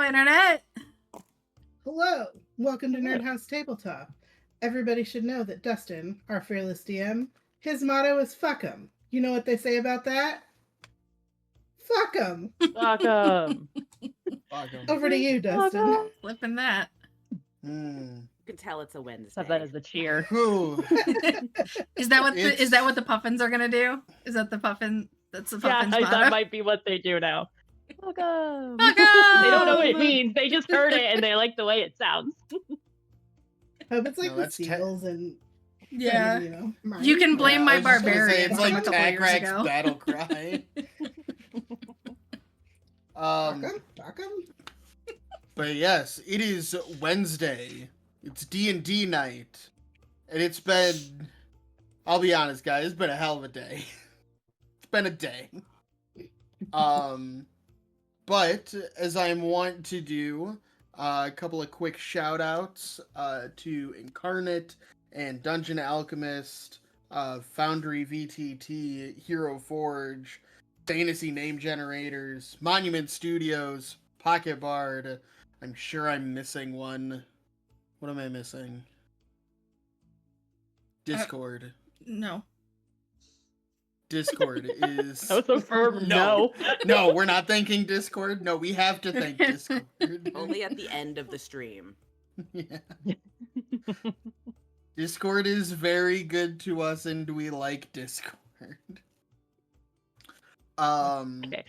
Internet. Hello, welcome to Nerd House Tabletop. Everybody should know that Dustin, our fearless DM, his motto is fuck 'em. You know what they say about that? Fuck 'em. Fuck 'em. Over to you, Dustin. Flipping that. Hmm. You can tell it's a Wednesday. Have that as a cheer. Is that what the puffins are gonna do? Is that the puffin? That's the puffins. Yeah, motto? that might be what they do now. Fuck 'em. Fuck 'em! They don't know what it means. They just heard it and they like the way it sounds. Hope it's like No, the that's seals and Yeah. mice. You can blame my I was just gonna say, barbarian it's from like a couple years Tagrak's ago. battle cry. Fuck 'em. But yes, it is Wednesday. It's D&D night. And it's been, I'll be honest guys, it's been a hell of a day. It's been a day. But as I'm wont to do, a couple of quick shout outs to Incarnate and Dungeon Alchemist, Foundry VTT, Hero Forge, Fantasy Name Generators, Monument Studios, Pocket Bard. I'm sure I'm missing one. What am I missing? Discord. No. Discord is... That was a firm no. No, we're not thanking Discord. No, we have to thank Discord. Only at the end of the stream. Yeah. Discord is very good to us and we like Discord. Okay.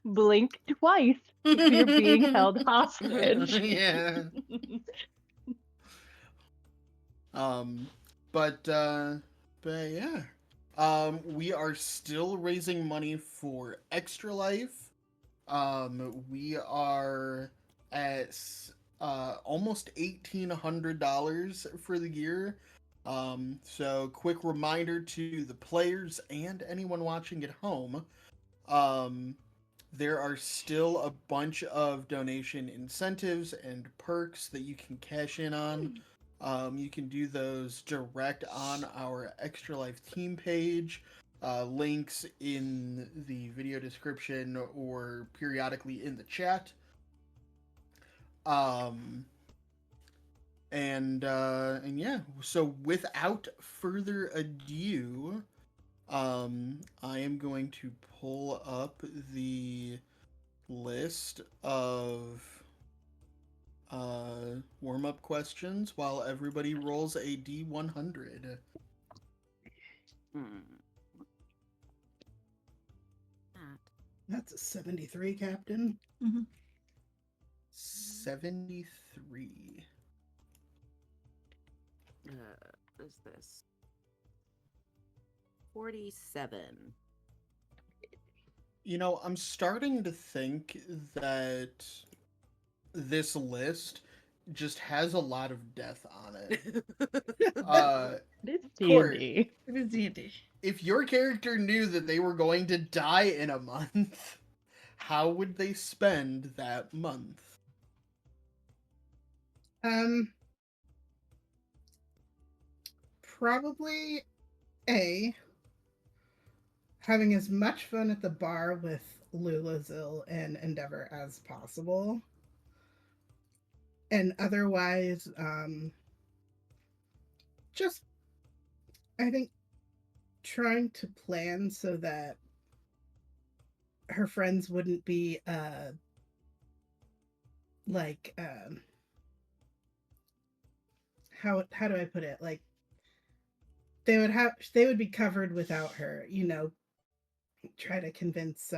Blink twice if you're being held hostage. Yeah. But yeah. We are still raising money for Extra Life. We are at almost $1,800 for the year. So quick reminder to the players and anyone watching at home. There are still a bunch of donation incentives and perks that you can cash in on. You can do those direct on our Extra Life team page. Links in the video description or periodically in the chat. And yeah, so without further ado, I am going to pull up the list of warm-up questions while everybody rolls a D100. That's a 73, Captain. Mm-hmm. 73. What is this? 47. You know, I'm starting to think that this list just has a lot of death on it. It's Court, D&D. It is D&D. if your character knew that they were going to die in a month, how would they spend that month? Probably having as much fun at the bar with Lulazil and Endeavor as possible. And otherwise, just, I think, trying to plan so that her friends wouldn't be, how do I put it? Like, they would be covered without her, try to convince,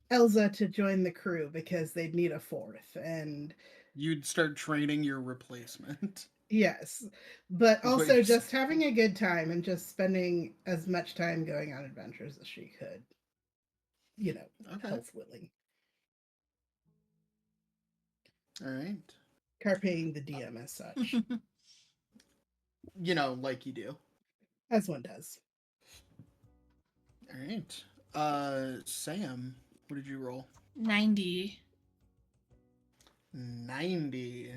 Elsa to join the crew because they'd need a fourth, and You'd start training your replacement. yes, but That's what also you're just saying. having a good time and just spending as much time going on adventures as she could, Okay. health willing. All right. Carpeing the DM as such, Like you do. as one does. All right. Sam, what did you roll? 90. 90.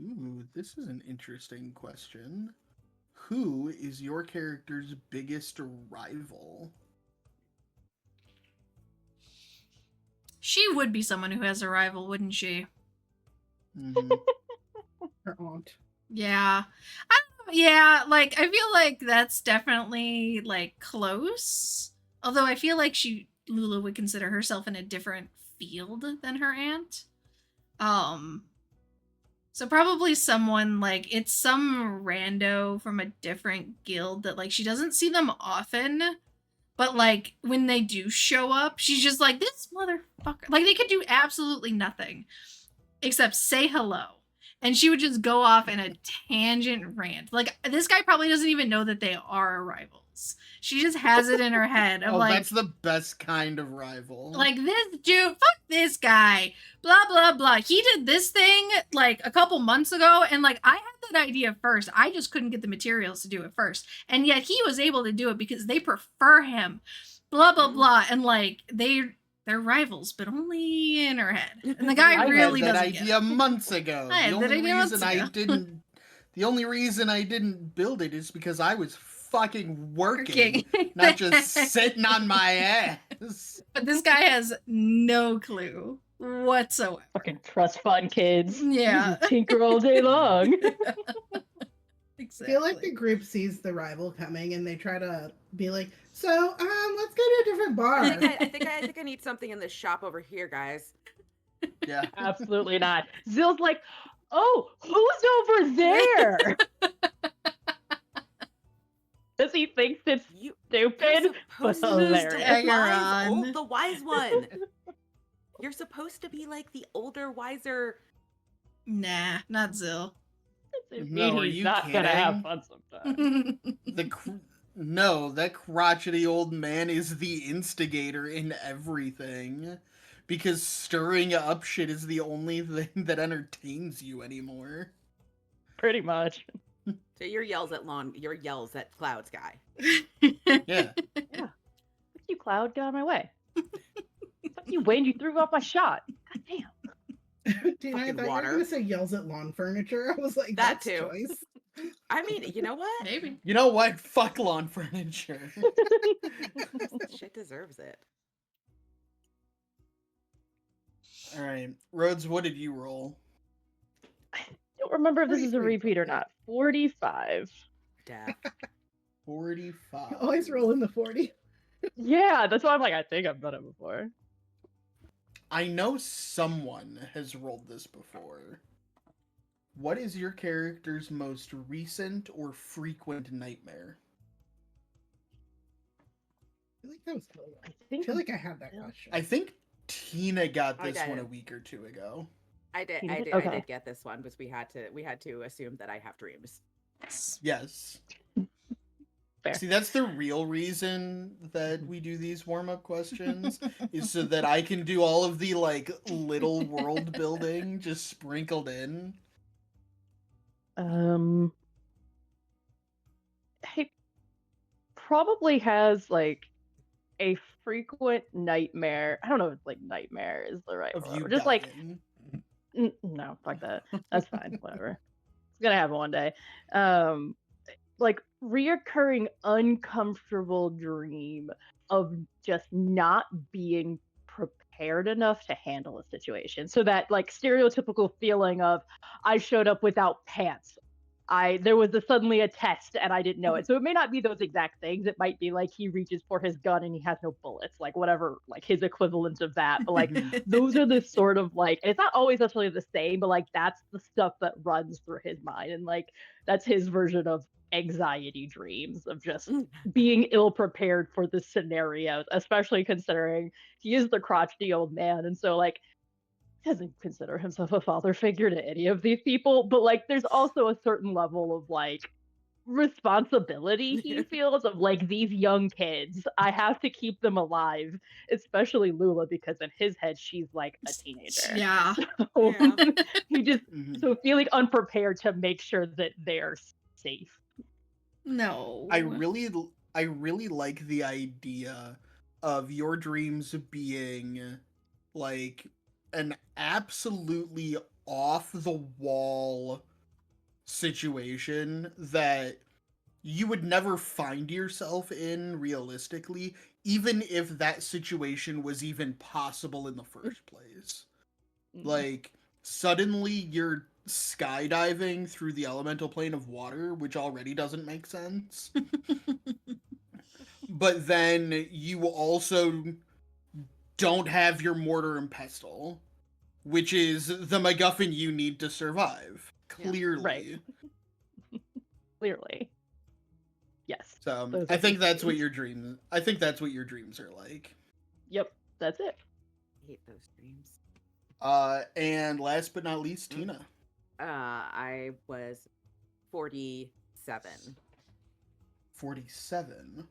Ooh, this is an interesting question. Who is your character's biggest rival? She would be someone who has a rival, wouldn't she? Mhm. Her aunt. Yeah. I don't know, yeah, like I feel like that's definitely like close. Although I feel like Lula would consider herself in a different field than her aunt. So probably someone like it's some rando from a different guild that like she doesn't see them often, but like when they do show up, she's just like this motherfucker. Like they could do absolutely nothing except say hello. And she would just go off in a tangent rant. Like this guy probably doesn't even know that they are rivals. She just has it in her head of like that's the best kind of rival. like this dude, fuck this guy, blah blah blah. He did this thing like a couple months ago, and like I had that idea first. I just couldn't get the materials to do it first, and yet he was able to do it because they prefer him. Blah blah blah, and like they're rivals, but only in her head. And the guy really had that doesn't idea get it. months ago. I had that idea months ago. The only reason I didn't build it is because I was fucking working. Not just sitting on my ass. But this guy has no clue whatsoever. Fucking trust fund kids. Yeah. Tinker all day long. I Exactly. feel like the group sees the rival coming and they try to be like, so, let's go to a different bar. I think I need something in this shop over here, guys. Yeah. Absolutely not. Zill's like, oh, who's over there? Because he thinks it's stupid, but hilarious. The wise one. You're supposed to be like the older, wiser. Nah, not Zill. No, are He's you not gonna have kidding? fun sometimes. No, that crotchety old man is the instigator in everything. Because stirring up shit is the only thing that entertains you anymore. Pretty much. So your yells at Cloud Sky. Yeah. Fuck you, Cloud. Get out of my way. Fuck you, Wayne. You threw off my shot. God damn. Dude, I Fucking thought you were water. going to say yells at lawn furniture. I was like, That that's too. choice. I mean, you know what? Maybe. You know what? Fuck lawn furniture. Shit deserves it. Alright. Rhodes, what did you roll? I don't remember if this is a 43. repeat or not. 45. Death. 45. Always roll in the 40. Yeah, that's why I'm like, I think I've done it before. I know someone has rolled this before. What is your character's most recent or frequent nightmare? I feel like that was Hilda. I I think feel like I had that question. I think Tina got I this got one it. a week or two ago. I did. You I did? did. Okay. I did get this one, because we had to assume that I have dreams. Yes. Fair. See, that's the real reason that we do these warm-up questions, is so that I can do all of the, like, little world building just sprinkled in. He probably has like a frequent nightmare. I don't know if like nightmare is the right Of word. you Just like dying. no, fuck that. That's fine. Whatever. It's gonna happen one day. Like reoccurring uncomfortable dream of just not being prepared enough to handle a situation. So that like stereotypical feeling of I showed up without pants. There was suddenly a test and I didn't know it. So it may not be those exact things. It might be like he reaches for his gun and he has no bullets, like whatever, like his equivalent of that. But like those are the sort of like, and it's not always necessarily the same, but like that's the stuff that runs through his mind. And like that's his version of anxiety dreams, of just being ill prepared for the scenarios, especially considering he is the crotchety old man. And so like doesn't consider himself a father figure to any of these people, but like there's also a certain level of like responsibility he feels of like these young kids. I have to keep them alive, especially Lula, because in his head she's like a teenager. Yeah. So Yeah. he just so feeling unprepared to make sure that they're safe. No. I really like the idea of your dreams being like an absolutely off the wall situation that you would never find yourself in realistically, even if that situation was even possible in the first place. Like, suddenly you're skydiving through the elemental plane of water, which already doesn't make sense. But then you also don't have your mortar and pestle, which is the MacGuffin you need to survive. Clearly. Right. Clearly. Yes. So those I are think these that's what dreams. your dreams. I think that's what your dreams are like. Yep, that's it. I hate those dreams. And last but not least, Mm. Tina. I was 47. 47.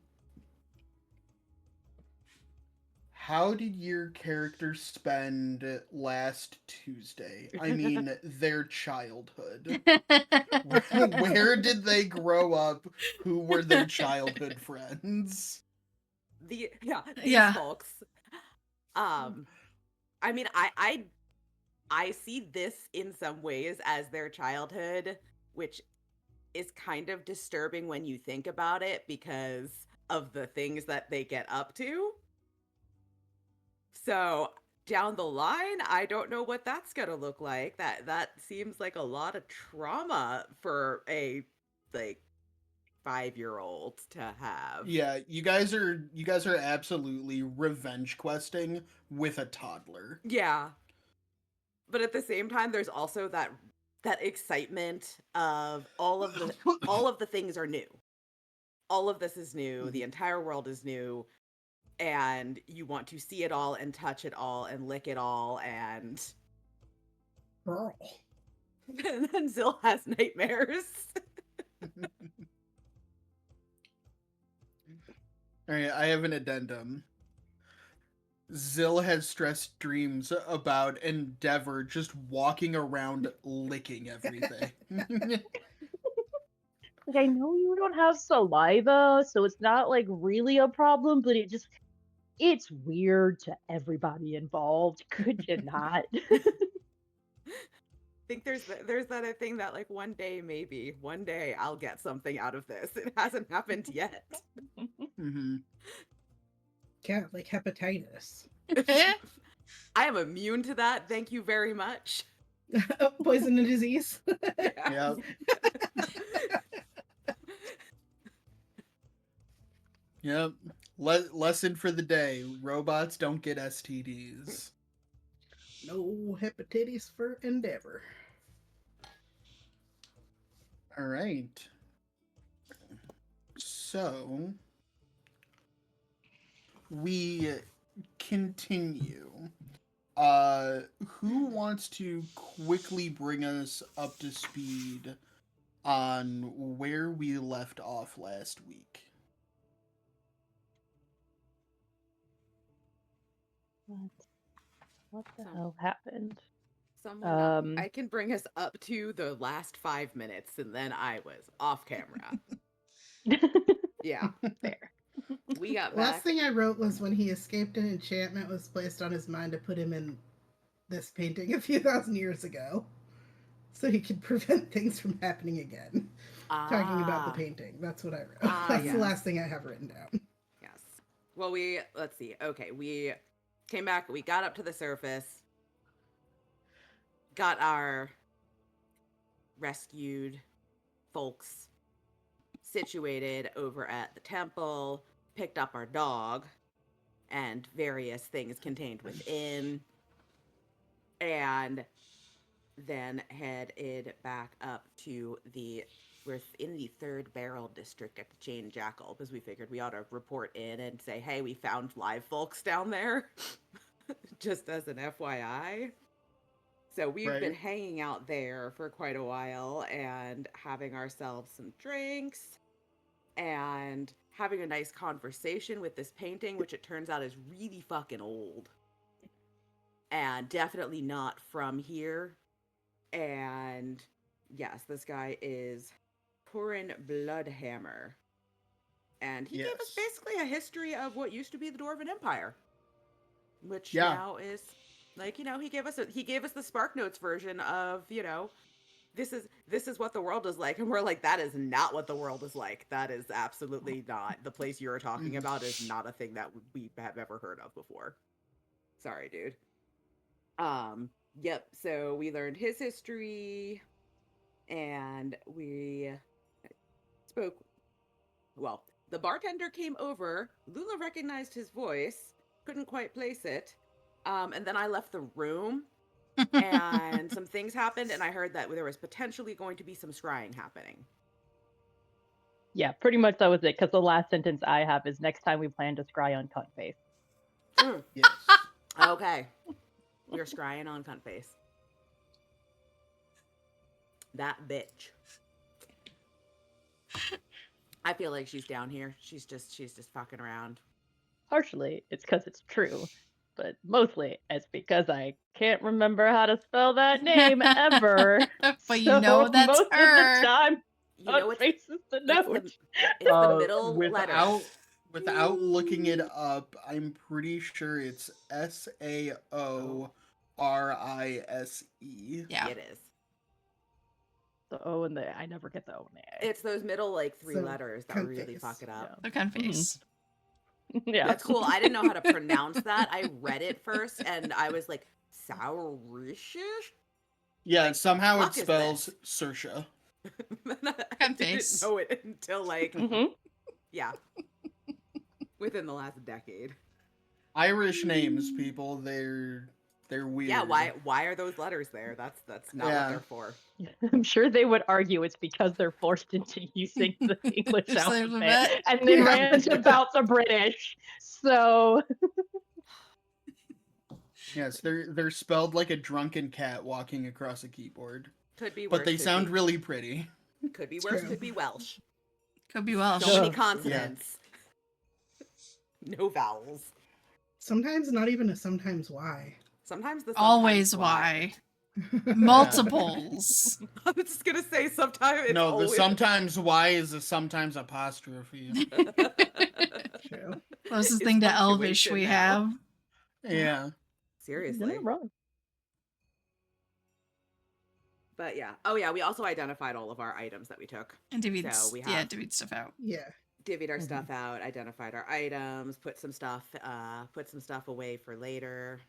How did your character spend last Tuesday? I mean, their childhood. Where did they grow up? Who were their childhood friends? These Yeah. folks. I mean, I see this in some ways as their childhood, which is kind of disturbing when you think about it because of the things that they get up to. So down the line, I don't know what that's gonna look like. That seems like a lot of trauma for a like 5-year-old to have. Yeah, you guys are absolutely revenge questing with a toddler. Yeah. But at the same time, there's also that excitement of all of the things are new. All of this is new. The entire world is new. And you want to see it all and touch it all and lick it all, and Girl. and then Zill has nightmares. Alright, I have an addendum. Zill has stressed dreams about Endeavor just walking around licking everything. Like, I know you don't have saliva, so it's not like really a problem, but it's weird to everybody involved. Could you not? I think there's that thing that like one day I'll get something out of this. It hasn't happened yet. Mm-hmm. Yeah, like hepatitis. I am immune to that. Thank you very much. Poison and disease. Yep. Yep. Lesson for the day: robots don't get STDs. No hepatitis for Endeavor. All right. So we continue. Who wants to quickly bring us up to speed on where we left off last week? What the hell happened? Someone I can bring us up to the last 5 minutes, and then I was off camera. Yeah, Fair. we got Last back. thing I wrote was when he escaped an enchantment was placed on his mind to put him in this painting a few thousand years ago. So he could prevent things from happening again. Talking about the painting. That's what I wrote. That's yes. the last thing I have written down. Yes. Well, let's see. Okay, we came back. We got up to the surface. Got our rescued folks situated over at the temple. Picked up our dog and various things contained within. And then headed back up to we're in the Third Barrel district at the Chain Jackal, because we figured we ought to report in and say, hey, we found live folks down there, just as an FYI. So we've been hanging out there for quite a while and having ourselves some drinks and having a nice conversation with this painting, which it turns out is really fucking old. And definitely not from here. And yes, this guy is Purin Bloodhammer. And he gave us basically a history of what used to be the Dwarven Empire. Which now is, like, he gave us the Spark Notes version of, this is what the world is like, and we're like, that is not what the world is like. That is absolutely not. The place you're talking about is not a thing that we have ever heard of before. Sorry, dude. Yep, so we learned his history, and we spoke. Well, the bartender came over. Lula recognized his voice, couldn't quite place it. And then I left the room, and some things happened, and I heard that there was potentially going to be some scrying happening. Yeah, pretty much that was it. Because the last sentence I have is next time we plan to scry on cunt face. Yes. Okay. We're scrying on cunt face. That bitch. I feel like she's down here. She's just fucking around. Partially, it's because it's true, but mostly it's because I can't remember how to spell that name ever. But you know that's most her. of the time, You know cunt face is the note. it's the middle letter. Without looking it up, I'm pretty sure it's Saorise. Yeah. It is. The O and the I never get the O and the A. It's those middle like three So, letters that cunt really face. fuck it up. The cunt face. Yeah, That's cool. I didn't know how to pronounce that. I read it first, and I was like, Saorise? Yeah, Like, somehow it fuck is spells this? Sersha. I didn't face. know it until like, Mhm. yeah, within the last decade. Irish names, people, they're weird. Yeah, why are those letters there? That's not what Yeah. they're for. I'm sure they would argue it's because they're forced into using the English Just like the alphabet vet. and then Yeah. rant about the British. So Yes, they're spelled like a drunken cat walking across a keyboard. Could be worse. But they could sound be, really pretty. Could be worse. True. Could be Welsh. Could be Welsh. So many Ugh. consonants. No vowels. Sometimes not even a sometimes why. Sometimes the Always sometimes why. Multiples. I was just gonna say sometimes it's No, the always... sometimes Y is a sometimes apostrophe. True. Closest It's thing to Elvish punctuation we now. have. Yeah. you're Seriously. not wrong. But yeah. Oh yeah, we also identified all of our items that we took. And divvied, So we yeah, have- divvied stuff out. Yeah. Divvied our Mhm. stuff out, identified our items, put some stuff away for later.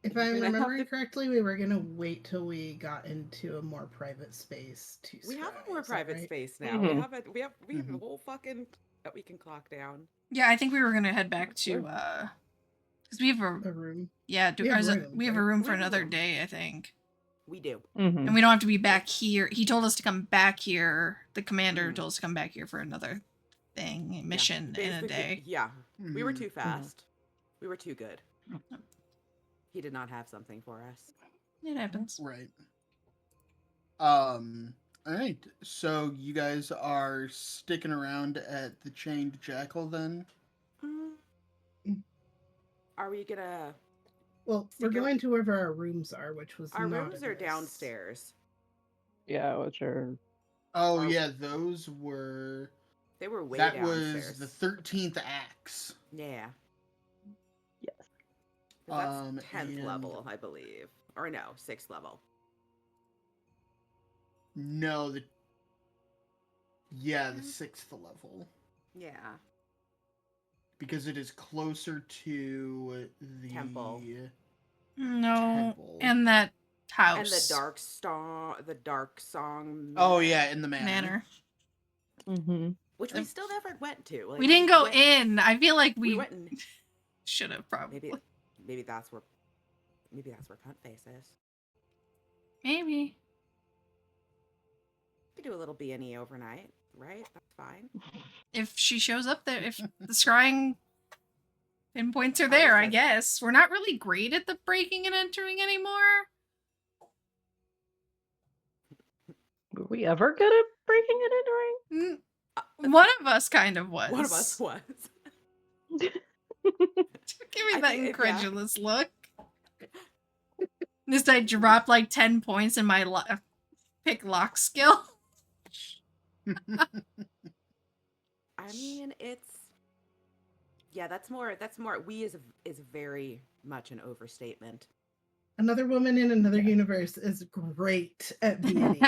If We're I'm gonna have remembering to- correctly, we were gonna wait till we got into a more private space to. We have scry, a more is that private right? space now. Mhm. We have a Mhm. whole fucking that we can clock down. Yeah, I think we were gonna head back to Sure. because we have a A room. yeah, We have we rooms, have a right? room We for have a another room. day, I think. We do. Mhm. And we don't have to be back here. He told us to come back here. The commander Mhm. told us to come back here for another thing, mission in a Basically, day. Yeah. We were Mhm. too fast. We were too good. He did not have something for us. It happens. Right. Alright. So you guys are sticking around at the Chained Jackal then? Mm. Mm. Are we gonna... Well, we're Stick your- going to wherever our rooms are, which was Our not rooms in are this. downstairs. Yeah, which are Oh Are- yeah, those were They were way that downstairs. was the 13th axe. Yeah. yes. 'Cause that's 10th and- level, I believe. Or no, 6th level. No, the 6th level. Yeah. Because it is closer to the Temple. No, temple. and that house And the dark song Oh yeah, in the manor. manor. Mm-hmm. which we still never went to. Like, We didn't go went- in. I feel like We we went in. should have probably. Maybe that's where Cunt Face is. Maybe. We could do a little B&E overnight, right? That's fine. If she shows up there, if the scrying pinpoints are Oh, there, I okay. guess. We're not really great at the breaking and entering anymore. Were we ever good at breaking and entering? One of us kind of was. One of us was. Give me I that think- yeah. incredulous look. This I dropped like 10 points in my pick lock skill. I mean, it's... Yeah, that's more... We is very much an overstatement. Another woman in another universe is great at B&E.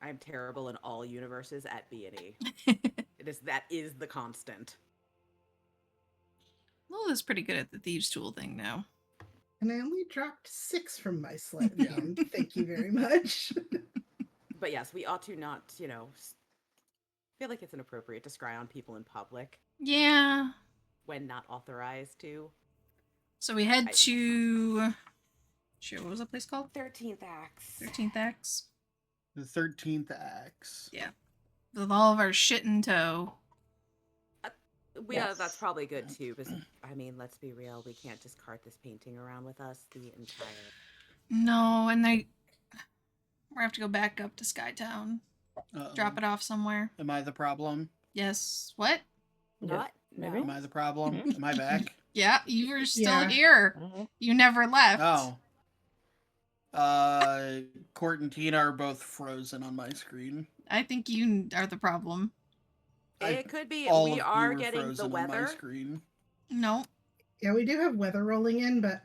I'm terrible in all universes at B&E. That is the constant. Lola's pretty good at the thieves' tool thing now. And I only dropped 6 from my sleight of hand. Thank you very much. But yes, we ought to not, feel like it's inappropriate to scry on people in public Yeah. when not authorized to. So we head to. Shit, what was that place called? 13th Axe. 13th Axe. The 13th Axe. Yeah. With all of our shit in tow. Yes. That's probably good too, because, I mean, let's be real, we can't just cart this painting around with us the entire... No, and we have to go back up to Skytown. Uh-oh. Drop it off somewhere. Am I the problem? Yes. What? What? Maybe? Am I the problem? Am I back? Yeah, you were still Yeah. here. Mhm. You never left. Oh. Court and Tina are both frozen on my screen. I think you are the problem. It could be, All we of you are were getting the frozen on my weather. screen. No. Yeah, we do have weather rolling in, but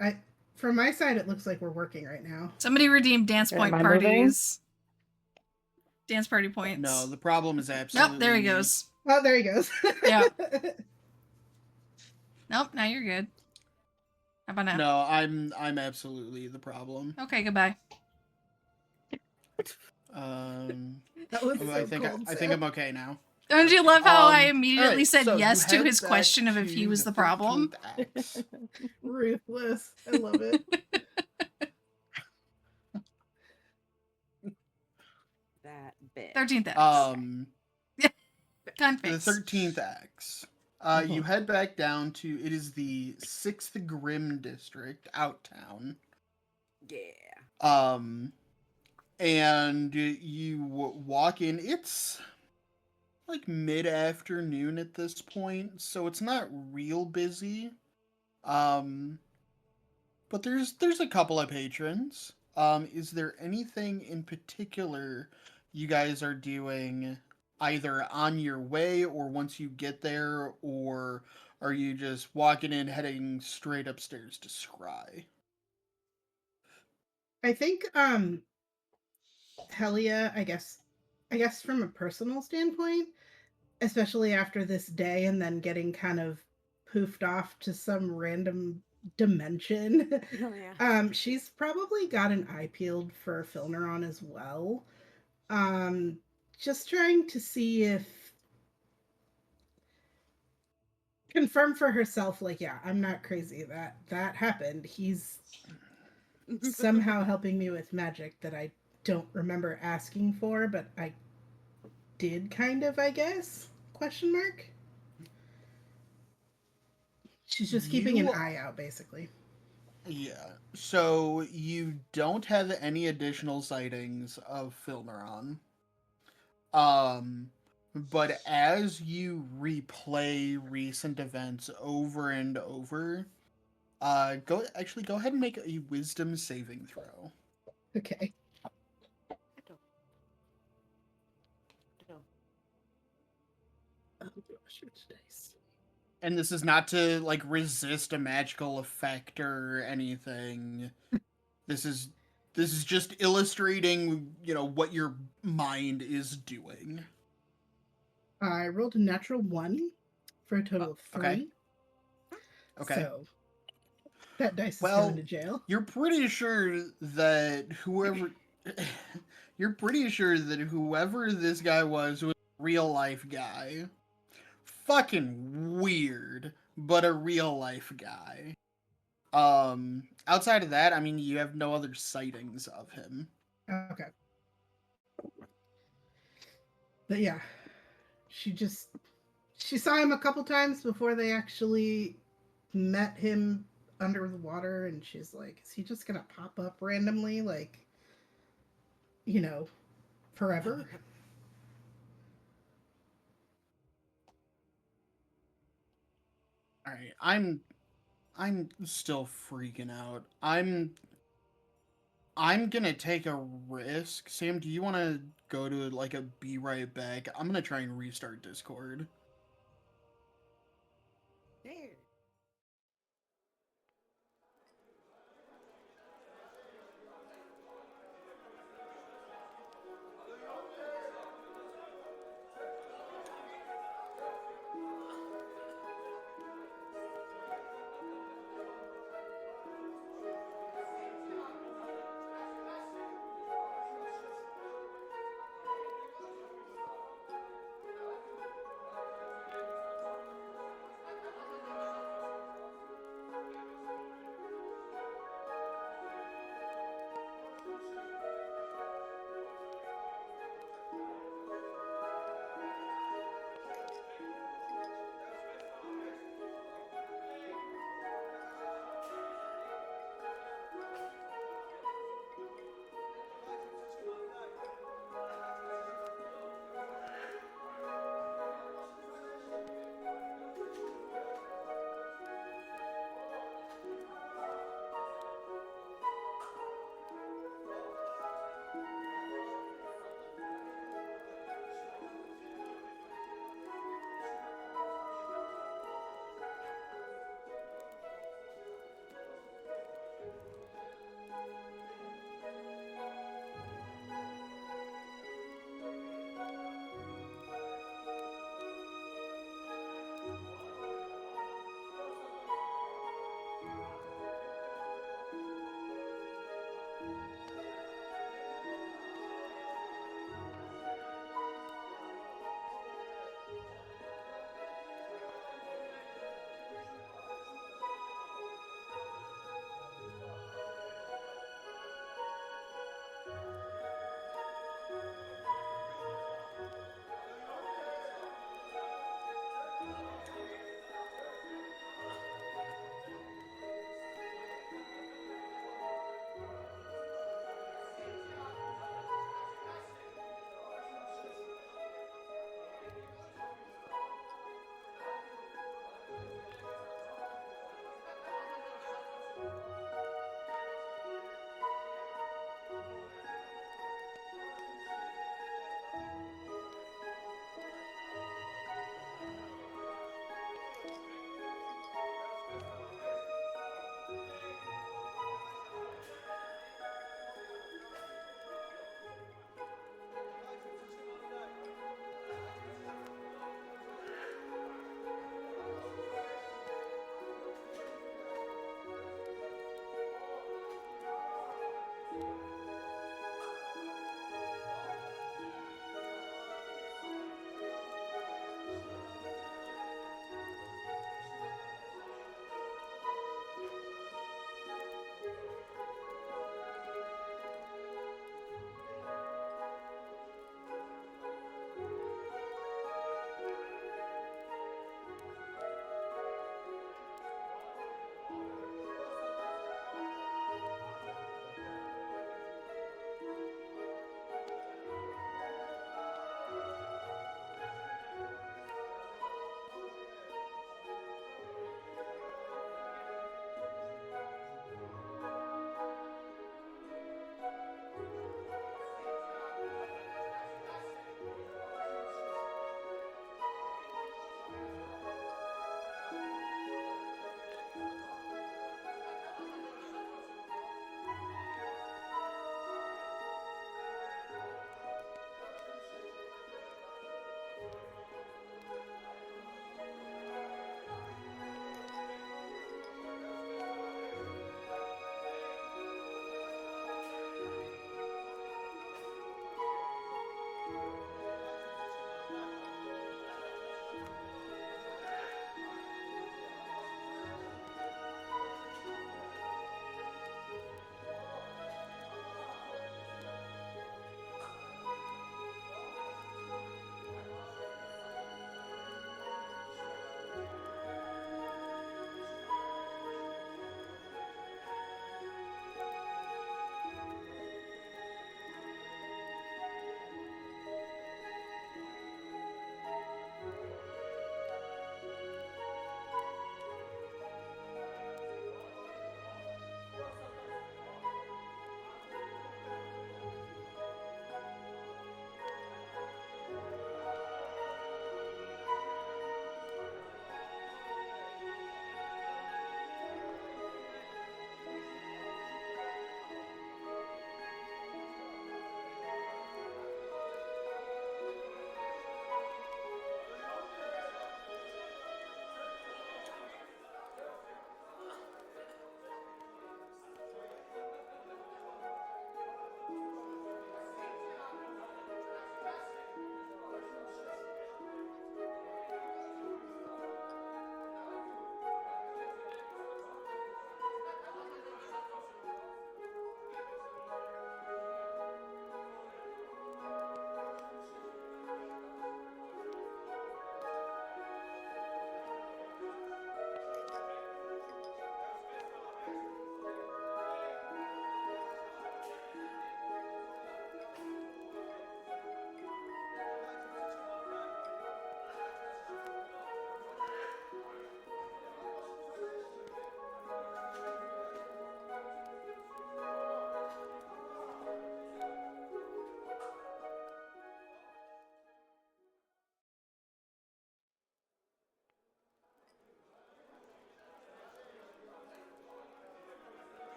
from my side, it looks like we're working right now. Somebody redeemed dance point Am I moving? parties. Dance party points. No, the problem is absolutely... Nope, there he goes. Oh, there he goes. Yeah. Nope, now you're good. How about now? No, I'm absolutely the problem. Okay, goodbye. That was so I think cold, I'm okay now. Don't you love how I All immediately right, said so yes you to head his back question of if to he was the 13th problem? Axe. Ruthless. I love it. That bit. 13th X. Gun The face. 13th Axe. You head back down to, it is the 6th Grim District, Outtown. Yeah. And you walk in, it's like mid-afternoon at this point, so it's not real busy. But there's a couple of patrons. Is there anything in particular you guys are doing either on your way or once you get there, or are you just walking in, heading straight upstairs to scry? I think Helia, I guess from a personal standpoint, especially after this day and then getting kind of poofed off to some random dimension. Oh, yeah. She's probably got an eye peeled for Filneron as well. Just trying to see if confirm for herself, like, yeah, I'm not crazy. That happened. He's somehow helping me with magic that I don't remember asking for, but I did kind of, I guess? Question mark? She's just keeping an eye out, basically. Yeah. So you don't have any additional sightings of Filneron. But as you replay recent events over and over, go ahead and make a wisdom saving throw. Okay. Oh gosh, which dice? And this is not to like resist a magical effect or anything. This is just illustrating, what your mind is doing. I rolled a natural 1 for a total of 3. Okay. Okay. So that dice is going to jail. You're pretty sure that whoever this guy was a real life guy. Fucking weird, but a real life guy. Outside of that, I mean, you have no other sightings of him. Okay. But yeah, she saw him a couple times before they actually met him under the water, and she's like, is he just gonna pop up randomly, like, forever? All right, I'm still freaking out. I'm gonna take a risk. Sam, do you want to go to like a be right back? I'm gonna try and restart Discord.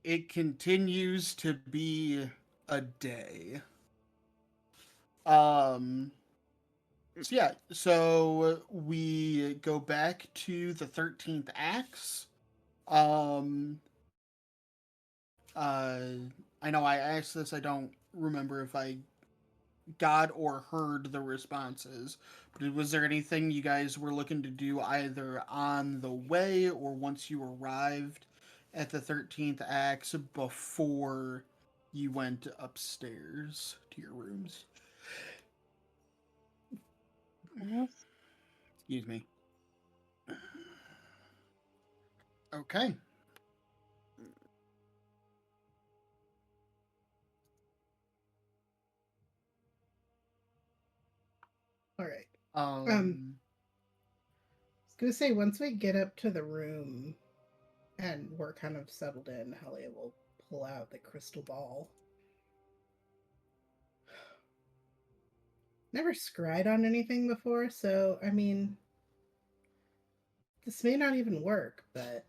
it continues to be a day. So yeah, so we go back to the 13th acts. Um, I know I asked this. I don't remember if I got or heard the responses. But was there anything you guys were looking to do either on the way or once you arrived at the 13th acts before you went upstairs to your rooms? Anything else? Excuse me. Okay. All right. Um, I was gonna say once we get up to the room and we're kind of settled in, Hellia will pull out the crystal ball. Never scryed on anything before, so I mean, this may not even work, but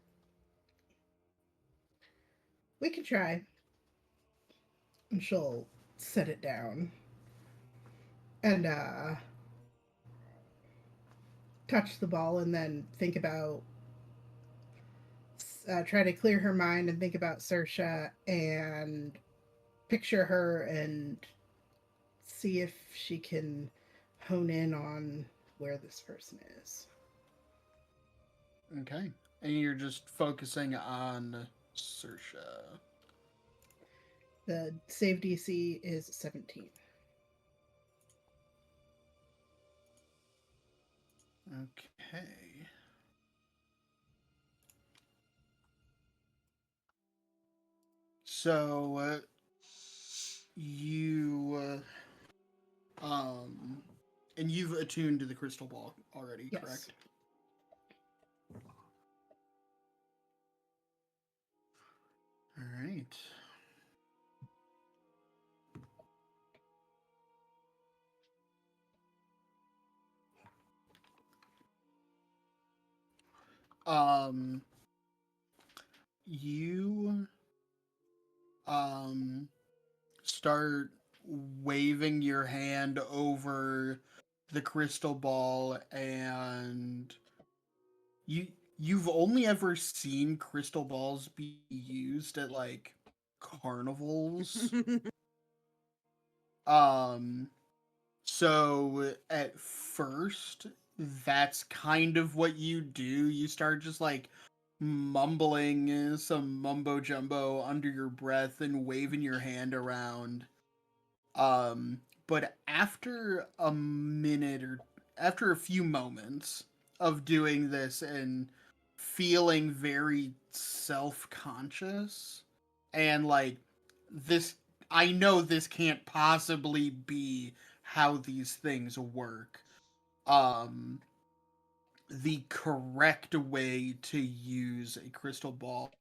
we can try. And she'll set it down and touch the ball and then think about try to clear her mind and think about Saoirse and picture her and see if she can hone in on where this person is. okay. And you're just focusing on Saoirse. The save DC is 17. Okay. So you and you've attuned to the crystal ball already, Yes. correct? All right. Um, you start waving your hand over the crystal ball, and you've only ever seen crystal balls be used at like carnivals. um So at first, that's kind of what you do. You start just like mumbling some mumbo jumbo under your breath and waving your hand around. But after a minute or after a few moments of doing this and feeling very self-conscious and like this, I know this can't possibly be how these things work. Um the correct way to use a crystal ball.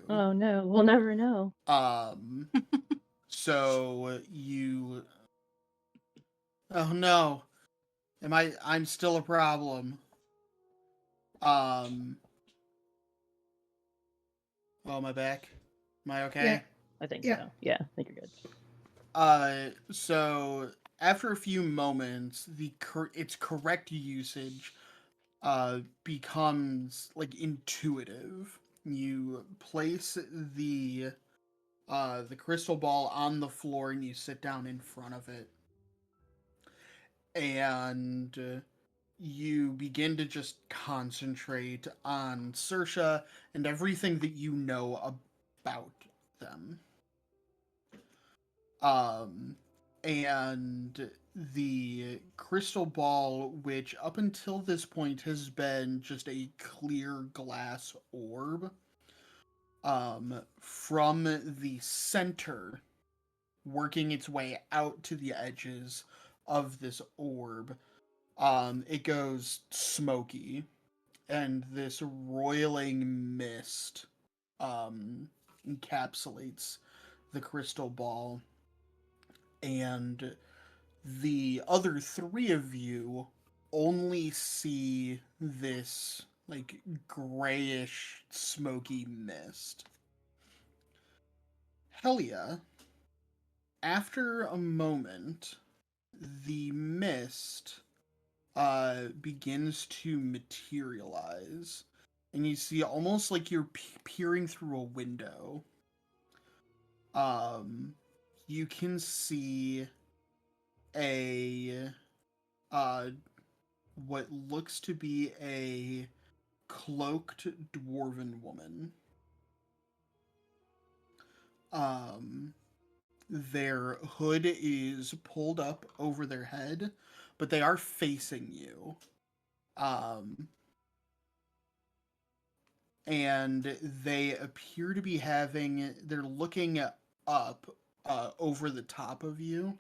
Oh no, we'll never know. So you Oh no. I'm still a problem. Um Oh, my back. Am I okay? Yeah. I think Yeah. so. Yeah, I think you're good. So after a few moments, its correct usage becomes like intuitive. You place the crystal ball on the floor and you sit down in front of it, and you begin to just concentrate on Saoirse and everything that you know about them. Um, and the crystal ball, which up until this point has been just a clear glass orb, from the center, working its way out to the edges of this orb, it goes smoky, and this roiling mist encapsulates the crystal ball, and the other three of you only see this like grayish, smoky mist. Helia, after a moment, the mist begins to materialize, and you see almost like you're peering through a window. You can see a what looks to be a cloaked dwarven woman. Their hood is pulled up over their head, but they are facing you. And they appear to be they're looking up over the top of you,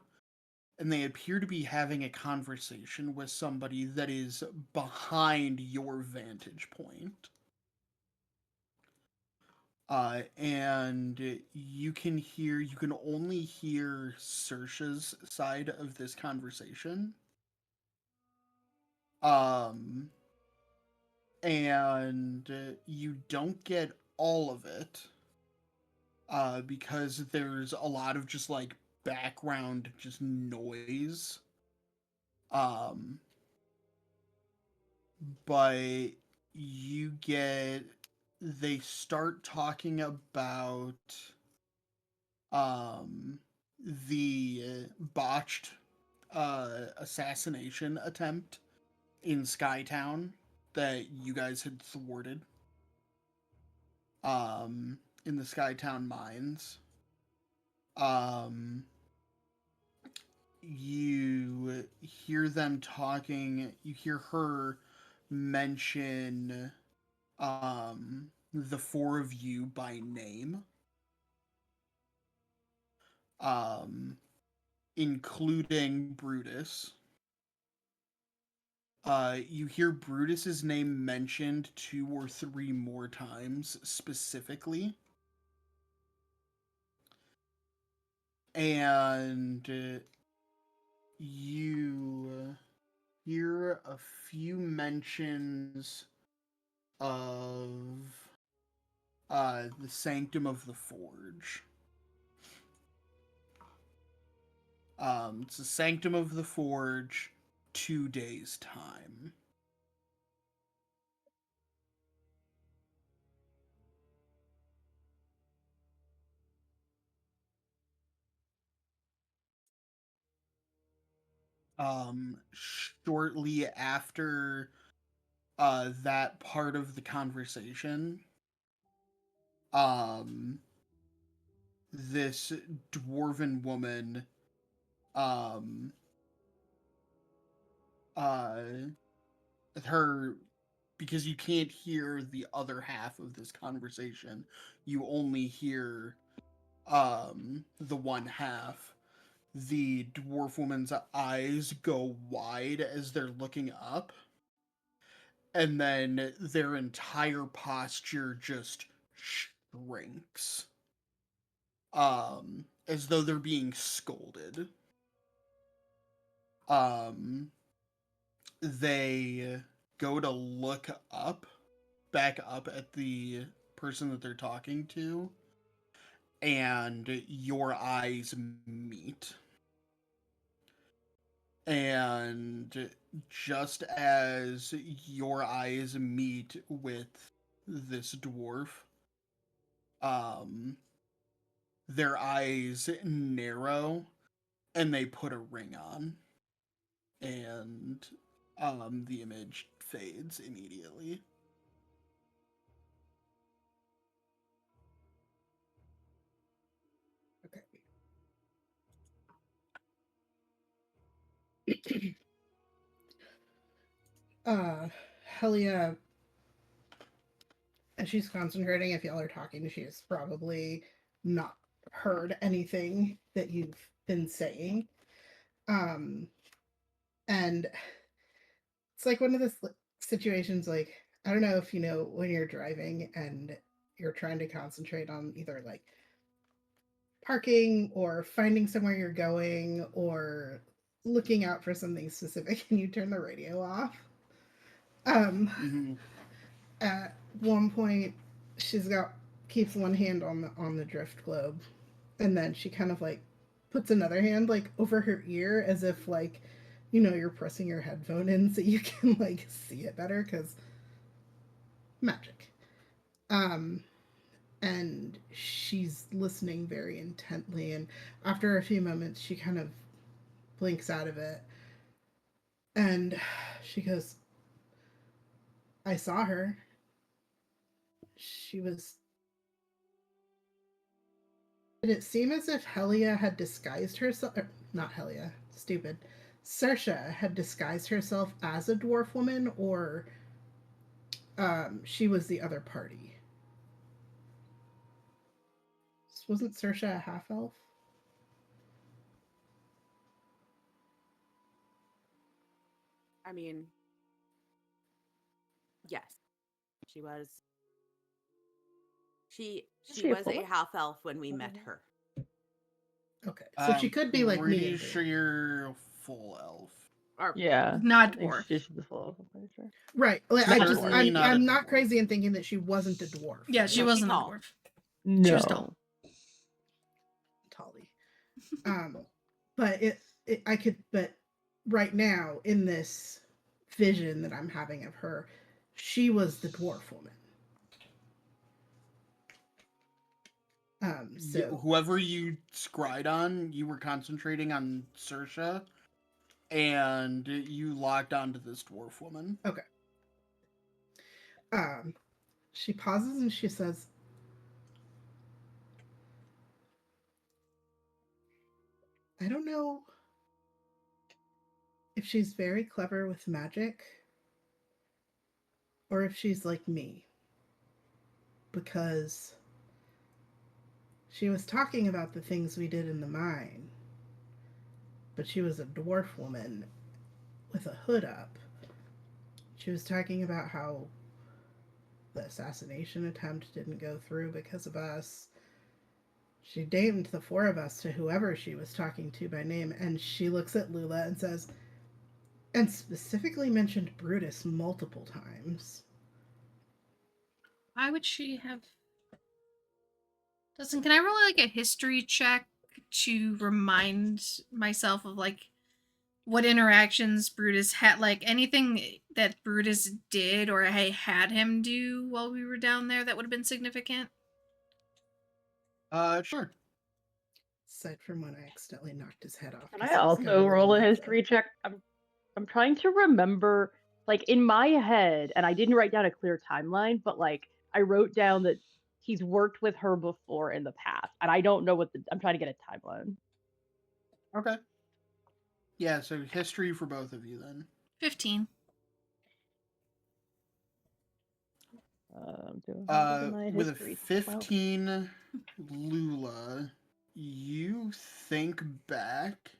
and they appear to be having a conversation with somebody that is behind your vantage point. And you can only hear Saoirse's side of this conversation. And you don't get all of it, because there's a lot of just like background just noise. But they start talking about the botched assassination attempt in Skytown that you guys had thwarted in the Skytown mines. You hear them talking, you hear her mention the four of you by name, including Brutus. You hear Brutus's name mentioned 2 or 3 more times specifically. And you hear a few mentions of the Sanctum of the Forge. It's the Sanctum of the Forge, 2 days' time. Shortly after that part of the conversation, this dwarven woman, her, because you can't hear the other half of this conversation, you only hear the one half. The dwarf woman's eyes go wide as they're looking up, and then their entire posture just shrinks, as though they're being scolded. They go to look back up at the person that they're talking to, and your eyes meet. And just as your eyes meet with this dwarf, their eyes narrow and they put a ring on, and the image fades immediately. Okay. Helia, as she's concentrating, if y'all are talking, she's probably not heard anything that you've been saying. And it's like one of those situations, like, I don't know if you know when you're driving and you're trying to concentrate on either like parking or finding somewhere you're going or looking out for something specific and you turn the radio off. Mm-hmm. At one point, keeps one hand on the drift globe, and then she kind of like puts another hand like over her ear as if like, you're pressing your headphone in so you can like see it better because magic. Um, and she's listening very intently, and after a few moments, she kind of blinks out of it, and she goes, "I saw her. She was." Did it seem as if Helia had disguised herself? Not Helia, stupid. Saoirse had disguised herself as a dwarf woman, or she was the other party? Wasn't Saoirse a half elf? I mean, yes, she was. She she a was full a elf? half elf when we met her. Okay, so she could be like me. Pretty and sure you're a full elf. Or Yeah. Not I think dwarf. she's the full elf, I'm pretty sure. Right. Like, Not Certainly not a I'm not dwarf. crazy in thinking that she wasn't a dwarf. Yeah, right? she No, she's wasn't a tall. dwarf. No. She was tall. Tolly. But right now in this vision that I'm having of her, she was the dwarf woman. So Whoever you scried on, you were concentrating on Saoirse, and you locked onto this dwarf woman. okay. She pauses and she says, "I don't know if she's very clever with magic or if she's like me, because she was talking about the things we did in the mine, but she was a dwarf woman with a hood up. She was talking about how the assassination attempt didn't go through because of us. She named the four of us to whoever she was talking to by name, and she looks at Lula and says, and specifically mentioned Brutus multiple times." Why would she have? Can I roll like a history check to remind myself of like what interactions Brutus had, like anything that Brutus did or I had him do while we were down there that would have been significant? Sure. Aside from when I accidentally knocked his head off. Can 'cause I he was also gonna roll a live history check? I'm trying to remember, like in my head, and I didn't write down a clear timeline, but like I wrote down that he's worked with her before in the past, and I don't know I'm trying to get a timeline. Okay. Yeah, so history for both of you then. 15. With a 15, Lula, you think back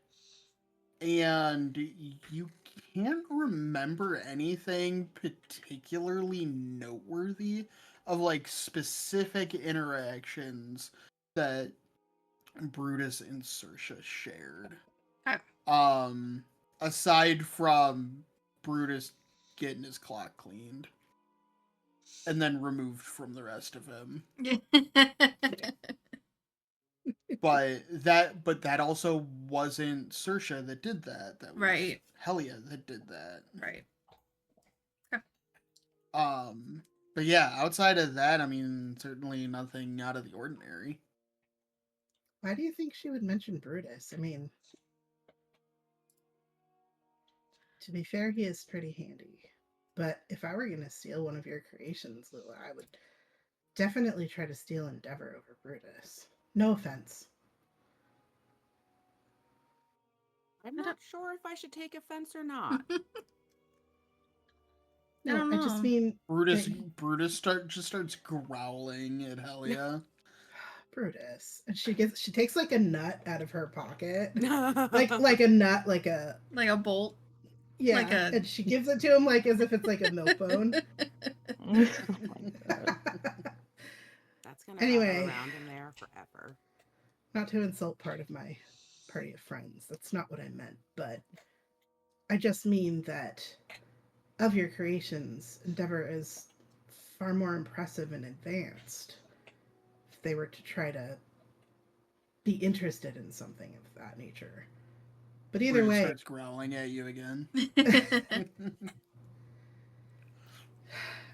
and you can't remember anything particularly noteworthy of like specific interactions that Brutus and Saoirse shared. Okay. Aside from Brutus getting his clock cleaned and then removed from the rest of him. But that also wasn't Saoirse that did that. That was Right. Helia that did that. Right. But yeah, outside of that, I mean, certainly nothing out of the ordinary. Why do you think she would mention Brutus? I mean, to be fair, he is pretty handy. But if I were going to steal one of your creations, Lula, I would definitely try to steal Endeavor over Brutus. No offense. I'm not sure if I should take offense or not. I don't know. I just mean Brutus just starts growling at Helia. Brutus, and she takes like a nut out of her pocket, like a nut, like a bolt. yeah, Like a... and she gives it to him like as if it's like a milk bone. Oh my God. That's gonna Anyway, go around in there forever. Not to insult part of my party of friends. That's not what I meant, but I just mean that of your creations, Endeavor is far more impressive and advanced if they were to try to be interested in something of that nature. But either Brutus way, starts growling at you again.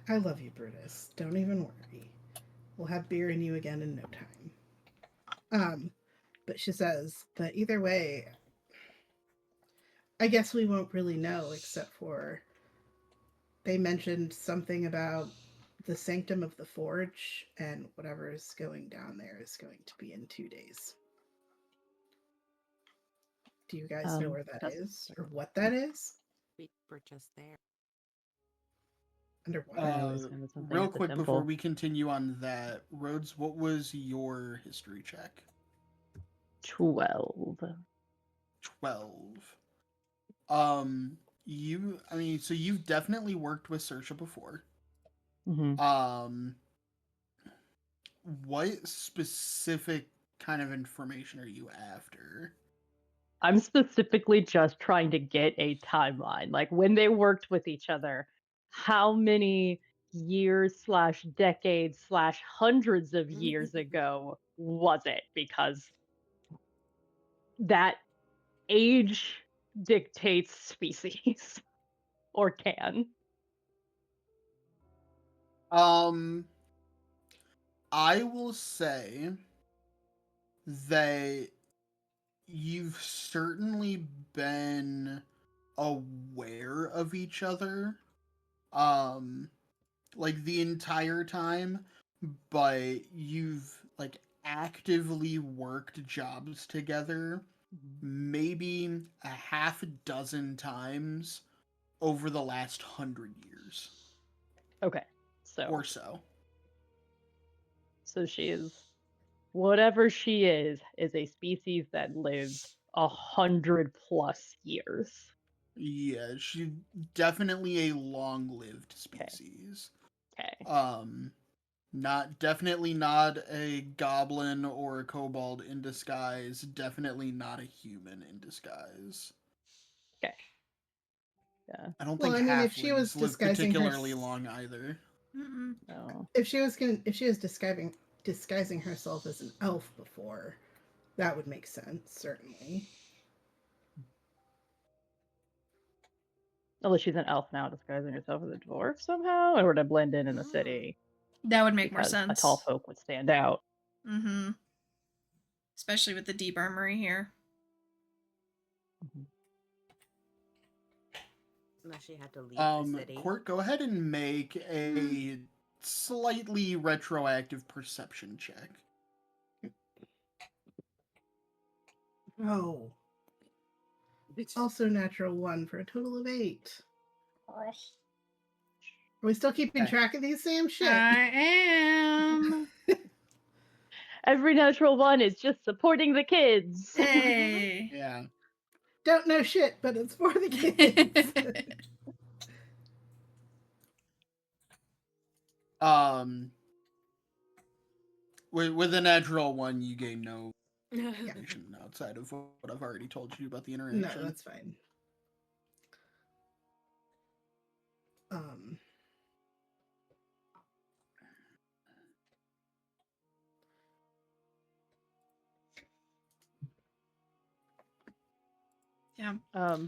I love you, Brutus. Don't even worry. We'll have beer in you again in no time. But she says, but either way, I guess we won't really know except for they mentioned something about the sanctum of the forge, and whatever is going down there is going to be in 2 days. Do you guys know where that is or what that is? We were just there. Underwater. I was gonna something Real at the quick before temple. we continue on that, Rhodes, what was your history check? 12. 12. So you've definitely worked with Sersha before. Mm-hmm. What specific kind of information are you after? I'm specifically just trying to get a timeline. Like when they worked with each other, how many years slash decades slash hundreds of years ago was it? Because that age dictates species or can. I will say that you've certainly been aware of each other, like the entire time, but you've like actively worked jobs together maybe a half dozen times over the last 100 years Okay. So or so. so she is whatever she is a species that lives 100+ years. Yeah, she's definitely a long-lived species. Okay. Definitely not a goblin or a kobold in disguise. Definitely not a human in disguise. Okay. Yeah. I don't Well, think I mean, if she was halflings live disguising her, particularly long either. Mm-mm. No. if she was disguising herself as an elf before, that would make sense, certainly. Unless she's an elf now disguising herself as a dwarf somehow in order to blend in the city. That would make more Because a sense. tall folk would stand out. Mm-hmm. Especially with the deep armory here. Unless she had to leave the city. Court, go ahead and make a slightly retroactive perception check. Oh. Also natural 1 for a total of 8. Are we still keeping track of these, Sam? Shit. I am. Every natural one is just supporting the kids. Hey. Yeah. Don't know shit, but it's for the kids. With a natural 1, you gain no Yeah. information outside of what I've already told you about the No, interaction. that's fine. Yeah.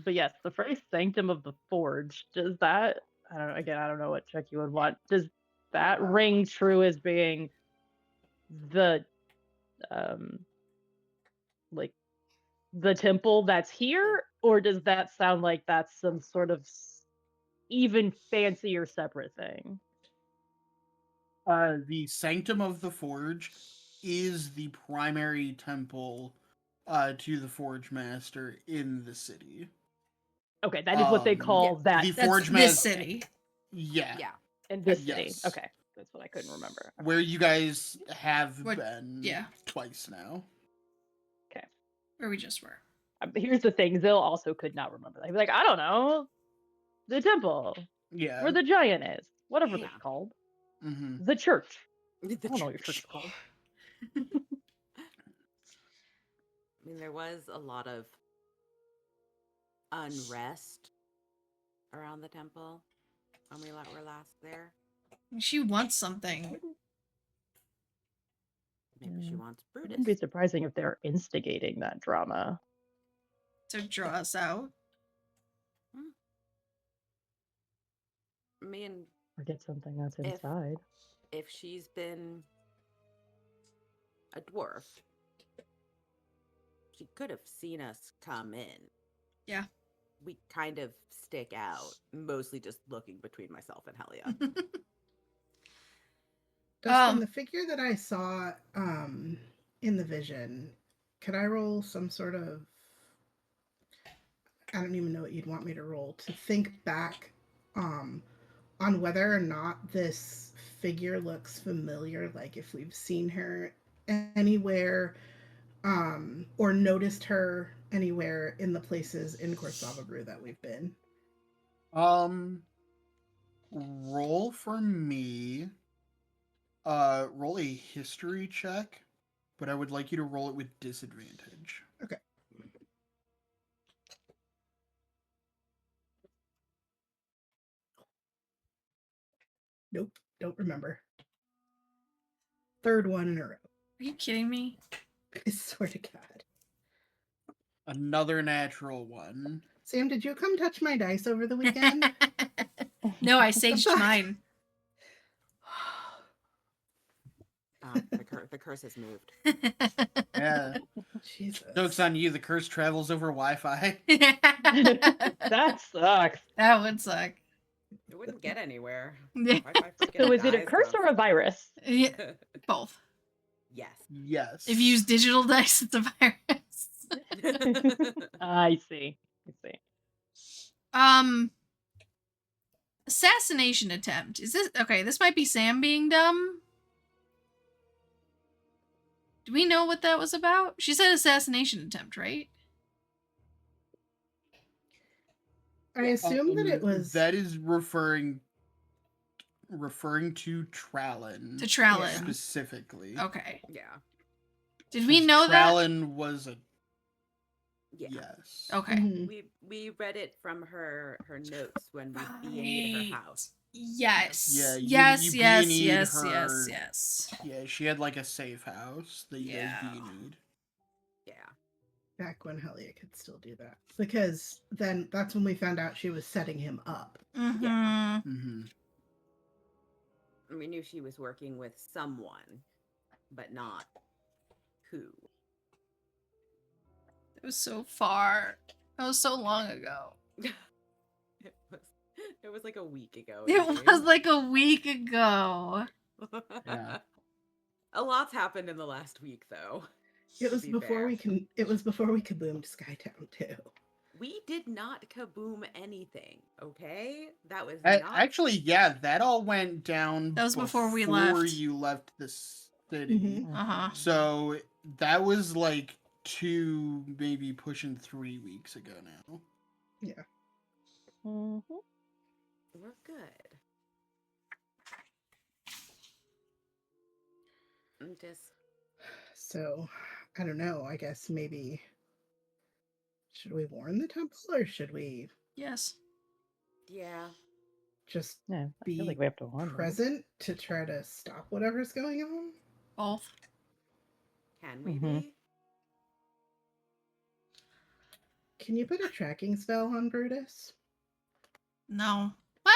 But yes, the phrase sanctum of the forge, does that I don't know what check you would want. Does that ring true as being the like the temple that's here, or does that sound like that's some sort of even fancier separate thing? The Sanctum of the Forge is the primary temple to the Forge Master in the city. Okay, that is what they call that. The That's Forge this Master. city. Yeah. Yeah. In this city. Yes. Okay, that's what I couldn't remember. Okay. Where you guys have What- been yeah. twice now. Okay. Where we just were. Here's the thing: Zill also could not remember. They'd be like, I don't know, the temple Yeah. where the giant is, whatever Yeah. it's called, Mm-hmm. the church. The I don't know what your church. church is called. I mean, there was a lot of unrest around the temple when we were last there. She wants something. Maybe she Yeah. wants It Brutus. wouldn't be surprising if they're instigating that drama. To draw us out. I mean, Or get something that's If- inside. if she's been a dwarf, she could have seen us come in. Yeah. We kind of stick out, mostly just looking between myself and Helia. Dustin, the figure that I saw in the vision, could I roll some sort of, I don't even know what you'd want me to roll, to think back on whether or not this figure looks familiar, like if we've seen her anywhere or noticed her anywhere in the places in Korsava Brew that we've been. Roll for me. Roll a history check, but I would like you to roll it with disadvantage. Okay. Nope, don't remember. Third one in a row. Are you kidding me? I swear to God. Another natural one. Sam, did you come touch my dice over the weekend? No, I saged fuck? mine. The curse has moved. Yeah. Jesus. Joke's on you, the curse travels over Wi-Fi. That sucks. That would suck. It wouldn't get anywhere. Yeah. Wi-Fi freaking So is it a dies curse or a virus? Yeah, both. Yes. Yes. If you use digital dice, it's a virus. I see. Assassination attempt. Is this okay? This might be Sam being dumb. Do we know what that was about? She said assassination attempt, right? I assume that it was. That is referring to Trallin. To Trallin. Specifically. Okay. Yeah. Did we know that? Trallin was a Yeah. yes. Okay. Mhm. We read it from her notes when we B&E'd her house. Yes. Yeah, you yes. Yes. B&E'd Yes. her- Yes. Yes. Yeah, she had like a safe house that you Yeah. guys B&E'd. Yeah. Back when Helia could still do that. Because then that's when we found out she was setting him up. Mm-hmm. Yeah. Mm-hmm. And we knew she was working with someone, but not who. It was so far. That was so long ago. It was like a week ago. It was like a week ago. Yeah. A lot's happened in the last week, though. It was be before fair. we can. It was before we kaboomed Skytown too. We did not kaboom anything, okay? That was not... Actually, yeah, that all went down. That was before we left. you left the city. Mhm. Uh-huh. So that was like 2, maybe pushing 3 weeks ago now. Yeah. Mhm. We're good. I'm just... So, I don't know. I guess maybe. Should we warn the temple or should we Yes. Yeah. just Yeah, I feel be like we have to warn them. present to try to stop whatever's going on? Both. Can we Mhm. be? Can you put a tracking spell on Brutus? No. Well,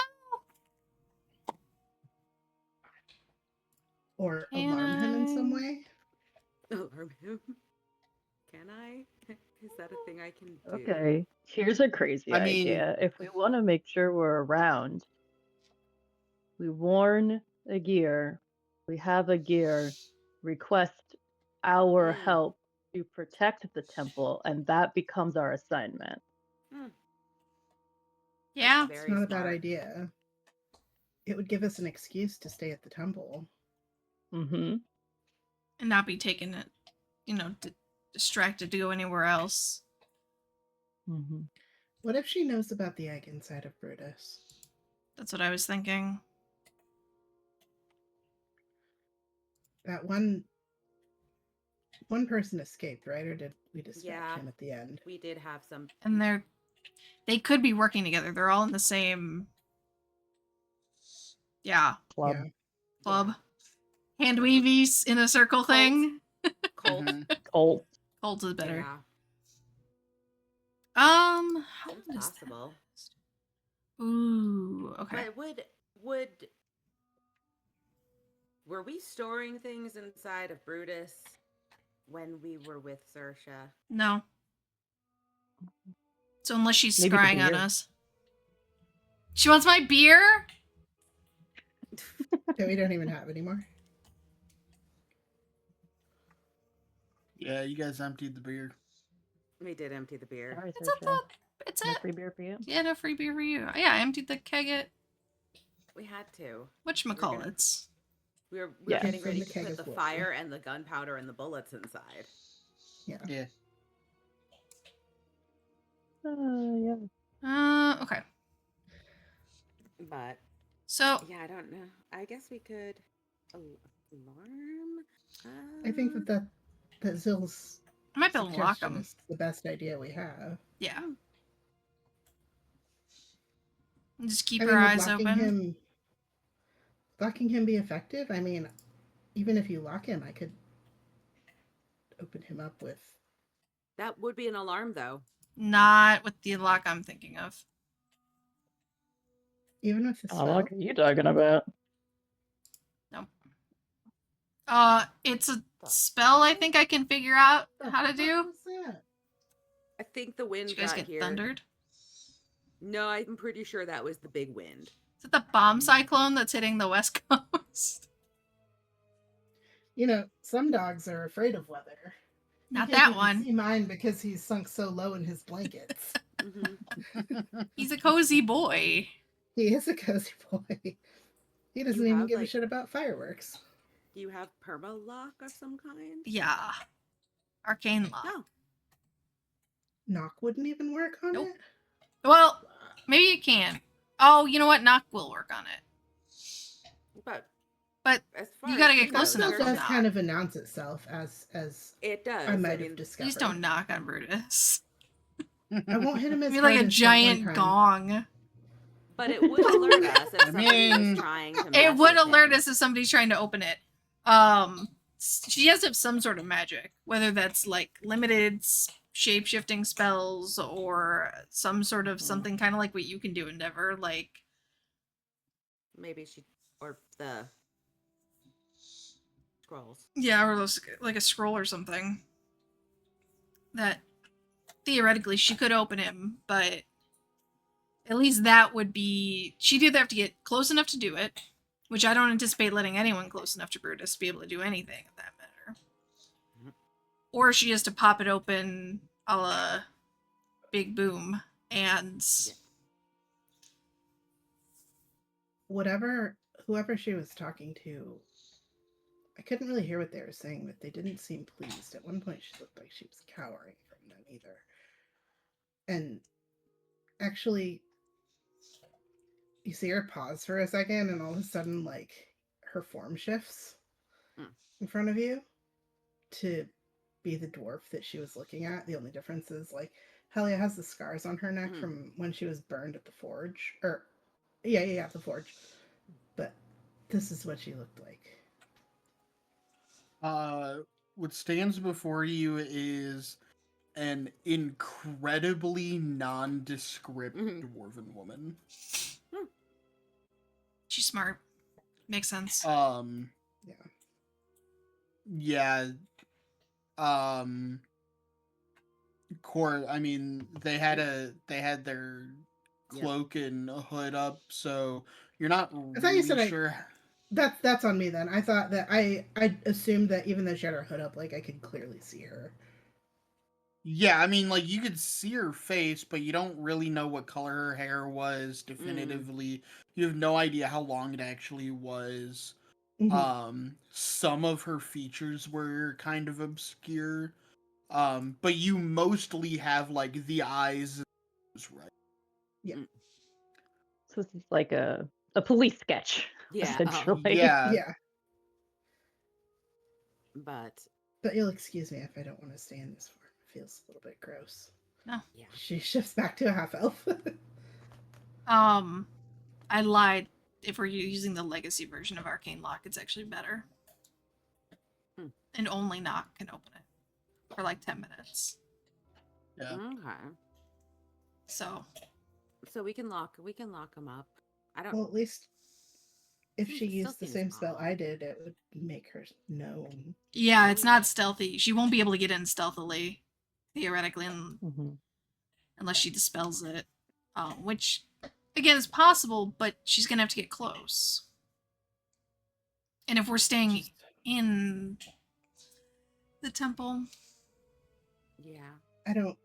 Or Can alarm him in some I? way? Alarm him? Can I? Is that a thing I can do? Okay, here's a crazy I mean- idea. If we want to make sure we're around, we warn a gear, we have a gear, request our Mm. help to protect the temple, and that becomes our assignment. Yeah. It's Very not a bad smart. idea. It would give us an excuse to stay at the temple. Mm-hmm. And not be taken, distracted to go anywhere else. Mm-hmm. What if she knows about the egg inside of Brutus? That's what I was thinking. That one person escaped, right? Or did we dispatch Yeah. him at the end? We did have some... And they could be working together. They're all in the same Yeah. Club. Yeah. Club. Hand weavies in a circle thing. Colt. Mhm. Cult. Colt is better. Yeah. How It's does possible. that? Ooh, okay. But were we storing things inside of Brutus when we were with Sersha? No. So unless she's Maybe the scrying on beer. us. She wants my beer? That we don't even have anymore. Yeah, you guys emptied the beer. We did empty the beer. Sorry, It's at Saoirse. the it's No at free beer for you. yeah, no free beer for you. Yeah, I emptied the keg at We had to. whatchamacallits. We were Yeah. getting From ready the to keg put of the water. fire and the gunpowder and the bullets inside. Yeah. Yeah. Yeah. Okay. But So yeah, I don't know. I guess we could alarm. I think that Zill's I might be able to lock suggestion them. is the best idea we have. Yeah. And just keep I her mean, would eyes open. locking him be effective? I mean, even if you lock him, I could open him up with. That would be an alarm, though. Not with the lock I'm thinking of. Even with the How spell. long are you talking about? It's a spell I think I can figure out how to do. What's that? I think the Did wind you guys got get here. thundered? No, I'm pretty sure that was the big wind. Is it the bomb cyclone that's hitting the west coast? You know, some dogs are afraid of weather. You Not can't that even one. See mine because he's sunk so low in his blankets. He's a cozy boy. He is a cozy boy. He doesn't You even have, give a like- shit about fireworks. Do you have perma lock of some kind? Yeah. Arcane lock. No. Knock wouldn't even work on Nope. it. Well, maybe you can. Oh, you know what? Knock will work on it. But But as far you gotta as get we close know, enough It to does knock. kind of announce itself as It does. I might mean, have discovered. Please don't knock on Brutus. I won't hit him as Be hard like a as that one giant time. gong. but it would alert us if somebody mean- was trying to. It mess would with alert him. us if somebody's trying to open it. She has to have some sort of magic, whether that's like limited shape-shifting spells or some sort of something kind of like what you can do in Never, like Maybe she or the scrolls. yeah, or like a scroll or something. That theoretically she could open him, but at least that would be she'd either have to get close enough to do it, which I don't anticipate letting anyone close enough to Brutus to be able to do anything of that matter. Mhm. Or she has to pop it open a la Big Boom and Yeah. Whoever she was talking to, I couldn't really hear what they were saying, but they didn't seem pleased. At one point, she looked like she was cowering from them either. And actually, you see her pause for a second, and all of a sudden, like, her form shifts in front of you to be the dwarf that she was looking at. The only difference is, like, Helia has the scars on her neck from when she was burned at the forge. Or, yeah, the forge. But this is what she looked like. What stands before you is an incredibly nondescript dwarven woman. she's smart. Makes sense. Yeah. I mean, they had their cloak and a hood up, so you're not I thought you said sure. That's on me then. I thought that I assumed that even though she had her hood up, like I could clearly see her. Yeah, I mean, like you could see her face, but you don't really know what color her hair was definitively. You have no idea how long it actually was. Some of her features were kind of obscure. But you mostly have like the eyes, right? Yeah. So this is like a police sketch, Yeah. essentially. Yeah. Yeah. But You'll excuse me if I don't want to stay in this form. It feels a little bit gross. No. She shifts back to a half elf. I lied. if we're using the legacy version of Arcane Lock, it's actually better. And only Knock can open it for like 10 minutes. Yeah. Okay. So we can lock them up. I don't. Well, at least if she Still used the seems same spell odd. I did, it would make her known. yeah, it's not stealthy. She won't be able to get in stealthily, theoretically, unless she dispels it. Which, again, is possible, but she's gonna have to get close. And if we're staying in the temple, Yeah.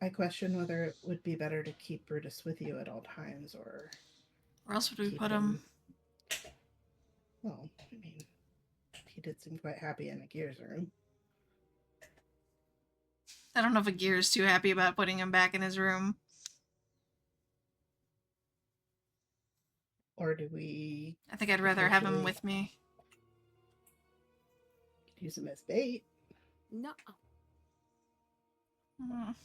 I question whether it would be better to keep Brutus with you at all times, or where else would we keep put him? Well, I mean, he did seem quite happy in Agir's room. I don't know if Agir's too happy about putting him back in his room. Or do we I think I'd rather have him Potentially. with me. use him as bait? No. Mm.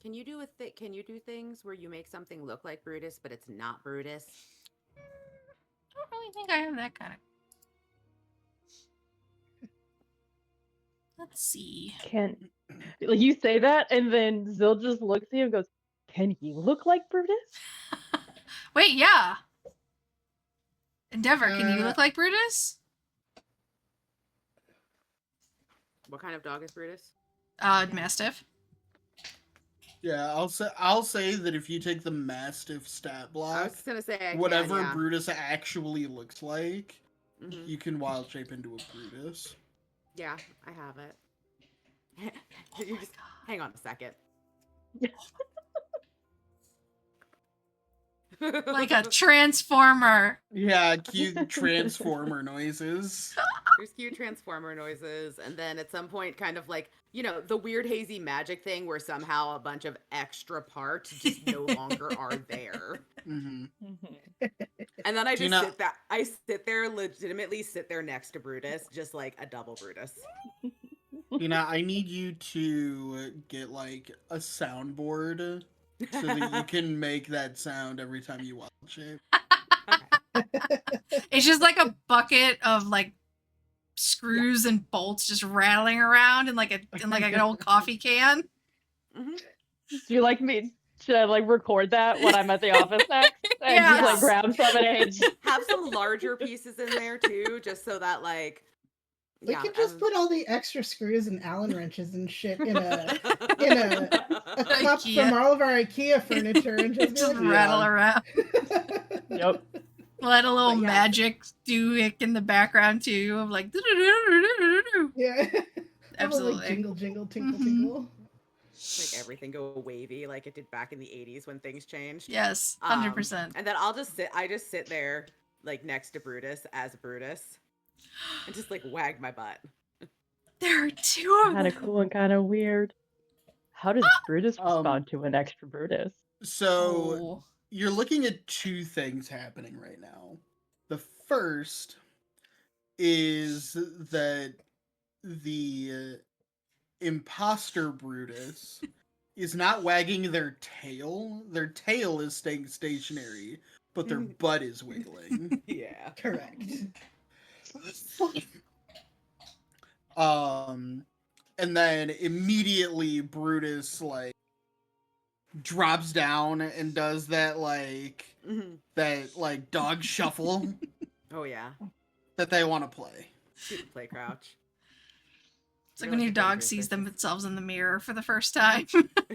Can you do Can you do things where you make something look like Brutus, but it's not Brutus? I don't really think I have that kind of. Let's see. Like you say that, and then Zill just looks at you and goes, "Can he look like Brutus?" Wait, yeah. Endeavor, can you Uh, look like Brutus? What kind of dog is Brutus? Mastiff. Yeah, I'll say that if you take the Mastiff stat I block, was gonna say whatever yeah. Brutus actually looks like, Mhm. you can wild shape into a Brutus. Yeah, I have it. Hang on a second. Like a transformer. Yeah, cute transformer noises. There's cute transformer noises, and then at some point, kind of like, the weird hazy magic thing where somehow a bunch of extra parts just no longer are there. Hmm. And then I Do you just not- legitimately sit there next to Brutus, just like a double Brutus. I need you to get like a soundboard so that you can make that sound every time you wild shape. Okay. It's just like a bucket of like screws and bolts just rattling around in like an old coffee can. Mhm. Do you like me? Should I like record that when I'm at the office next? And Yes. just like grab some and Have some larger pieces in there too, just so that like. We could just put all the extra screws and Allen wrenches and shit in a cup IKEA. from all of our IKEA furniture and just, be Just like, rattle around. Yep. Let a little But yes. magic do it in the background too of like. Yeah. Absolutely. Like jingle, jingle, tinkle, Mhm. tinkle. Make everything go wavy like it did back in the 80s when things changed. Yes, 100%. And then I just sit there like next to Brutus as Brutus and just like wag my butt. There are two of Kind of them. cool and kind of weird. How does Brutus respond to an extra Brutus? So Oh. you're looking at two things happening right now. The first is that the imposter Brutus is not wagging their tail. Their tail is staying stationary, but their butt is wiggling. Yeah. Correct. And then immediately Brutus like drops down and does that like dog shuffle Oh yeah. that they want to play. Stupid play crouch. It's like when your dog sees themselves in the mirror for the first time.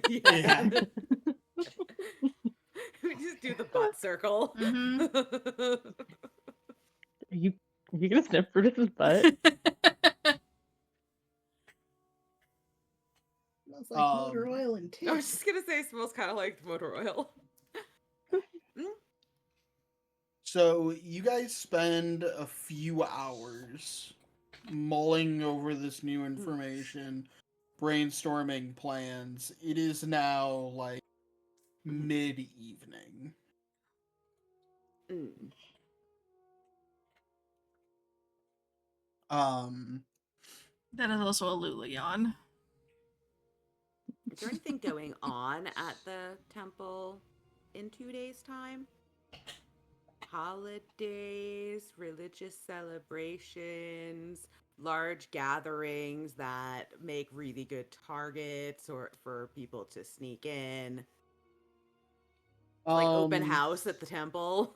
Yeah. We just do the butt circle. Mhm. Are you gonna sniff Brutus's butt? Smells like motor oil and I was tea. just gonna say it smells kind of like motor oil. So you guys spend a few hours mulling over this new information, brainstorming plans. It is now like mid-evening. Mm. That is also a Lula yawn. Is there anything going on at the temple in 2 days' time? holidays, religious celebrations, large gatherings that make really good targets or for people to sneak in. Like open house at the temple.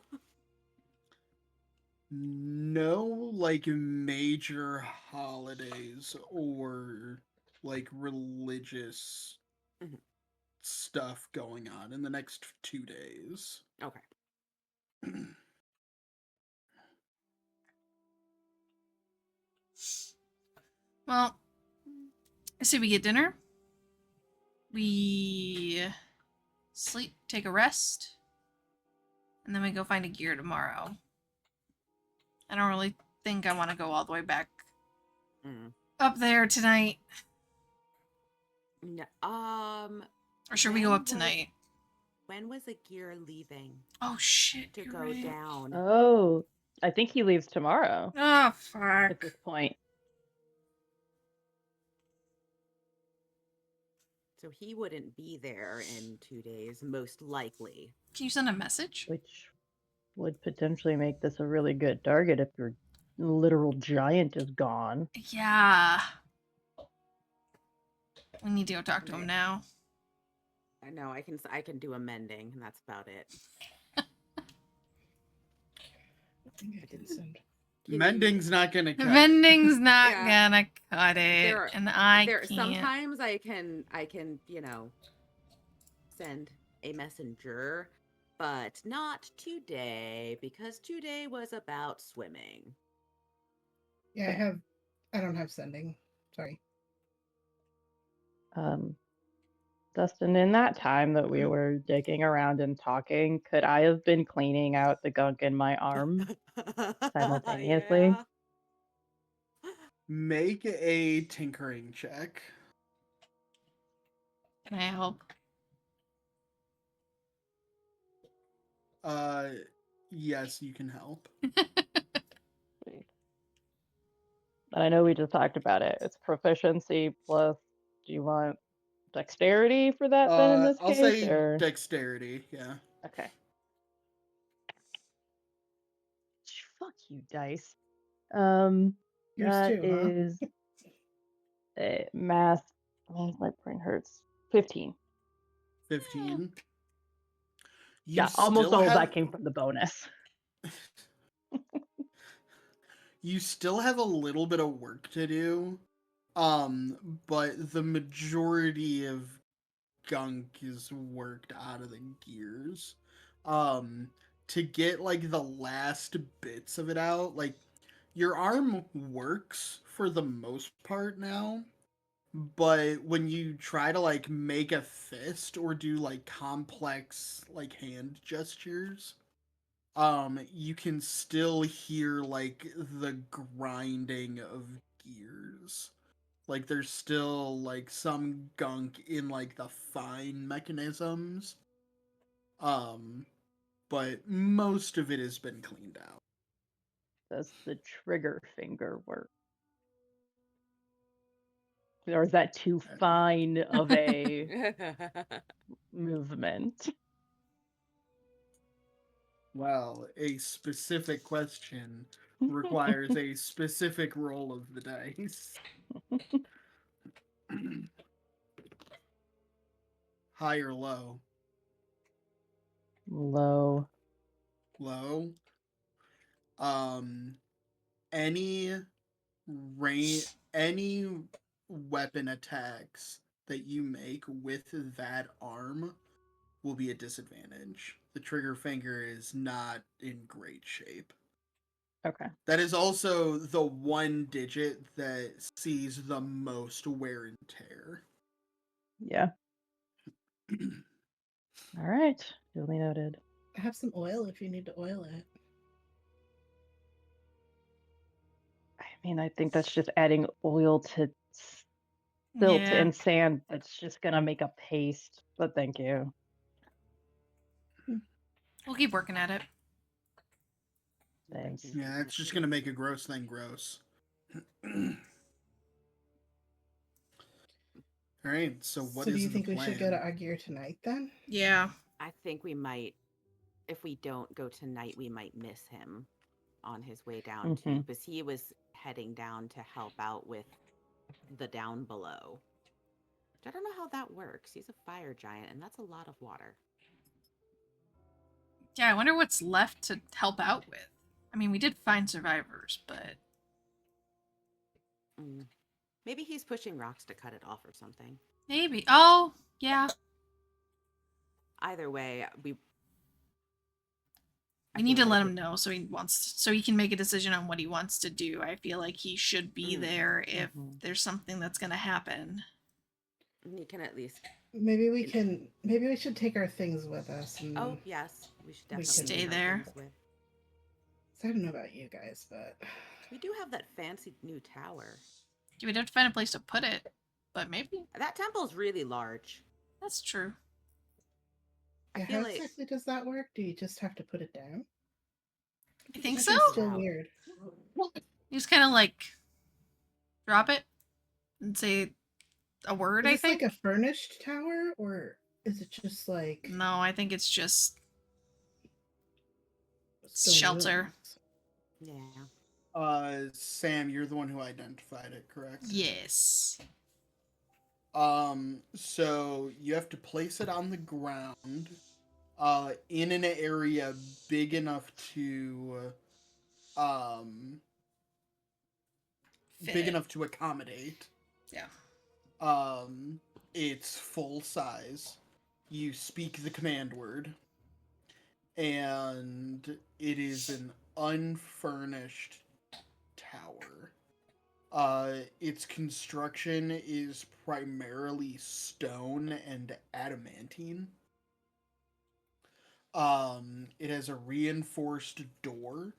No, like major holidays or like religious Mhm. stuff going on in the next 2 days. Okay. Well, I say we get dinner. We sleep, take a rest, and then we go find a gear tomorrow. I don't really think I want to go all the way back Mm. up there tonight. No, Or should we go when up tonight? When was a gear leaving Oh shit, to you're go right. down? Oh, I think he leaves tomorrow Oh at fuck. this point. So he wouldn't be there in 2 days, most likely. Can you send a message? Which would potentially make this a really good target if your literal giant is gone. Yeah. We need to go talk to him Okay. now. I know I can do a mending, and that's about it. I think I did send. Mending's not gonna cut it. Vending's not Yeah. gonna cut it, There, and I there. can't. Sometimes I can, send a messenger, but not today because today was about swimming. Yeah, I don't have sending. Sorry. Dustin, in that time that we were digging around and talking, could I have been cleaning out the gunk in my arm simultaneously? Yeah. Make a tinkering check. Can I help? Yes, you can help. And I know we just talked about it. It's proficiency plus. Do you want dexterity for that then in this I'll case? say Or dexterity, yeah. okay. Fuck you, dice. Yours That too, huh? is math. Oh, my brain hurts. 15. 15. You Yeah, almost still all of have that came from the bonus. you still have a little bit of work to do. But the majority of gunk is worked out of the gears. To get like the last bits of it out, like your arm works for the most part now, but when you try to like make a fist or do like complex like hand gestures, you can still hear like the grinding of gears. Like there's still like some gunk in like the fine mechanisms. But most of it has been cleaned out. Does the trigger finger work? Or is that too fine of a movement? Well, a specific question requires a specific roll of the dice. High or low? Low. Low. Any any weapon attacks that you make with that arm will be a disadvantage. The trigger finger is not in great shape. Okay. That is also the one digit that sees the most wear and tear. Yeah. All right. Duly noted. I have some oil if you need to oil it. I mean, I think that's just adding oil to silt Yeah. and sand. That's just gonna make a paste. But thank you. We'll keep working at it. Thanks. Yeah, it's just gonna make a gross thing gross. All right, so what So is do you the think we should go to plan? Agir tonight then? Yeah. I think we might if we don't go tonight, we might miss him on his way down too, because he was heading down to help out with the down below. I don't know how that works. He's a fire giant, and that's a lot of water. Yeah, I wonder what's left to help out with. I mean, we did find survivors, but Maybe he's pushing rocks to cut it off or something. maybe. Oh, yeah. Either way, we need to feel let like him know so he can make a decision on what he wants to do. I feel like he should be there if there's something that's going to happen. You can at least. Maybe we should take our things with us. And Oh yes, we should definitely Stay take our there. things with. I don't know about you guys, but We do have that fancy new tower. We'd have to find a place to put it, but maybe That temple's really large. that's true. I yeah, feel how like exactly does that work? Do you just have to put it down? I think That so. seems It's still Wow. weird. You just kind of like drop it and say a word. Is I this think. like a furnished tower, or is it just like No, I think it's just stone shelter. rooms? Yeah. Sam, you're the one who identified it, correct? Yes. So you have to place it on the ground, in an area big enough to, accommodate. Yeah. It's full size. You speak the command word, and it is an unfurnished tower. Its construction is primarily stone and adamantine. It has a reinforced door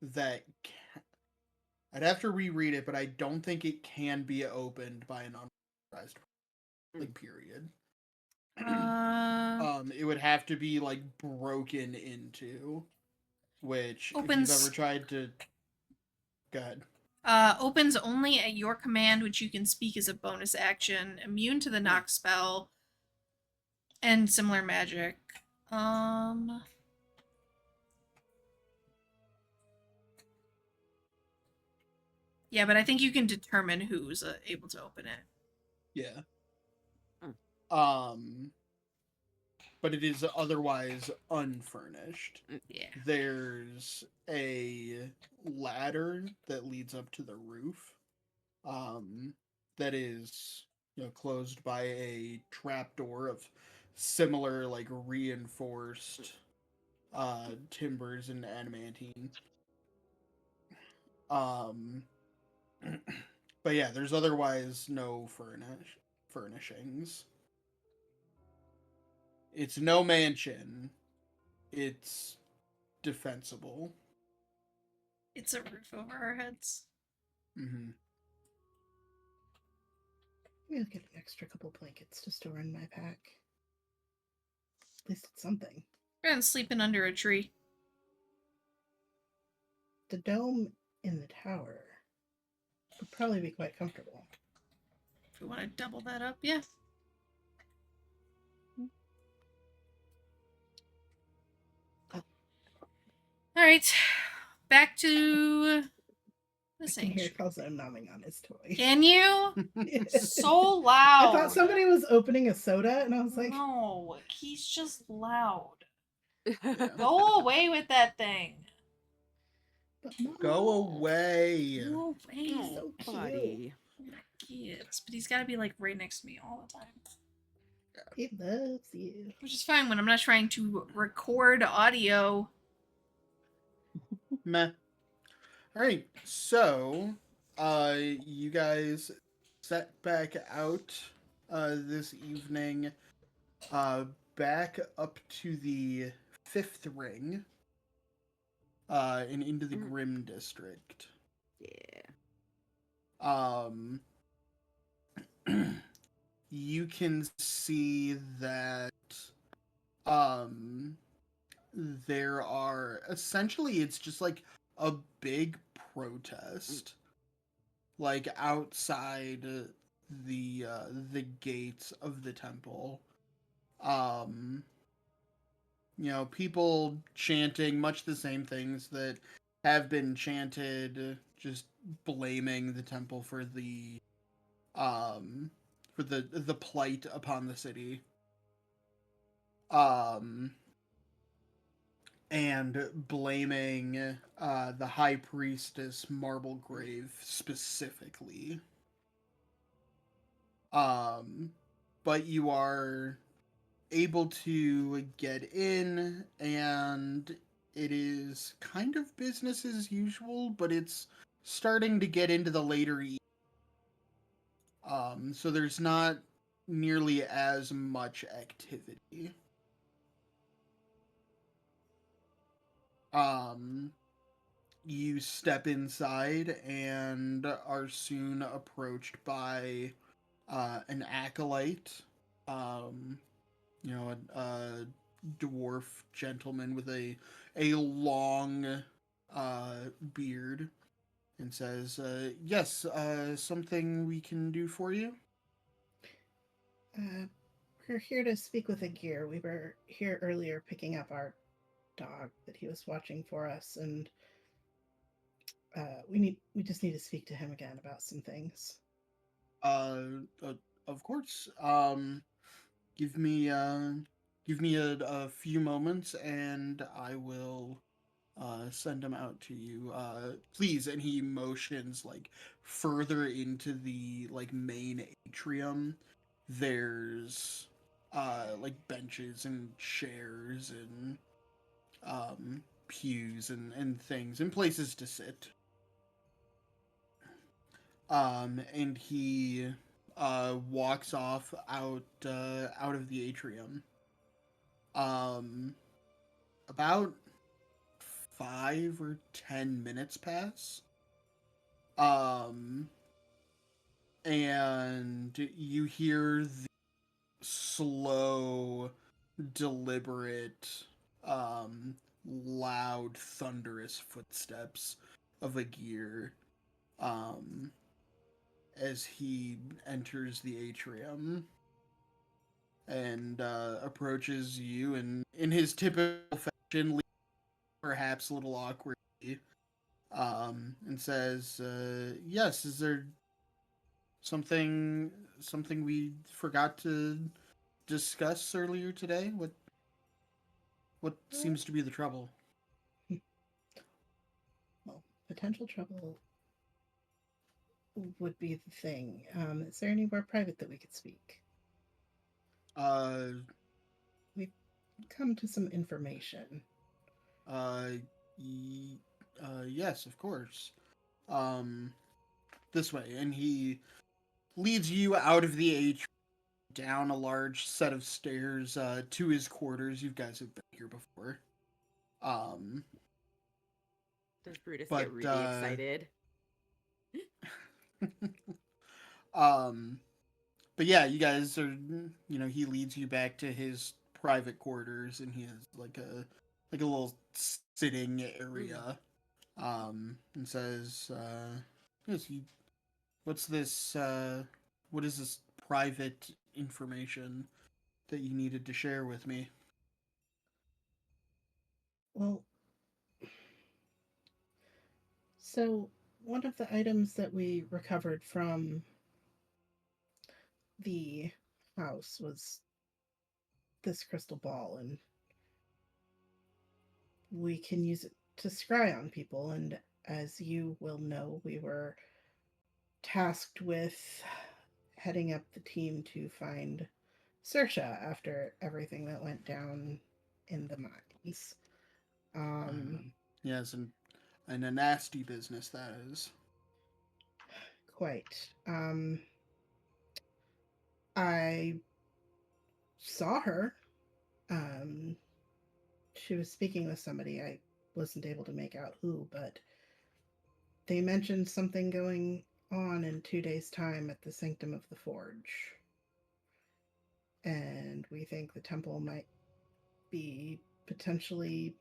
that I'd have to reread it, but I don't think it can be opened by an unauthorized period. It would have to be like broken into, which if you've ever tried to, go ahead. Opens only at your command, which you can speak as a bonus action. Immune to the knock spell and similar magic. Yeah, but I think you can determine who's able to open it. Yeah. But it is otherwise unfurnished. Yeah. There's a ladder that leads up to the roof. That is, closed by a trapdoor of similar, like, reinforced timbers and adamantine. But yeah, there's otherwise no furnishings. It's no mansion. It's defensible. It's a roof over our heads. Mm-hmm. Maybe I'll get an extra couple blankets to store in my pack. At least it's something. We're sleeping under a tree. The dome in the tower would probably be quite comfortable. If we want to double that up, yeah. All right, back to the I can hear sanctuary. Calzone numbing on his toy. Can you? So I loud. thought somebody was opening a soda, and I was like, no, he's just loud. Yeah. Go away with that thing. but Mom, Go away. Go away. Oh, so cute. buddy. Kids, but he's got to be like right next to me all the time. He loves you. Which is fine when I'm not trying to record audio. Meh. Alright, so, you guys set back out, this evening, back up to the 5th ring, and into the Grim District. Yeah. You can see that, there are, essentially, it's just like a big protest, like outside the gates of the temple. people chanting much the same things that have been chanted, just blaming the temple for the plight upon the city. And blaming the high priestess Marblegrave specifically. But you are able to get in, and it is kind of business as usual, but it's starting to get into the later evening. So there's not nearly as much activity. You step inside and are soon approached by an acolyte, a dwarf gentleman with a long beard, and says, "Yes, something we can do for you." We're here to speak with Agir. We were here earlier picking up our dog that he was watching for us, and we just need to speak to him again about some things. Of course. Give me a few moments, and I will send him out to you. Please. And he motions like further into the like main atrium. There's like benches and chairs and pews and things and places to sit. And he walks off out of the atrium. About 5 or 10 minutes pass. And you hear the slow, deliberate, loud, thunderous footsteps of Agir, as he enters the atrium and approaches you, and in his typical fashion, perhaps a little awkwardly, and says, "Yes, is there something we forgot to discuss earlier today? What seems to be the trouble?" Well, potential trouble would be the thing. Is there anywhere private that we could speak? We've come to some information. Yes, of course. This way, and he leads you out of the atrium, down a large set of stairs to his quarters. You guys have been here before. Does Brutus But, get really excited? But yeah, you guys are, he leads you back to his private quarters, and he has like a little sitting area, and says, yes, what's this, what is this private information that you needed to share with me? Well, so one of the items that we recovered from the house was this crystal ball, and we can use it to scry on people. And as you will know, we were tasked with heading up the team to find Sersha after everything that went down in the mines. Yes, and a nasty business that is. Quite. I saw her. She was speaking with somebody. I wasn't able to make out who, but they mentioned something going on in 2 days' time at the Sanctum of the Forge. And we think the temple might be potentially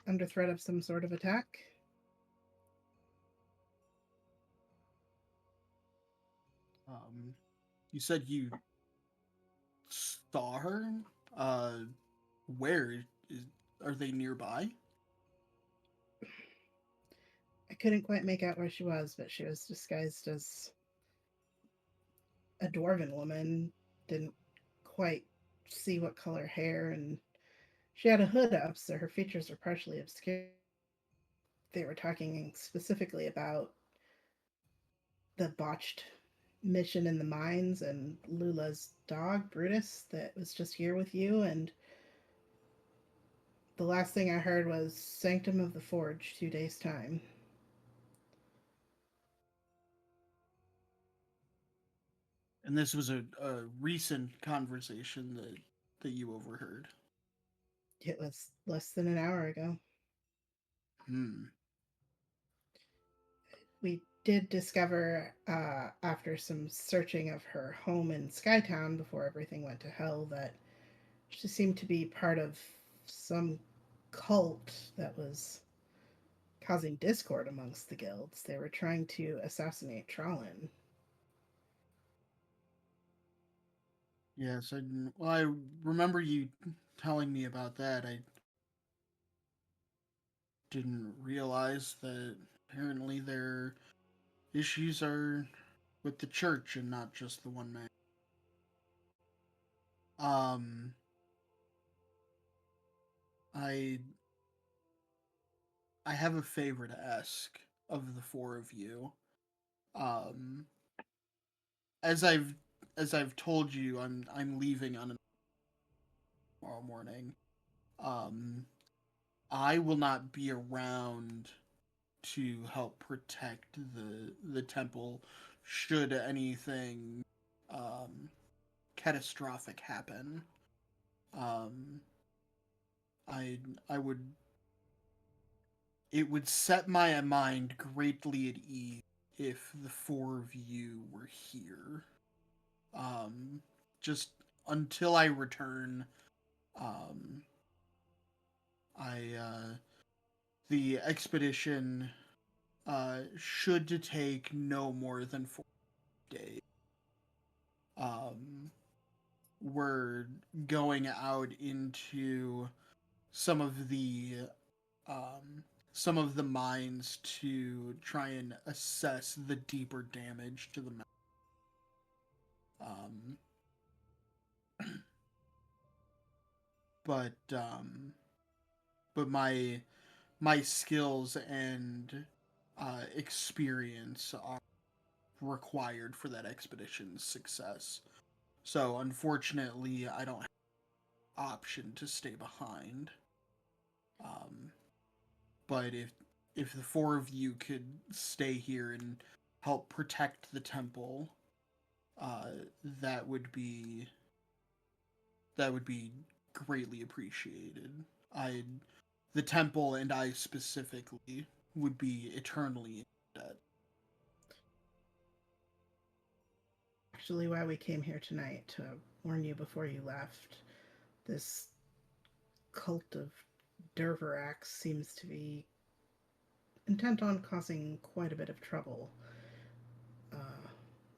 under threat of some sort of attack. You said you saw her. Uh, where is? Are they nearby? I couldn't quite make out where she was, but she was disguised as a dwarven woman. Didn't quite see what color hair, and she had a hood up, so her features were partially obscured. They were talking specifically about the botched mission in the mines and Lula's dog, Brutus, that was just here with you. And the last thing I heard was Sanctum of the Forge, 2 days' time. And this was a recent conversation that you overheard. It was less than an hour ago. We did discover, after some searching of her home in Skytown before everything went to hell, that she seemed to be part of some cult that was causing discord amongst the guilds. They were trying to assassinate Trollan. Yes, well, I remember you telling me about that. I didn't realize that apparently their issues are with the church and not just the one man. Um, I I have a favor to ask of the four of you. Um, as I've told you, I'm leaving on tomorrow morning. Um, I will not be around to help protect the temple should anything catastrophic happen. Um, I I would it would set my mind greatly at ease if the four of you were here. Um, just until I return, um, I the expedition should take no more than 4 days. Um, we're going out into some of the um, some of the mines to try and assess the deeper damage to the mountain. Um, but my skills and experience are required for that expedition's success. So unfortunately, I don't have an option to stay behind. Um, but if the four of you could stay here and help protect the temple, uh, that would be that would be greatly appreciated. I the temple and I specifically would be eternally in debt. Actually, why we came here tonight, to warn you before you left. This cult of Derverax seems to be intent on causing quite a bit of trouble.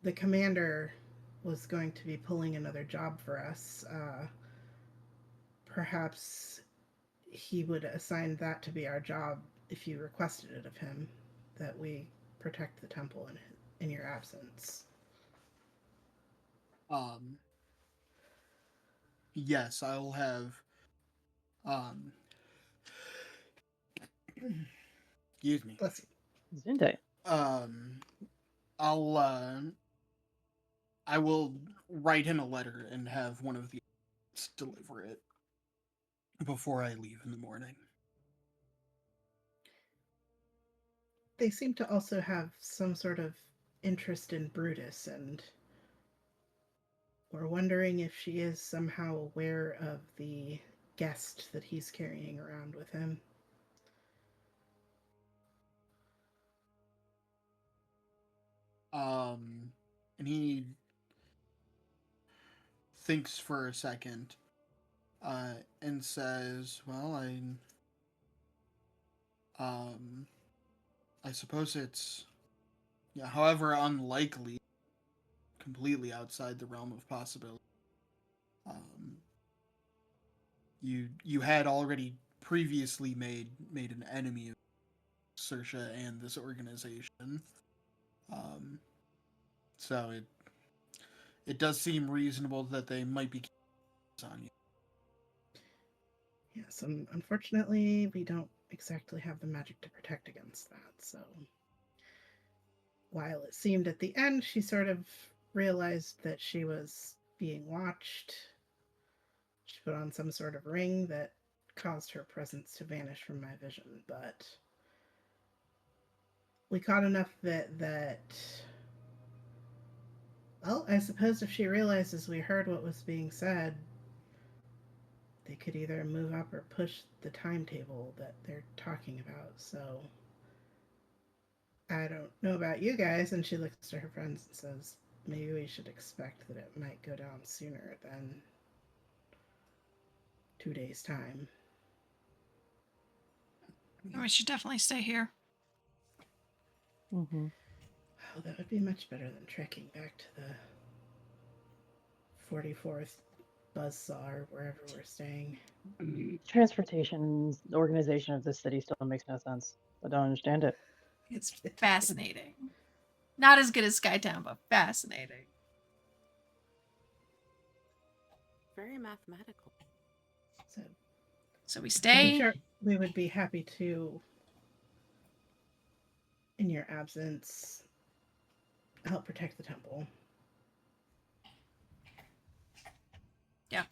The commander was going to be pulling another job for us. Perhaps he would assign that to be our job if you requested it of him, that we protect the temple in your absence. Um, yes, I'll have. Um, excuse me. Bless you. Zinte. Um, I'll. I will write him a letter and have one of the agents deliver it before I leave in the morning. They seem to also have some sort of interest in Brutus, and we're wondering if she is somehow aware of the guest that he's carrying around with him. And he thinks for a second, and says, "Well, I suppose it's, yeah, however unlikely, completely outside the realm of possibility. Um, you had already previously made an enemy of Sersha and this organization. So it does seem reasonable that they might be keeping on you. Yes, unfortunately, we don't exactly have the magic to protect against that, so while it seemed at the end she sort of realized that she was being watched, she put on some sort of ring that caused her presence to vanish from my vision, but we caught enough that well, I suppose if she realizes we heard what was being said, they could either move up or push the timetable that they're talking about. So I don't know about you guys. And she looks to her friends and says, maybe we should expect that it might go down sooner than 2 days' time. We should definitely stay here. Mm-hmm. Oh, that would be much better than trekking back to the 44th Buzzsaw or wherever we're staying. Transportation, the organization of this city still makes no sense. I don't understand it. It's fascinating. Not as good as Skytown, but fascinating. Very mathematical. So we I'm stay. sure we would be happy to, in your absence, help protect the temple. Yeah.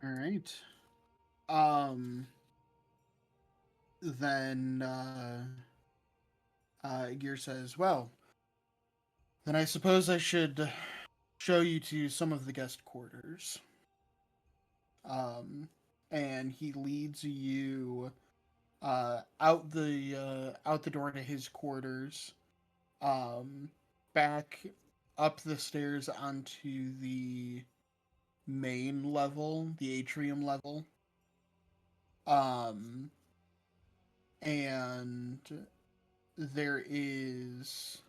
All right. Then Gear says, well, then I suppose I should show you to some of the guest quarters. And he leads you out the door to his quarters, back up the stairs onto the main level, the atrium level. And there is,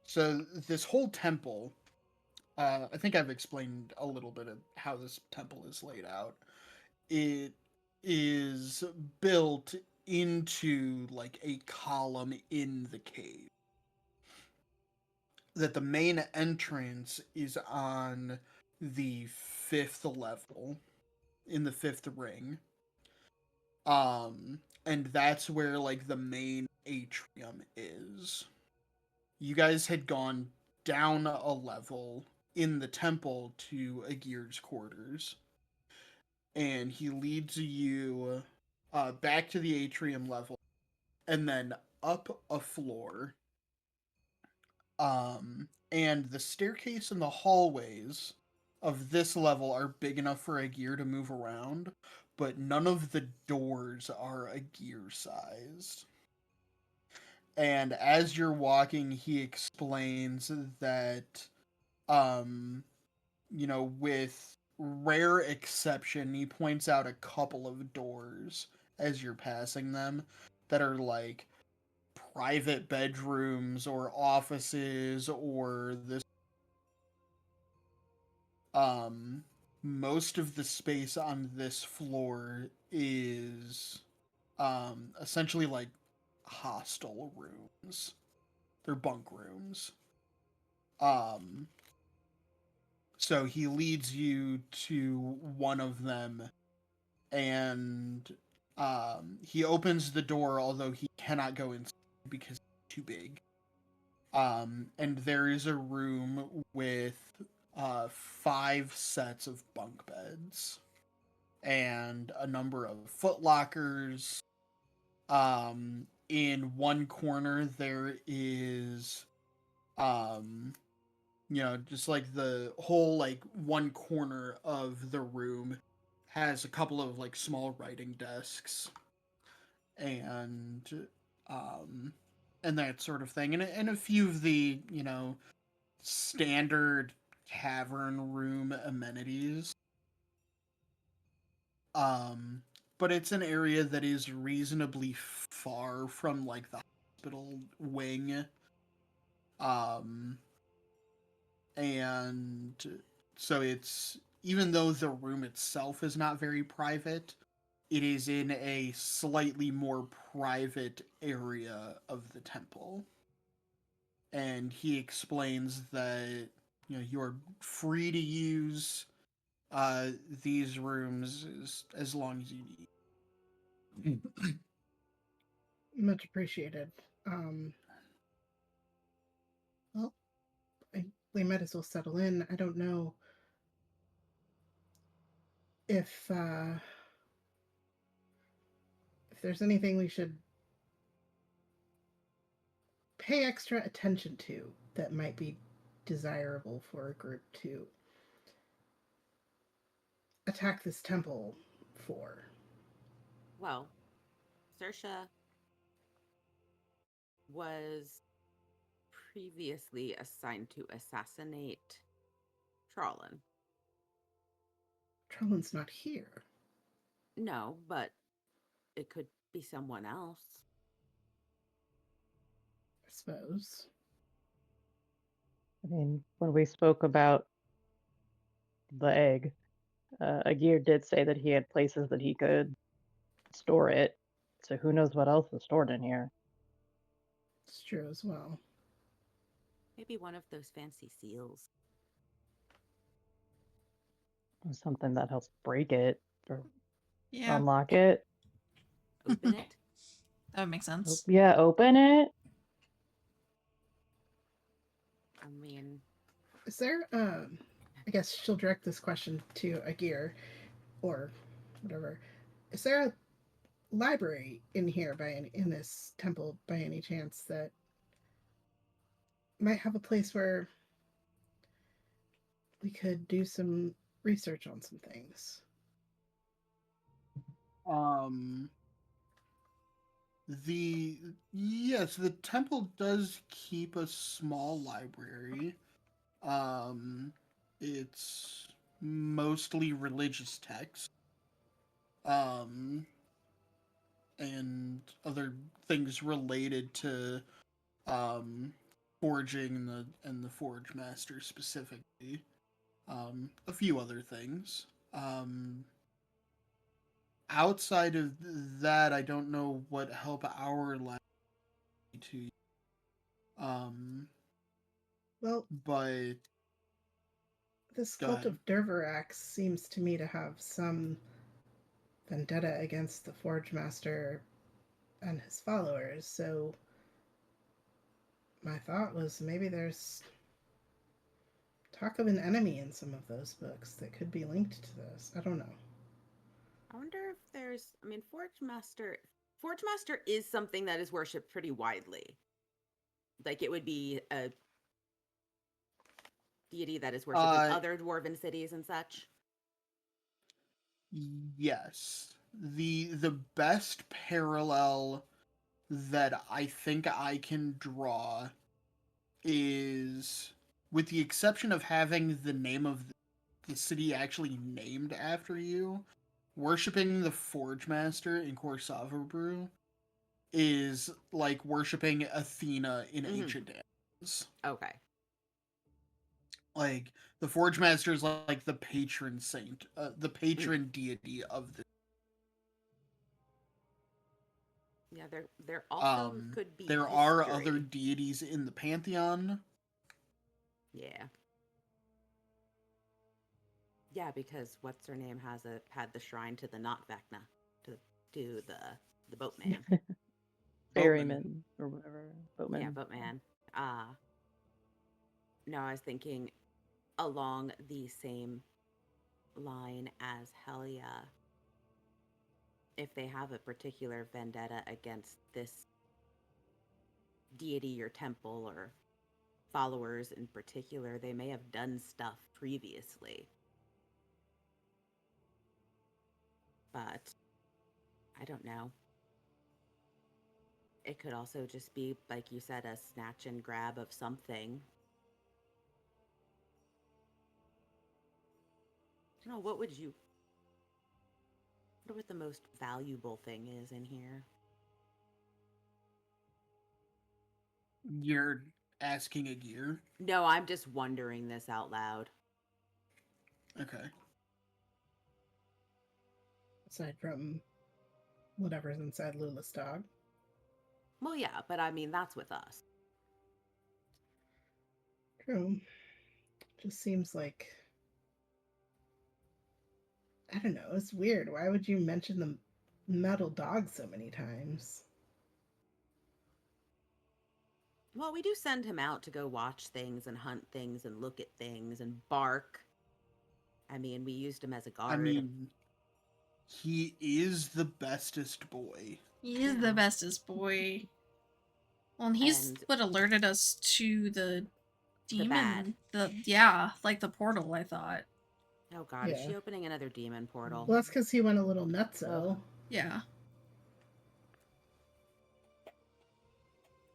so this whole temple, I think I've explained a little bit of how this temple is laid out. It is built into like a column in the cave. That the main entrance is on the 5th level, in the 5th ring. And that's where like the main atrium is. You guys had gone down a level in the temple to Agir's quarters, and he leads you back to the atrium level, and then up a floor. And the staircase and the hallways of this level are big enough for Agir to move around, but none of the doors are Agir sized. And as you're walking, he explains that, with rare exception, he points out a couple of doors as you're passing them that are like private bedrooms or offices or this. Most of the space on this floor is essentially like hostel rooms. They're bunk rooms. So he leads you to one of them, and he opens the door, although he cannot go inside because it's too big. And there is a room with 5 sets of bunk beds and a number of foot lockers. In one corner there is just like the whole like one corner of the room has a couple of like small writing desks and that sort of thing, and a few of the standard tavern room amenities. But it's an area that is reasonably far from like the hospital wing. Um, and so it's, even though the room itself is not very private, it is in a slightly more private area of the temple. And he explains that, you're free to use these rooms as long as you need. Much appreciated. Um, well, we might as well settle in. I don't know if there's anything we should pay extra attention to that might be desirable for a group to attack this temple for. Well, Sersha was previously assigned to assassinate Trollin. Trollin's not here. No, but it could be someone else. I suppose. I mean, when we spoke about the egg, Agir did say that he had places that he could store it. So who knows what else is stored in here? It's true as well. Maybe one of those fancy seals. Something that helps break it or Yeah, unlock it. Open it. that would make sense. Yeah, open it. I mean, Is there, I guess she'll direct this question to Agir or whatever. Is there a library in here in this temple by any chance that might have a place where we could do some research on some things? The temple does keep a small library. It's mostly religious texts. And other things related to forging and the Forge Master specifically. A few other things. Outside of that, I don't know what help our life to. Well, But this go cult ahead. of Derverax seems to me to have some vendetta against the Forge Master and his followers, so my thought was maybe there's talk of an enemy in some of those books that could be linked to this. I don't know. I wonder if there's. I mean, Forge Master. Forge Master is something that is worshipped pretty widely. Like it would be a deity that is worshipped in other dwarven cities and such. Yes. The best parallel that I think I can draw is, with the exception of having the name of the city actually named after you, worshipping the Forge Master in Korsavabru is like worshipping Athena in ancient Athens. Okay. Like, the Forge Master is like the patron saint, the patron deity of the. Yeah, there also could be There are history. other deities in the pantheon. Yeah. Yeah, because what's her name had the shrine to the Not Vecna, to the boatman. Ferryman or whatever. Boatman. Yeah, boatman. No, I was thinking along the same line as Helia. If they have a particular vendetta against this deity or temple or followers in particular, they may have done stuff previously. But I don't know. It could also just be, like you said, a snatch and grab of something. I don't know, what the most valuable thing is in here? asking a gear? No, I'm just wondering this out loud. Okay. Aside from whatever's inside Lula's dog. Well, yeah, but I mean, that's with us. True. Just seems like, I don't know, it's weird. Why would you mention the metal dog so many times? Well, we do send him out to go watch things and hunt things and look at things and bark. I mean, we used him as a guard. I mean, he is the bestest boy. He is the bestest boy. Well, and he's And- what alerted us to the demon. bad. Yeah, like the portal, I thought. Oh god, is Yeah. she opening another demon portal? Well, that's because he went a little nutso. Oh. Yeah.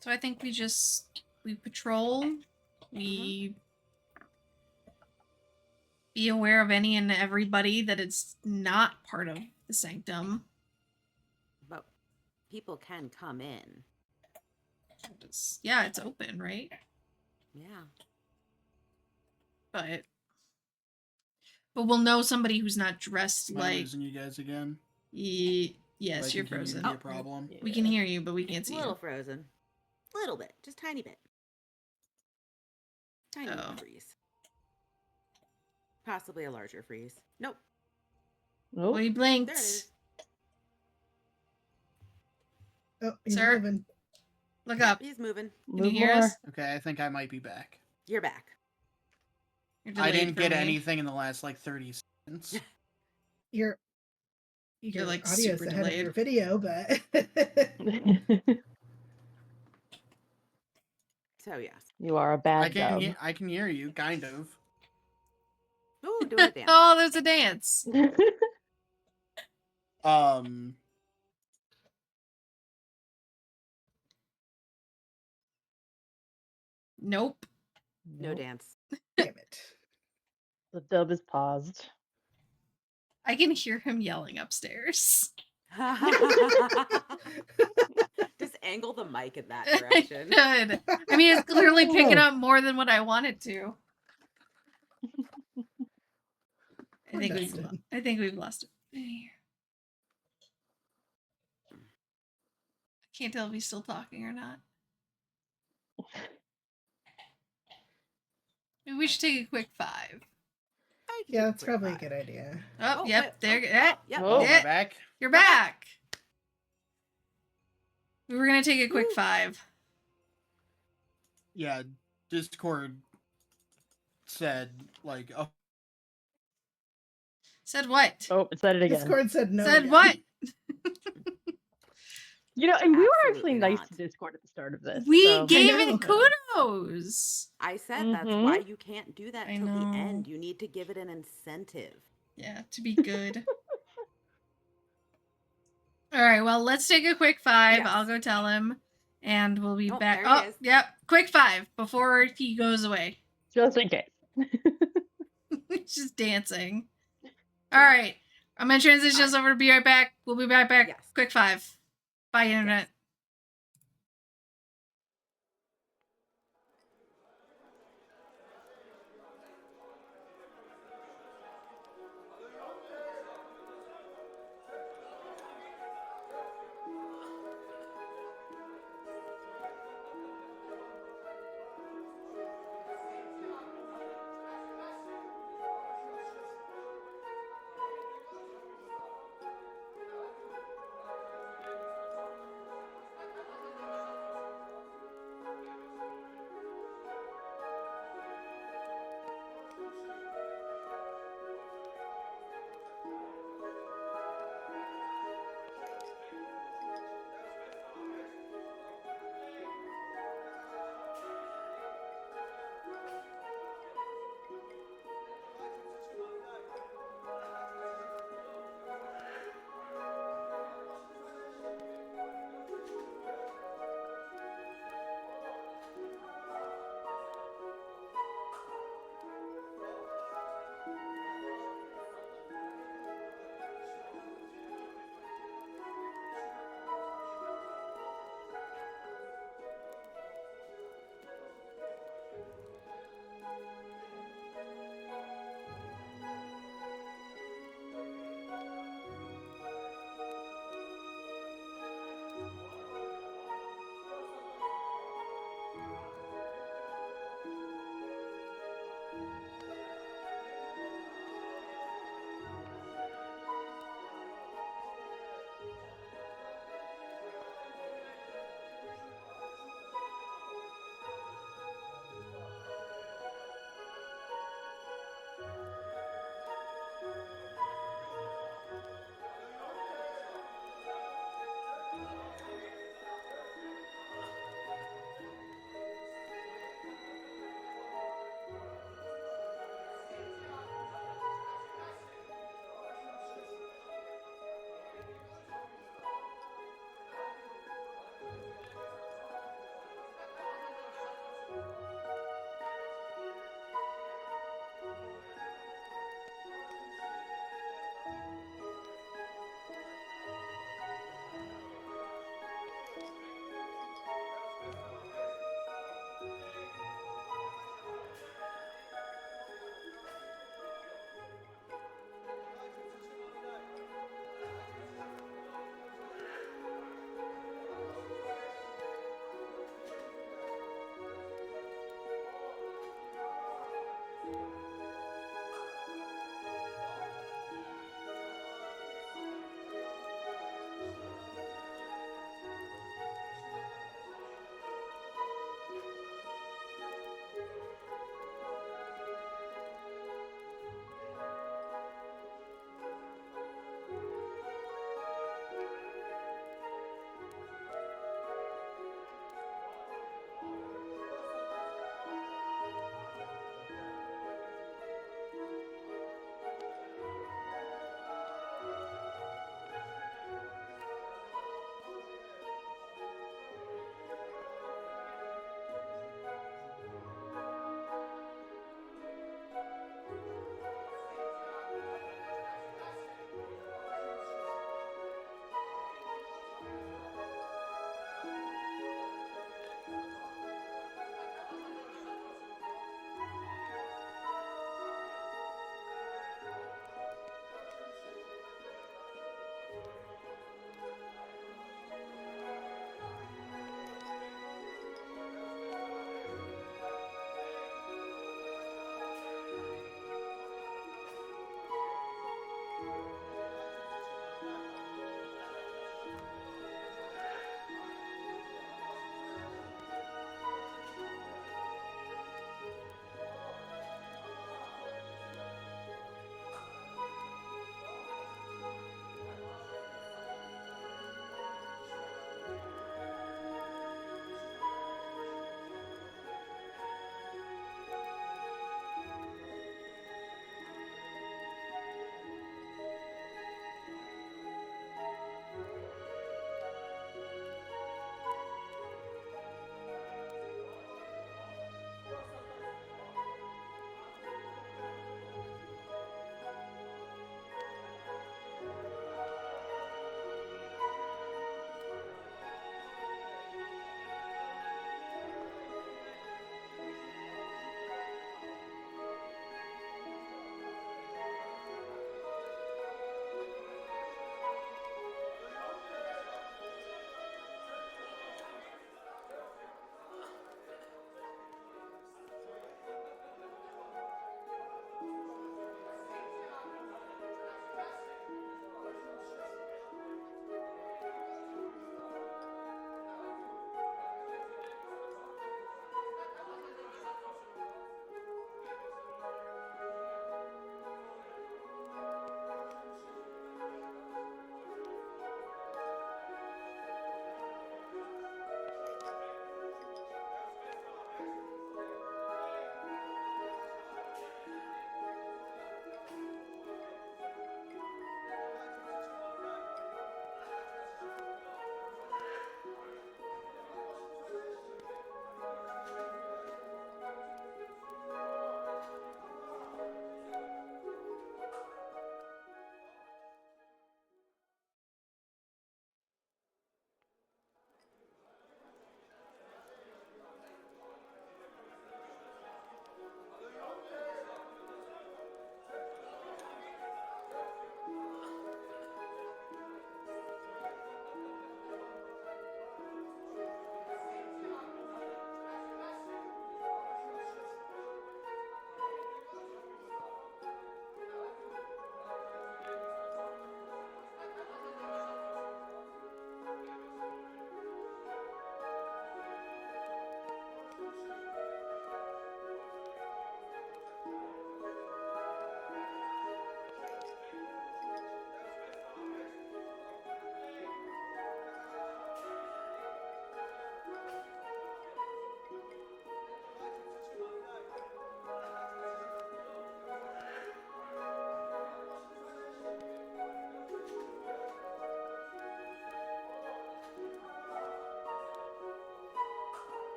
So I think we patrol, we be aware of any and everybody that it's not part of the sanctum. But people can come in. Yeah, it's open, right? Yeah. But we'll know somebody who's not dressed Am I like. losing you guys again? Yes, Like, you're continue to frozen. be a problem. We can hear you, but we can't A see little you. frozen. Little bit. Just tiny bit. Tiny little Oh. freeze. Possibly a larger freeze. Nope. Nope. We There blinked. it is. Oh, he's Sir? moving. Look Yep, up. he's moving. Can you Move hear more. us? Okay, I think I might be back. You're back. You're I delayed didn't for get me. anything in the last like 30 seconds. Your like, audio's super ahead delayed. of your video, but So yes. You are a bad dub. I can hear you, kind of. Ooh, doing a dance. Oh, there's a dance. Nope. No Nope. dance. damn it. The dub is paused. I can hear him yelling upstairs. Just angle the mic in that Good. direction. I mean, it's clearly picking up more than what I wanted to. Poor Dustin. I think we've lost it. I can't tell if he's still talking or not. Maybe we should take a quick 5. I can Yeah, take that's quick probably a 5. good idea. Oh, Oh, yep, wait, there. oh, Yeah, Yep. Oh. Am I Yeah. back? you're We're back. back. We were gonna take a quick Woo. 5. Yeah, Discord said like, oh, Said what? Oh, it said it again. Discord said no. Said again. what? You know, and we were actually Absolutely nice not. to Discord at the start of this. We so- gave know. it kudos. I said that's Mhm. why you can't do that I till the know. end. You need to give it an incentive. Yeah, to be good. All right, well, let's take a quick 5. Yes. I'll go tell him, and we'll be Oh, back. there he Oh, is. yep, quick 5 before he goes away. Just in case. He's just dancing. All right, I'm gonna transition us over to be right back. We'll be right back. Yes. Quick 5. Bye, internet.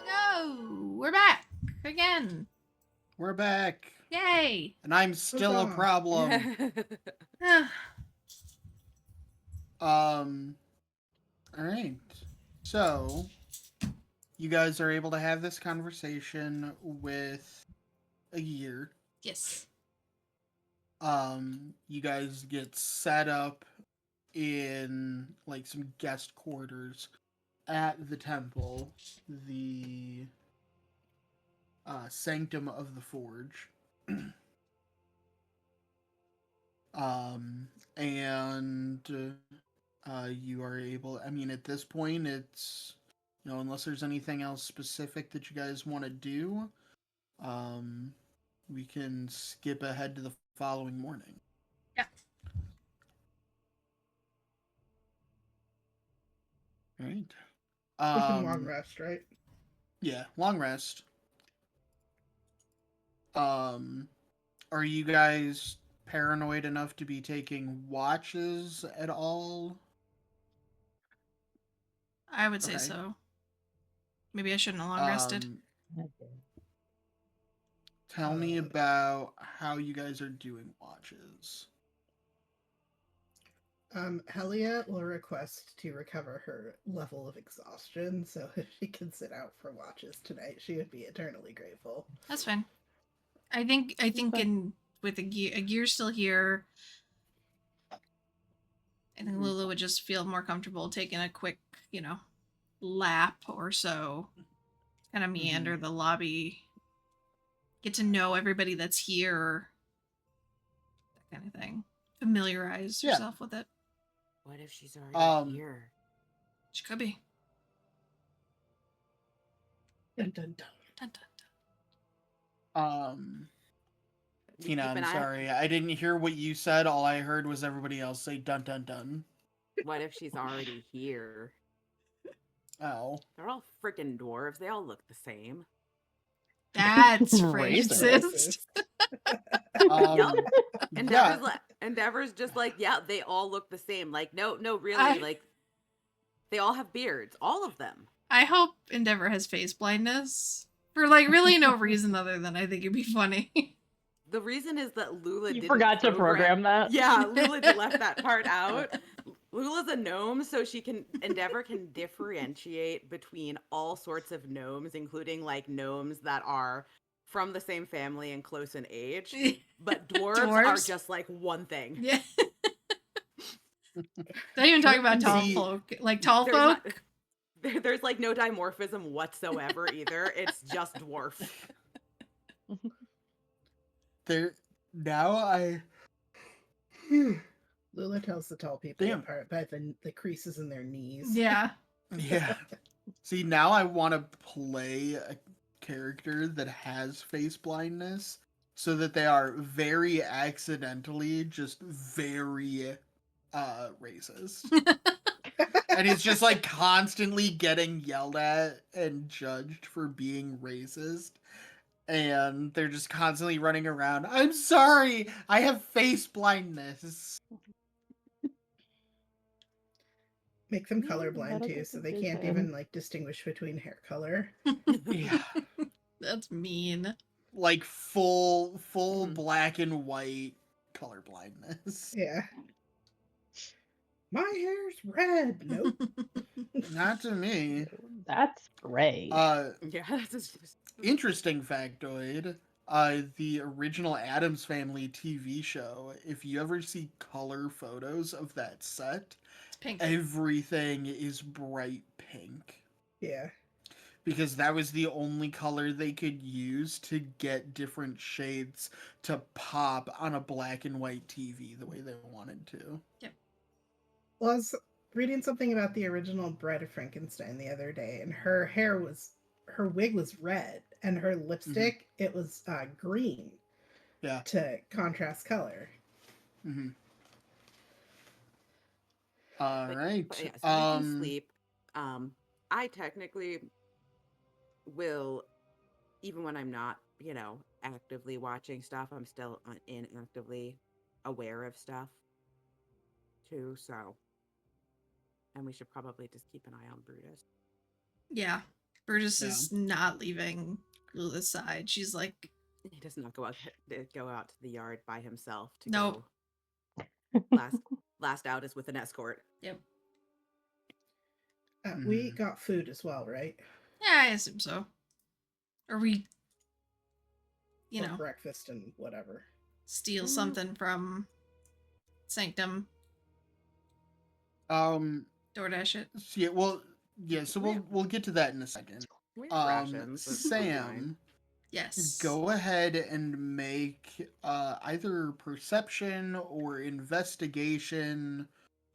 Go! We're back again. We're back. Yay! And I'm still a Huzzah. problem. Alright. So, you guys are able to have this conversation with a year. Yes. You guys get set up in like some guest quarters at the temple, the Sanctum of the Forge. And you are able, I mean, at this point, it's, you know, unless there's anything else specific that you guys want to do, we can skip ahead to the following morning. Yeah. All right. We can long rest, right? Yeah, long rest. Are you guys paranoid enough to be taking watches at all? I would say Okay. so. Maybe I shouldn't have long rested. Tell me about how you guys are doing watches. Helia will request to recover her level of exhaustion, so if she can sit out for watches tonight, she would be eternally grateful. That's fine. I think with a gear still here, I think Lulu would just feel more comfortable taking a quick, lap or so. Kind of meander the lobby. Get to know everybody that's here. That kind of thing. Familiarize yourself with it. What if she's already here? She could be. Dun, dun, dun. Dun, dun, dun. Tina, I'm sorry. I didn't hear what you said. All I heard was everybody else say dun dun dun. What if she's already here? Oh. They're all freaking dwarves. They all look the same. That's Racist. racist. Endeavor's just like, yeah, they all look the same. Like, no, really, like, they all have beards. All of them. I hope Endeavor has face blindness. For, really no reason other than I think it'd be funny. The reason is that Lula You didn't forgot to program that? Yeah, Lula left that part out. Lula's a gnome, so Endeavor can differentiate between all sorts of gnomes, including, gnomes that are from the same family and close in age. But dwarves are just, one thing. Yeah. Don't even talk about tall folk. Tall folk? There's no dimorphism whatsoever either. It's just dwarf. Lula tells the tall people apart by the creases in their knees. Yeah. Yeah. See, now I want to play a character that has face blindness so that they are very accidentally just very racist. And he's just like constantly getting yelled at and judged for being racist. And they're just constantly running around. I'm sorry, I have face blindness. Make them Yeah, colorblind medical too, so they can't condition. even like distinguish between hair color. Yeah. That's mean. Like full Mhm. black and white color blindness. Yeah. My hair's red. Nope. Not to me. That's great. Yeah, that's just... Interesting factoid. The original Addams Family TV show, if you ever see color photos of that set, Pink. everything is bright pink. Yeah. Because that was the only color they could use to get different shades to pop on a black and white TV the way they wanted to. Well, I was reading something about the original Bride of Frankenstein the other day, and her wig was red, and her lipstick it was green. Yeah. To contrast color. Mm-hmm. All right. But yeah, so we can sleep. I technically will, even when I'm not, actively watching stuff, I'm still inactively aware of stuff too. So, and we should probably just keep an eye on Brutus. Yeah. Brutus Yeah. is not leaving Lula's side. She's like, He does not go out to the yard by himself. To Nope. Go. Last out is with an escort. yep. We got food as well, right? Yeah, I assume so. Or we, Or breakfast and whatever. steal something from Sanctum. DoorDash it. So we'll get to that in a second. We have rations. That's fine. Sam, Yes. go ahead and make either perception or investigation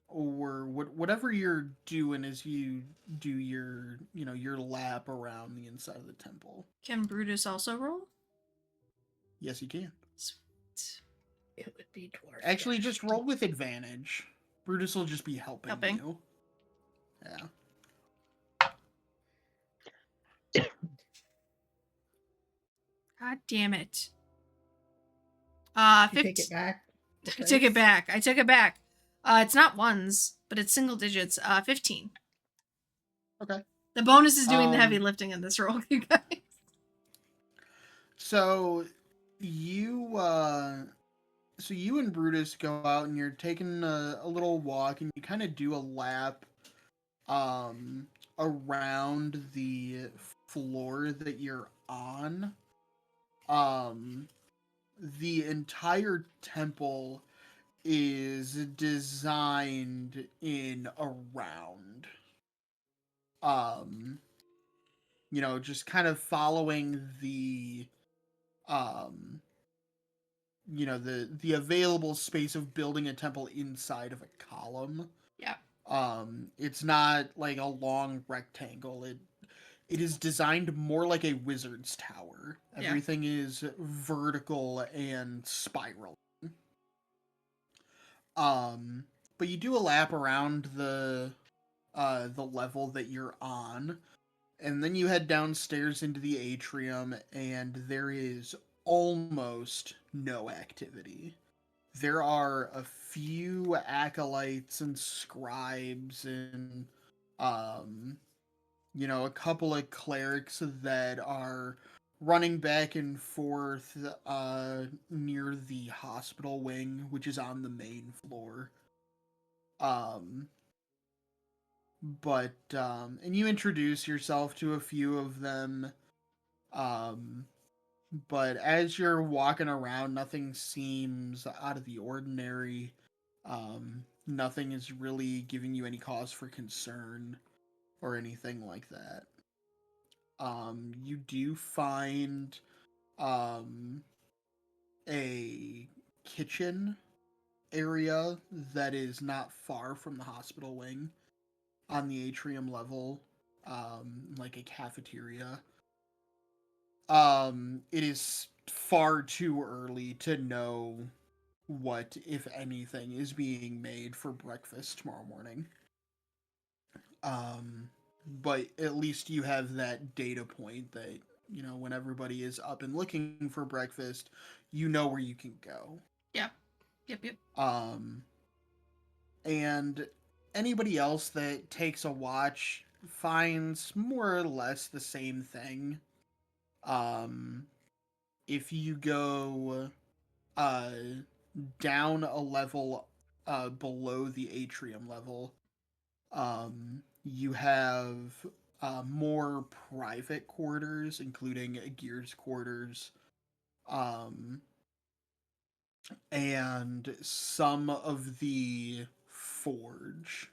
or whatever you're doing as you do your your lap around the inside of the temple. Can Brutus also roll? Yes, you can. Sweet. It would be dwarf. Actually, just roll with advantage. Brutus will just be helping you. Yeah. God damn it. You 15. take it back. I take it back. I took it back. It's not ones, but it's single digits. 15. Okay. The bonus is doing the heavy lifting in this roll, you guys. So you and Brutus go out and you're taking a little walk and you kind of do a lap around the floor that you're on. The entire temple is designed in a round. Just kind of following the the available space of building a temple inside of a column. Yeah. It's not like a long rectangle. It is designed more like a wizard's tower. Yeah. Everything is vertical and spiral. But you do a lap around the level that you're on, and then you head downstairs into the atrium, and there is almost no activity. There are a few acolytes and scribes and a couple of clerics that are running back and forth near the hospital wing, which is on the main floor. And you introduce yourself to a few of them. But as you're walking around, nothing seems out of the ordinary. Nothing is really giving you any cause for concern or anything like that. You do find a kitchen area that is not far from the hospital wing on the atrium level, like a cafeteria. It is far too early to know what, if anything, is being made for breakfast tomorrow morning. But at least you have that data point that, when everybody is up and looking for breakfast, you know where you can go. Yeah. Yep. And anybody else that takes a watch finds more or less the same thing. If you go down a level below the atrium level, you have more private quarters, including Gear's quarters, and some of the forge.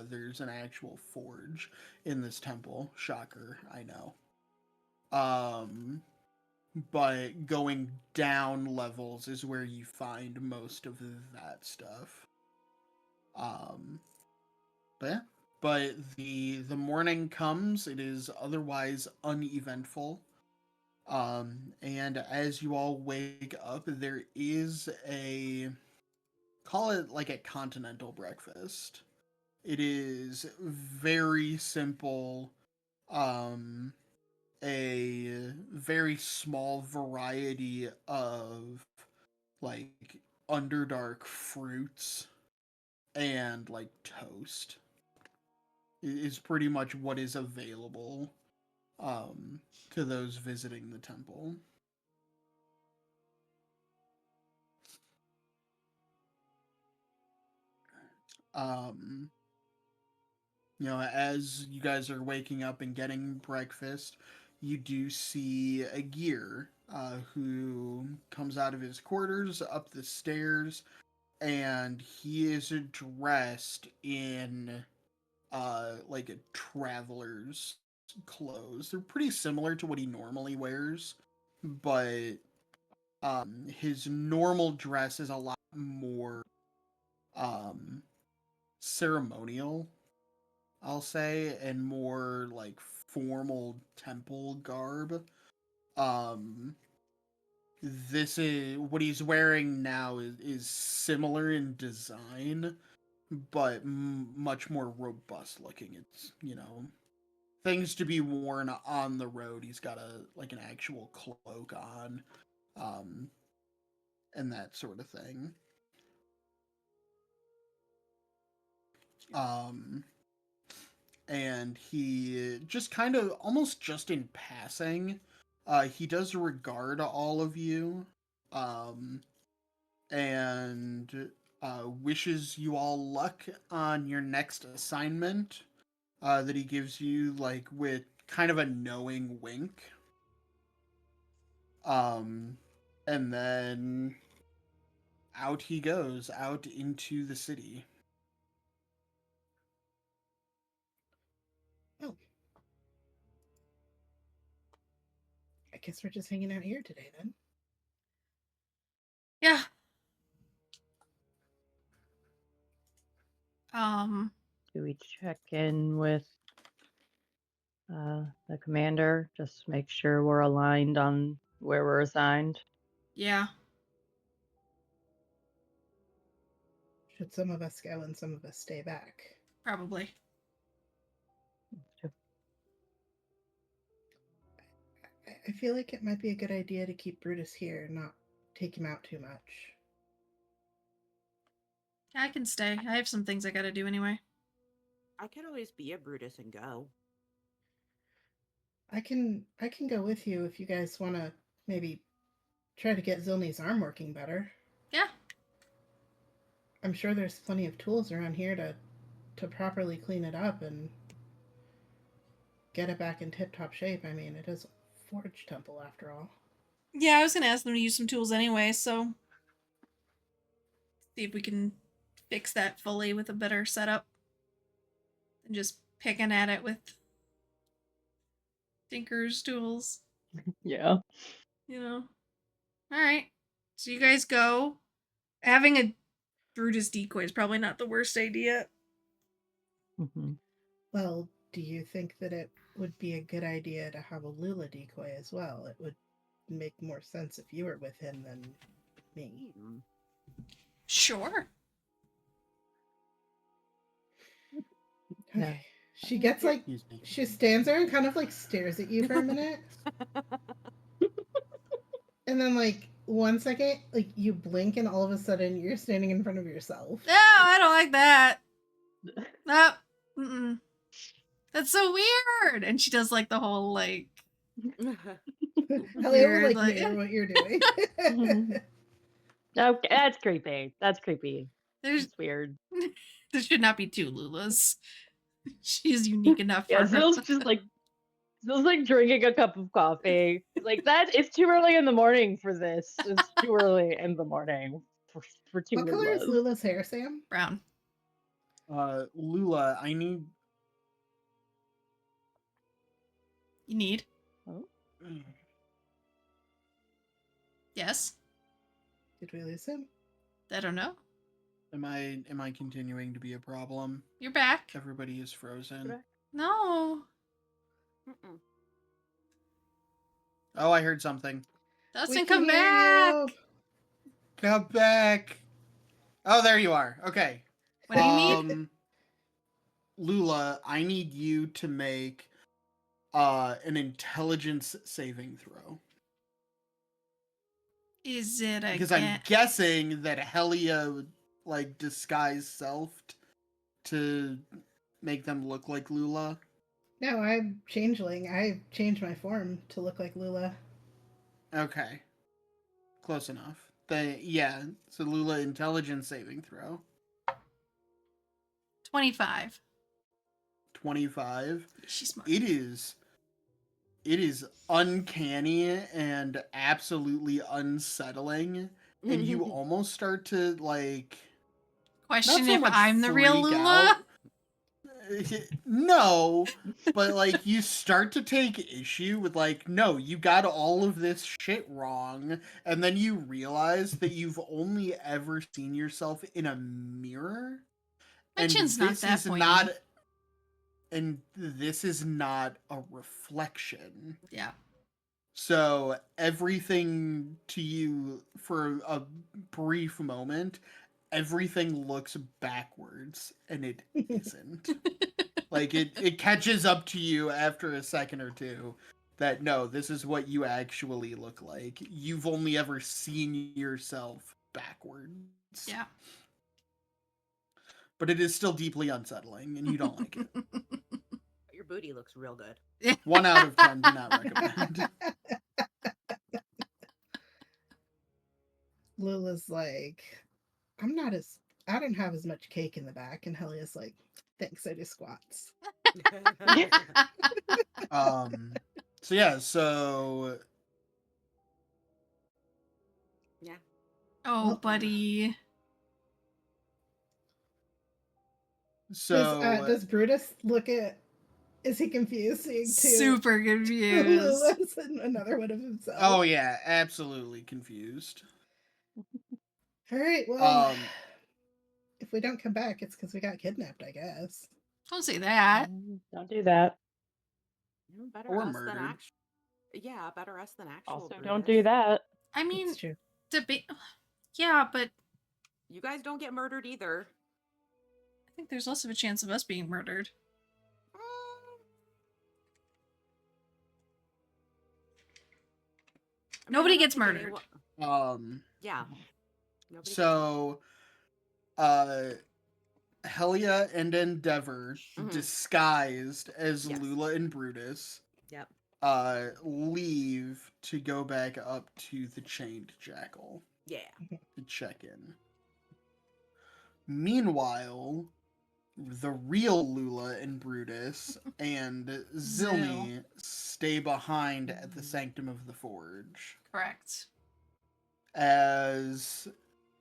There's an actual forge in this temple. Shocker, I know. But going down levels is where you find most of that stuff. But yeah. But the morning comes. It is otherwise uneventful. And as you all wake up, there is call it like a continental breakfast. It is very simple. A very small variety of like underdark fruits and like toast is pretty much what is available to those visiting the temple. Um, as you guys are waking up and getting breakfast, you do see a gear who comes out of his quarters up the stairs, and he is dressed in like a traveler's clothes. They're pretty similar to what he normally wears, but his normal dress is a lot more um ceremonial, I'll say, and more like formal temple garb. Um this is what he's wearing now is similar in design, but much more robust looking. It's, things to be worn on the road. He's got an actual cloak on, um, and that sort of thing. Um, and he just kind of almost just in passing, he does regard all of you, um, and wishes you all luck on your next assignment. That he gives you like with kind of a knowing wink. Um, and then out he goes out into the city. Oh, I guess we're just hanging out here today then. Yeah. Um, Do we check in with the commander? Just make sure we're aligned on where we're assigned. yeah. Should some of us go and some of us stay back? Probably. I feel like it might be a good idea to keep Brutus here and not take him out too much. I can stay. I have some things I gotta do anyway. I could always be a Brutus and go. I can go with you if you guys want to maybe try to get Zilni's arm working better. Yeah. I'm sure there's plenty of tools around here to properly clean it up and get it back in tip-top shape. I mean, it is a forge temple after all. Yeah, I was gonna ask them to use some tools anyway, so see if we can fix that fully with a better setup than just picking at it with Tinker's tools. Yeah. All right. So you guys go. Having a Brutus decoy is probably not the worst idea. Mm-hmm. Well, do you think that it would be a good idea to have a Lula decoy as well? It would make more sense if you were with him than me. Sure. No. Okay. She gets like, Excuse me. she stands there and kind of like stares at you for a minute. And then like 1 second, like you blink and all of a sudden you're standing in front of yourself. No, I don't like that. No. Mm-mm. That's so weird. And she does like the whole like Elliot will weird, like mirror what you're doing. Okay, that's creepy. That's creepy. there's It's weird. there should not be two Lulas. She's unique enough for Yeah, her. Zill's just like drinking a cup of coffee. Like that, it's too early in the morning for this. It's too early in the morning for two What color is Lulas. Lula's hair, Sam? Brown. Lula, I need. You need? Oh. Yes. Did we lose him? I don't know. Am I continuing to be a problem? You're back. Everybody is frozen. Correct. No. Mm-mm. Oh, I heard something. Dustin, We come can hear back. you. Come back. Oh, there you are. Okay. What do you need? Lula, I need you to make an intelligence saving throw. Is it a Because I'm guessing that Helia like disguised self to make them look like Lula. No, I'm changeling. I changed my form to look like Lula. Okay. Close enough. So Lula intelligence saving throw. 25. 25. She's smart. It is uncanny and absolutely unsettling, and you almost start to like Question not so if much I'm the real freak Lula? out. No, but like you start to take issue with like, no, you got all of this shit wrong, and then you realize that you've only ever seen yourself in a mirror. My chin's not that pointy. And this is not a reflection. Yeah. So everything to you for a brief moment, everything looks backwards, and it isn't. Like it catches up to you after a second or two that no, this is what you actually look like. You've only ever seen yourself backwards. Yeah. But it is still deeply unsettling, and you don't like it. Your booty looks real good. 1 out of 10, do not recommend. Lula's like, I don't have as much cake in the back. And Helia's like, thanks, I do squats. So yeah, so Yeah. Oh, Well, buddy. so Does Brutus look at, is he confused seeing two Super confused. Lulas and another one of himself? oh yeah, absolutely confused. All right, well, Um if we don't come back, it's because we got kidnapped, I guess. Don't say that. Don't do that. Better Or us than murdered. actual. Yeah, better us than actual. Also, Brutus. don't do that. I mean, It's true. debate. Yeah, but You guys don't get murdered either. I think there's less of a chance of us being murdered. I mean, Nobody I don't gets think murdered. Yeah. Nobody so Helia and Endeavor, Mhm. disguised as Yes. Lula and Brutus, Yep. leave to go back up to the chained jackal Yeah. to check in. Meanwhile, the real Lula and Brutus and Zilny stay behind at the Sanctum of the Forge. Correct. As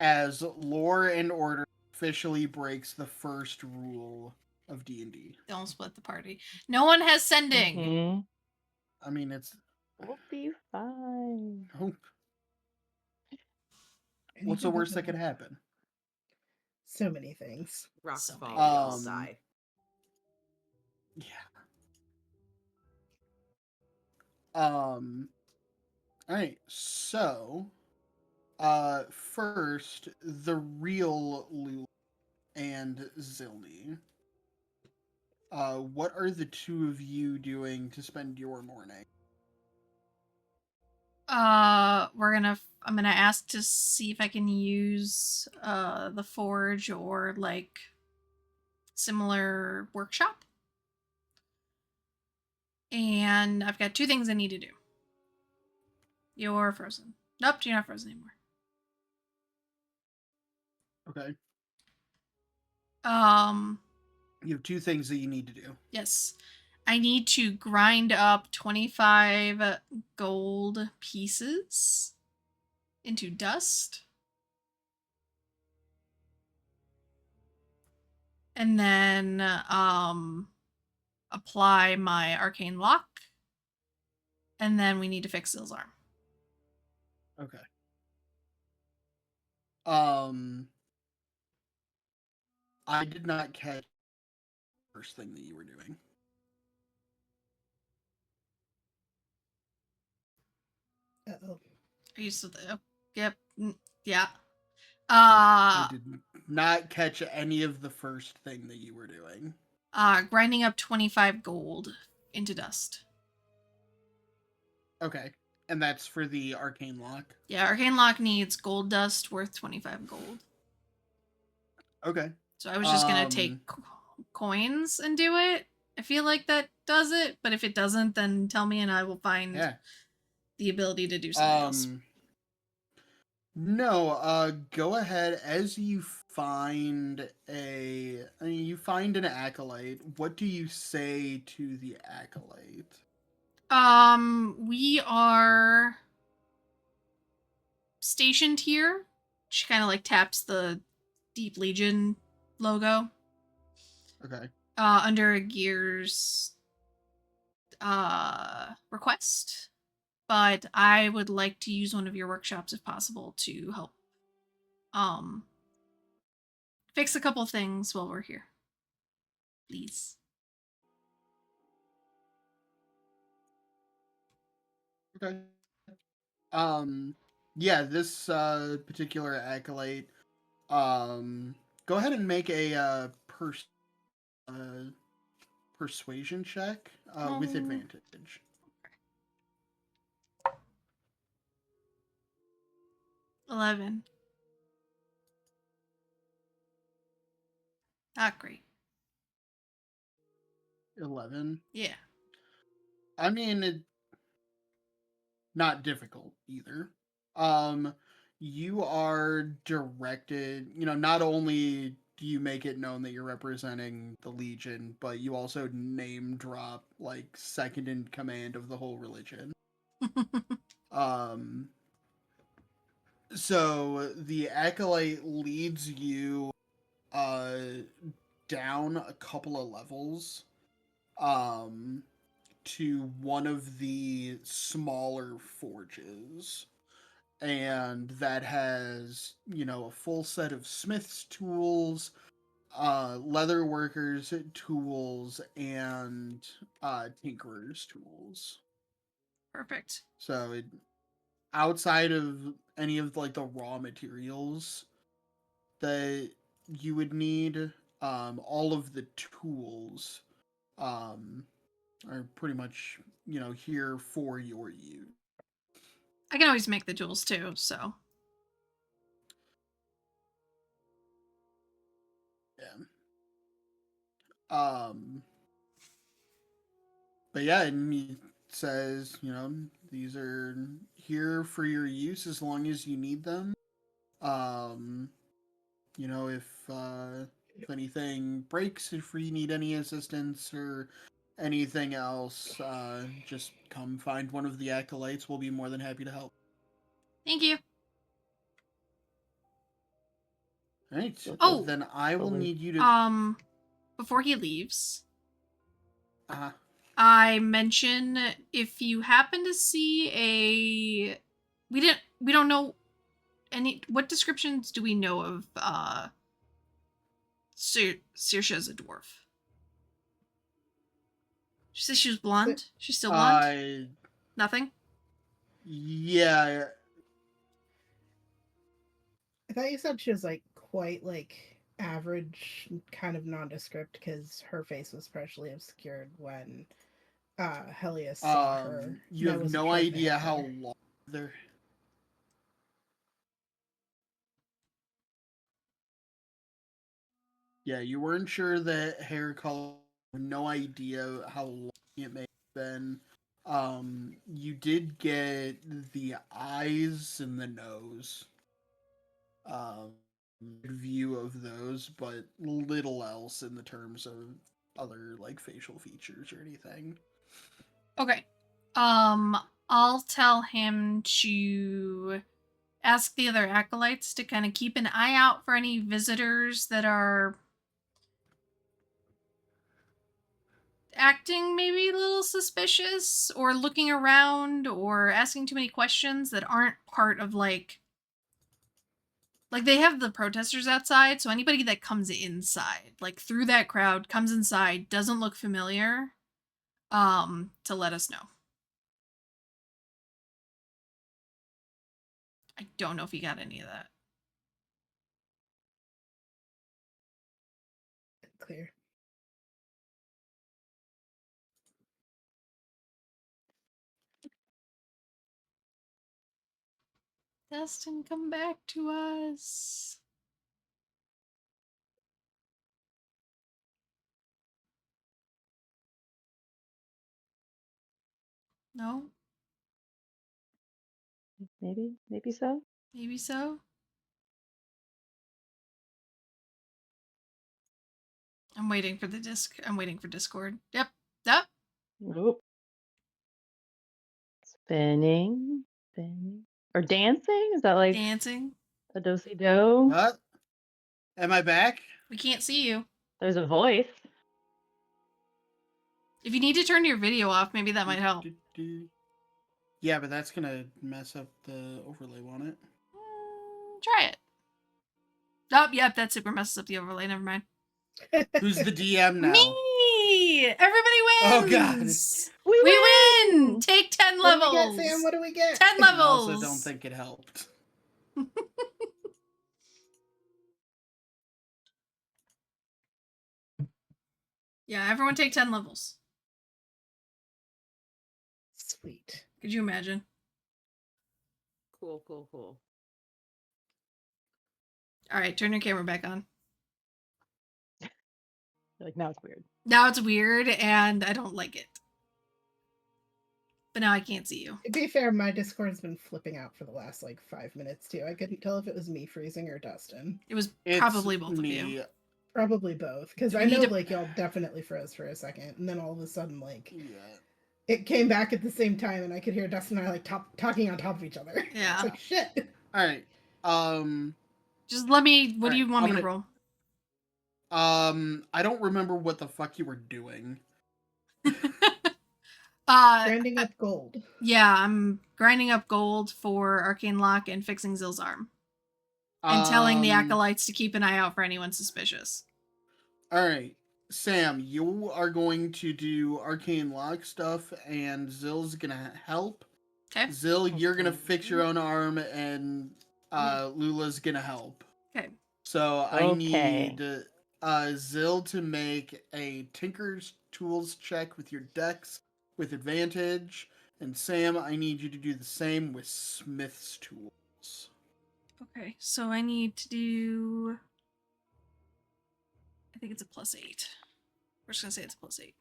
lore and order officially breaks the first rule of D&D. Don't split the party. No one has sending. Mhm. I mean, it's We'll be fine. hope. What's the worst that could happen? So many things. Rocks So fall, many we all things. die. Yeah. All right. So, first, the real Lulu and Zilny. What are the two of you doing to spend your morning? I'm gonna ask to see if I can use the forge or like similar workshop. And I've got two things I need to do. You're frozen. Nope, you're not frozen anymore. Okay. Um, You have two things that you need to do. yes. I need to grind up 25 gold pieces into dust. And then apply my arcane lock. And then we need to fix Zill's arm. Okay. I did not catch the first thing that you were doing. Uh-oh. Are you still there? Yep. Yeah. I Uh did not catch any of the first thing that you were doing. grinding up 25 gold into dust. Okay. And that's for the arcane lock? Yeah, arcane lock needs gold dust worth 25 gold. Okay. So I was just gonna take coins and do it. I feel like that does it, but if it doesn't, then tell me and I will find the ability to do something else. No, go ahead. As you find you find an acolyte. What do you say to the acolyte? We are stationed here. She kind of like taps the Deep Legion logo. Okay. Under Gear's request. But I would like to use one of your workshops if possible to help fix a couple things while we're here. Please. Okay. Yeah, this particular acolyte. Go ahead and make a persuasion check with advantage. 11. Not great. 11. Yeah. I mean, not difficult either. You are directed, not only do you make it known that you're representing the Legion, but you also name drop like second in command of the whole religion. So the acolyte leads you down a couple of levels to one of the smaller forges, and that has a full set of smith's tools, leather workers tools, and tinkerer's tools. Perfect. So outside of any of like the raw materials that you would need, all of the tools are pretty much here for your use. I can always make the tools too, so. Yeah. But yeah, and he says, these are here for your use as long as you need them. If anything breaks, if you need any assistance or anything else, just come find one of the acolytes. We'll be more than happy to help. Thank you. All right. Oh, then I will need you to. Before he leaves, Uh-huh. I mention if you happen to see we don't know what descriptions do we know of Saoirse as a dwarf? She says she was blonde. She's still blonde. Nothing. Yeah. I thought you said she was like quite like average, kind of nondescript because her face was partially obscured when Helios saw her. You And I have wasn't no sure if they idea had how hair. long they're. Yeah, you weren't sure that hair color. No idea how long it may have been. You did get the eyes and the nose. View of those, but little else in the terms of other like facial features or anything. Okay. I'll tell him to ask the other acolytes to kind of keep an eye out for any visitors that are acting maybe a little suspicious or looking around or asking too many questions that aren't part of like they have the protesters outside, so anybody that comes inside, like through that crowd, comes inside, doesn't look familiar, to let us know. I don't know if he got any of that. Clear. Dustin, come back to us. No? Maybe so. Maybe so? I'm waiting for the disc. I'm waiting for Discord. Yep. Yep. Nope. Spinning, or dancing? Is that like Dancing. a do-si do? What? Am I back? We can't see you. There's a voice. If you need to turn your video off, maybe that might help. Yeah, but that's gonna mess up the overlay, won't it? Try it. Oh, yep, that super messes up the overlay. Never mind. Who's the DM now? Me! Everybody Oh, God. wins! We We win! win! Take 10 What do we levels! get, Sam? What do we get? 10 I levels! also don't think it helped. Yeah, everyone take 10 levels. Sweet. Could you imagine? Cool, cool, cool. Alright, turn your camera back on. Like, now it's weird. Now it's weird, and I don't like it. But now I can't see you. To be fair, my Discord's been flipping out for the last like 5 minutes too. I couldn't tell if it was me freezing or Dustin. It was It's probably both me. of you. Probably both, because We I need know to- like y'all definitely froze for a second, and then all of a sudden like Yeah. it came back at the same time, and I could hear Dustin and I like talking on top of each other. Yeah. It's like shit. All right. Just let me. What do you Alright, want I'm me to gonna- roll? I don't remember what the fuck you were doing. Grinding up gold. Yeah, I'm grinding up gold for Arcane Lock and fixing Zill's arm. And telling the acolytes to keep an eye out for anyone suspicious. All right, Sam, you are going to do arcane lock stuff, and Zill's gonna help. Okay. Zill, you're gonna fix your own arm, and Lula's gonna help. Okay. So I Okay. need Zill to make a Tinker's Tools check with your dex with advantage, and Sam, I need you to do the same with Smith's Tools. Okay, so I need to do. I think it's a +8. We're just gonna say it's a +8.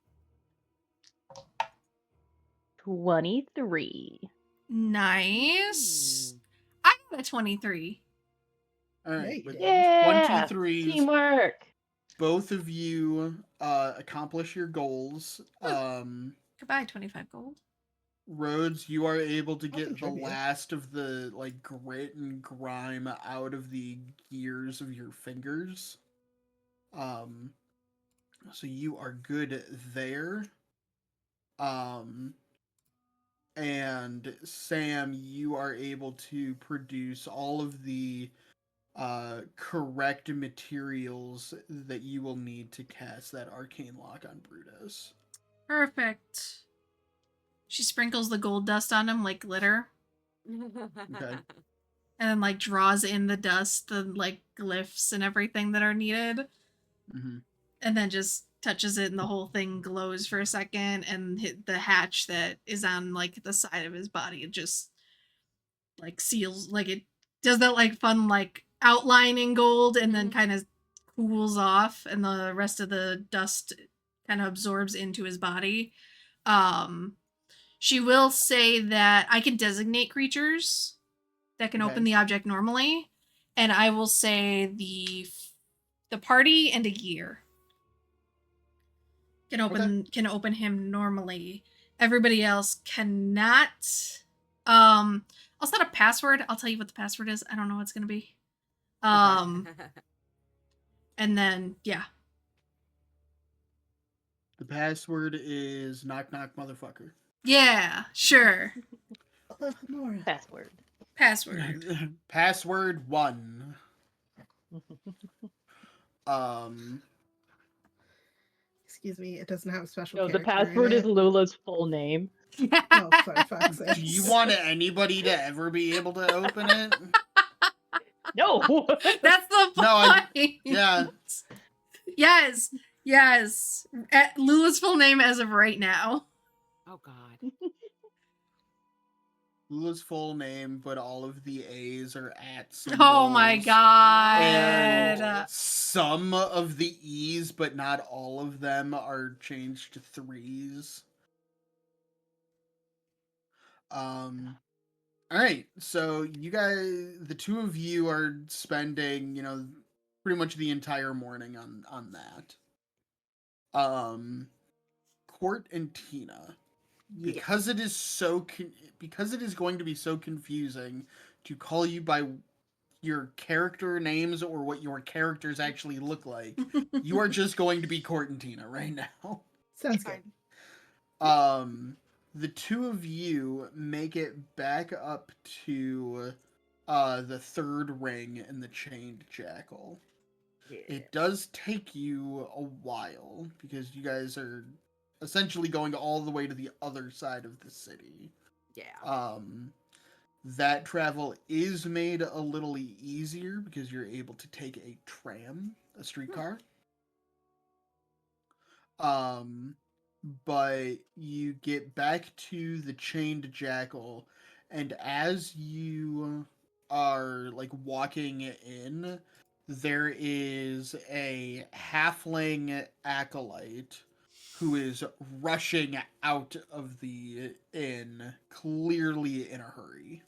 23. Nice. I got a 23. All right, Yeah, with you did. Yeah! 1, 2, 3s, Teamwork! both of you accomplish your goals. Goodbye, 25 gold. Rhodes, you are able to I'll get the contribute. last of the like grit and grime out of the gears of your fingers. So you are good there. And Sam, you are able to produce all of the correct materials that you will need to cast that arcane lock on Brutus. Perfect. She sprinkles the gold dust on him like glitter. Okay. And then like draws in the dust, the like glyphs and everything that are needed. Mm-hmm. And then just touches it and the whole thing glows for a second and hit the hatch that is on like the side of his body. It just like seals, like it does that like fun like outline in gold and then kind of cools off and the rest of the dust kind of absorbs into his body. She will say that I can designate creatures that can open the object normally, and I will say the party and a gear can open him normally. Everybody else cannot. I'll set a password. I'll tell you what the password is. I don't know what it's gonna be. And then yeah. The password is knock knock motherfucker. Yeah, sure. Nora. Password. Password. Password 1. Excuse me, it doesn't have a special No, the character password in is it. Lula's full name. Oh, for fuck's sake. Do you want anybody to ever be able to open it? No. That's the point. No, yeah. Yes. Lula's full name as of right now. Oh God. Lula's full name, but all of the A's are at symbols. Oh my god. And some of the E's, but not all of them, are changed to 3s. Alright, so you guys, the two of you are spending, pretty much the entire morning on that. Court and Tina, because it is because it is going to be so confusing to call you by your character names or what your characters actually look like, you are just going to be Court and Tina right now. Sounds good. The two of you make it back up to the third ring in the Chained Jackal. Yeah. It does take you a while because you guys are essentially going all the way to the other side of the city. Yeah. That travel is made a little easier because you're able to take a tram, a streetcar. But you get back to the Chained Jackal, and as you are like walking in, there is a halfling acolyte who is rushing out of the inn, clearly in a hurry.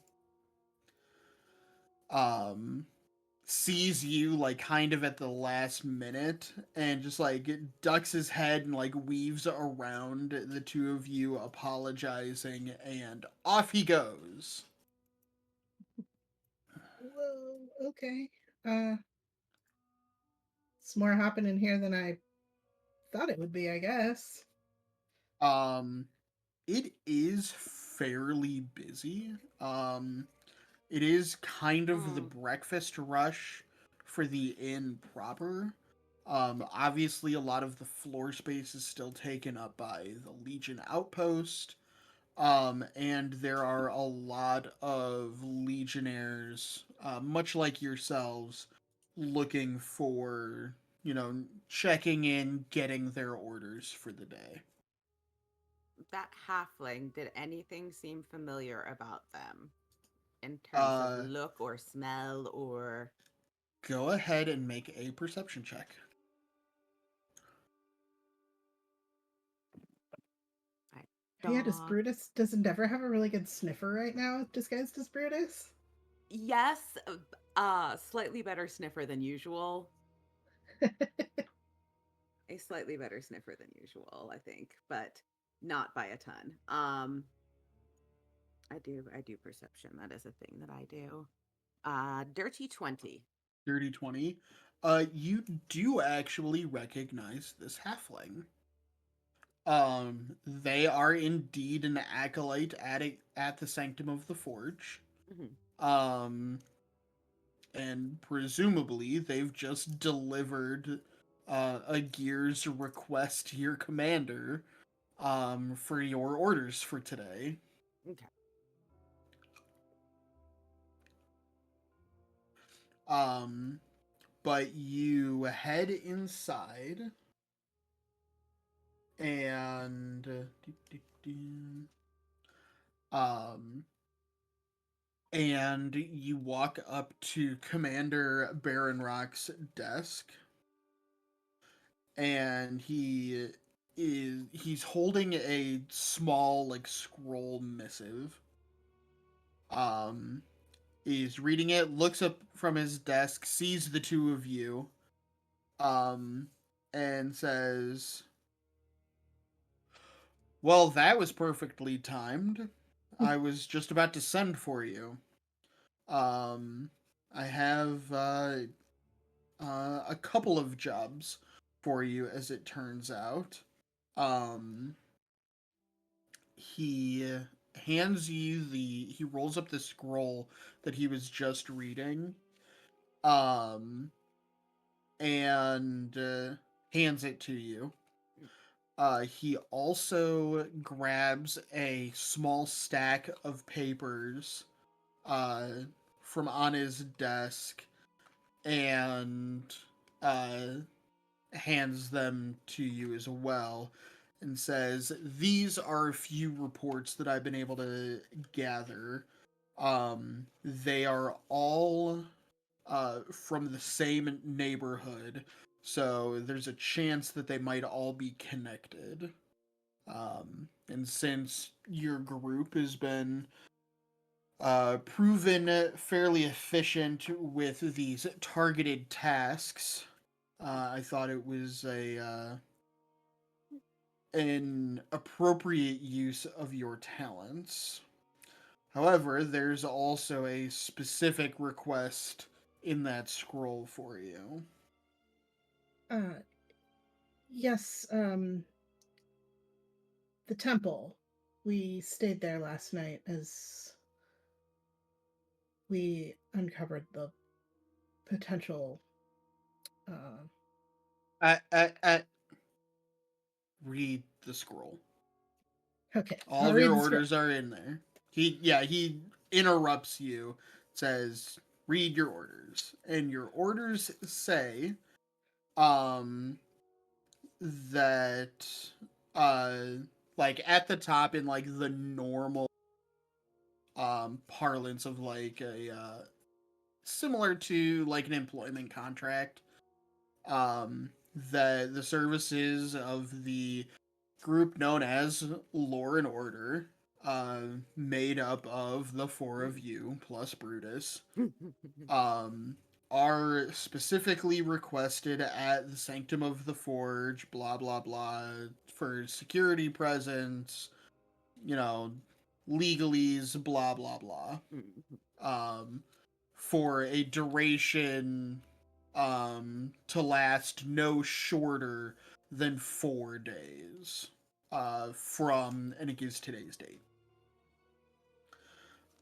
Sees you like kind of at the last minute and just like ducks his head and like weaves around the two of you, apologizing, and off he goes. Whoa, okay. It's more happening here than I thought it would be, I guess. It is fairly busy. It is kind of the breakfast rush for the inn proper. Obviously, a lot of the floor space is still taken up by the Legion outpost. And there are a lot of Legionnaires, much like yourselves, looking for, checking in, getting their orders for the day. That halfling, did anything seem familiar about them? In terms of look or smell or... Go ahead and make a perception check. Yeah, does Brutus, does Endeavor have a really good sniffer right now, disguised as Brutus? Yes, slightly better sniffer than usual. A slightly better sniffer than usual, I think, but not by a ton. I do perception. That is a thing that I do. Dirty 20. Dirty 20. You do actually recognize this halfling. They are indeed an acolyte at the Sanctum of the Forge. Mm-hmm. And presumably they've just delivered a gear's request to your commander for your orders for today. Okay. But you head inside and um and you walk up to Commander Baron Rock's desk, and he's holding a small like scroll missive. Um he's reading it, looks up from his desk, sees the two of you, um and says, "Well, that was perfectly timed. I was just about to send for you. Um I have a couple of jobs for you, as it turns out." Um, he he rolls up the scroll that he was just reading, um, and hands it to you. He also grabs a small stack of papers uh, from on his desk and uh, hands them to you as well, and says, "These are a few reports that I've been able to gather. They are all from the same neighborhood, so there's a chance that they might all be connected. And since your group has been proven fairly efficient with these targeted tasks, I thought it was an appropriate use of your talents. However, there's also a specific request in that scroll for you." Uh, yes, the temple. We stayed there last night as we uncovered the potential. Uh, I read the scroll. okay, All I'll of read your the scroll. orders are in there. He interrupts you, says, "Read your orders." And your orders say, um, that, uh, like at the top, in like the normal parlance of like a similar to like an employment contract, that the services of the group known as Lore and Order, made up of the four of you plus Brutus, um, are specifically requested at the Sanctum of the Forge, blah blah blah, for security presence, you know, legalese, blah blah blah, um, for a duration to last no shorter than 4 days, from, and it gives today's date.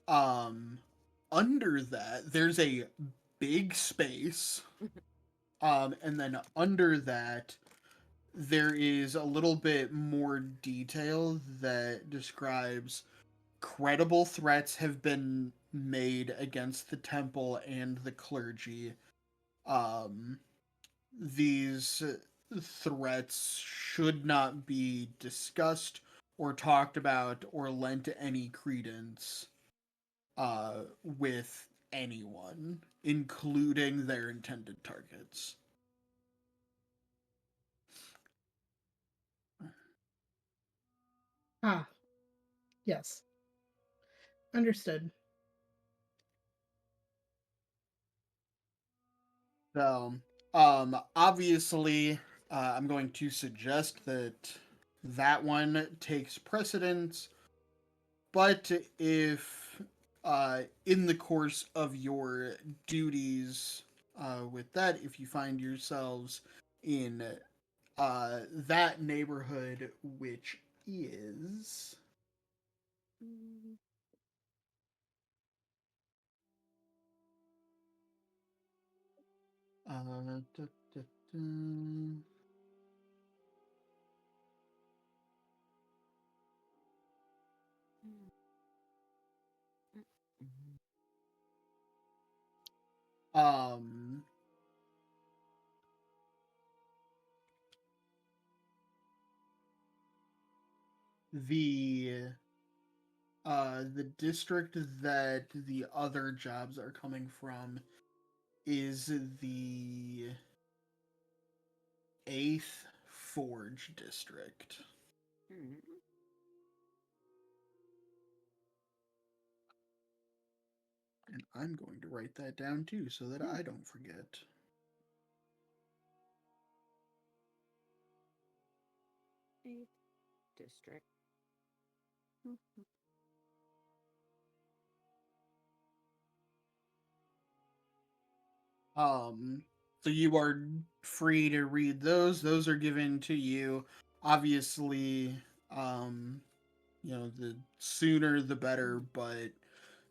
Um, Under that, there's a big space, and then under that, there is a little bit more detail that describes credible threats have been made against the temple and the clergy. Um, these threats should not be discussed or talked about or lent any credence with anyone, including their intended targets. Ah, yes, understood. So, obviously, I'm going to suggest that that one takes precedence. But if, in the course of your duties with that, if you find yourselves in that neighborhood, which is. Da, da, da. Um, the the district that the other jobs are coming from is the 8th Forge district. Hmm. And I'm going to write that down too so that I don't forget. Eighth district. So you are free to read those. Those are given to you. Obviously, the sooner the better, but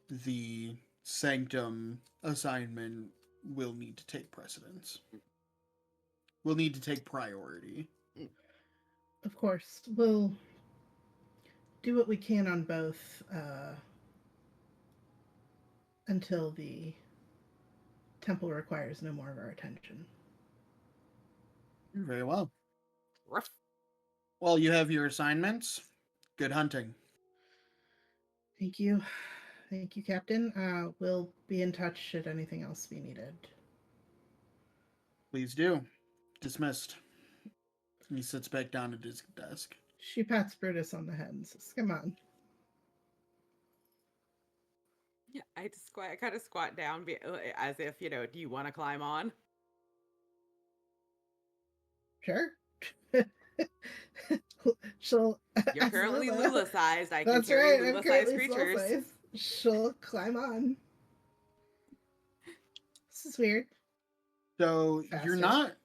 the sanctum assignment will need to take precedence. Will need to take priority. Of course, we'll do what we can on both until the temple requires no more of our attention. Very well. Ruff. Well, you have your assignments. Good hunting. Thank you. Thank you, Captain. We'll be in touch should anything else be needed. Please do. Dismissed. He sits back down at his desk. She pats Brutus on the head and says, "Come on." Yeah, I kind of squat down as if, do you want to climb on? Sure. She'll. You're ask currently Lula. Lula-sized. I can That's carry right. I'm Lula-sized currently small creatures. size. She'll climb on. This is weird. So Faster.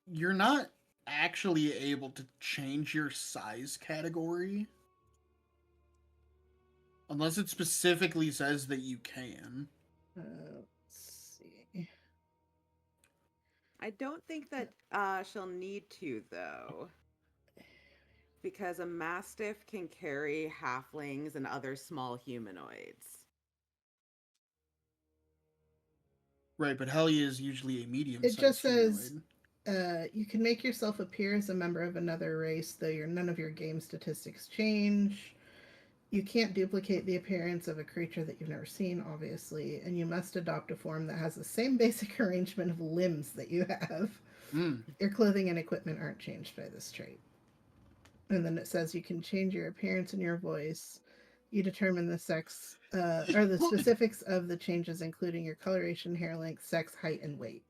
you're not actually able to change your size category unless it specifically says that you can. Let's see. I don't think that she'll need to, though. Because a mastiff can carry halflings and other small humanoids. Right, but Hellia is usually a medium-sized It just says humanoid. you can make yourself appear as a member of another race, though none of your game statistics change. You can't duplicate the appearance of a creature that you've never seen, obviously, and you must adopt a form that has the same basic arrangement of limbs that you have. Your clothing and equipment aren't changed by this trait. And then it says you can change your appearance and your voice. You determine the sex or the specifics of the changes, including your coloration, hair length, sex, height, and weight.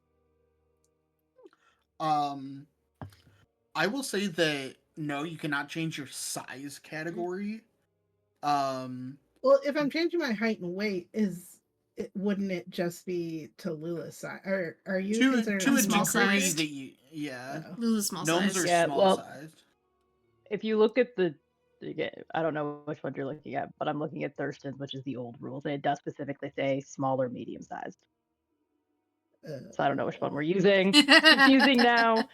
I will say that no, you cannot change your size category. Well, if I'm changing my height and weight, wouldn't it just be to Lula's size? Or are you considered to a small degree sized? that you Oh. Lula's small Gnomes size. are Yeah, small well, sized. If you look at I don't know which one you're looking at, but I'm looking at Thurston's, which is the old rules, and it does specifically say small or medium sized. So I don't know which one we're using. It's confusing now.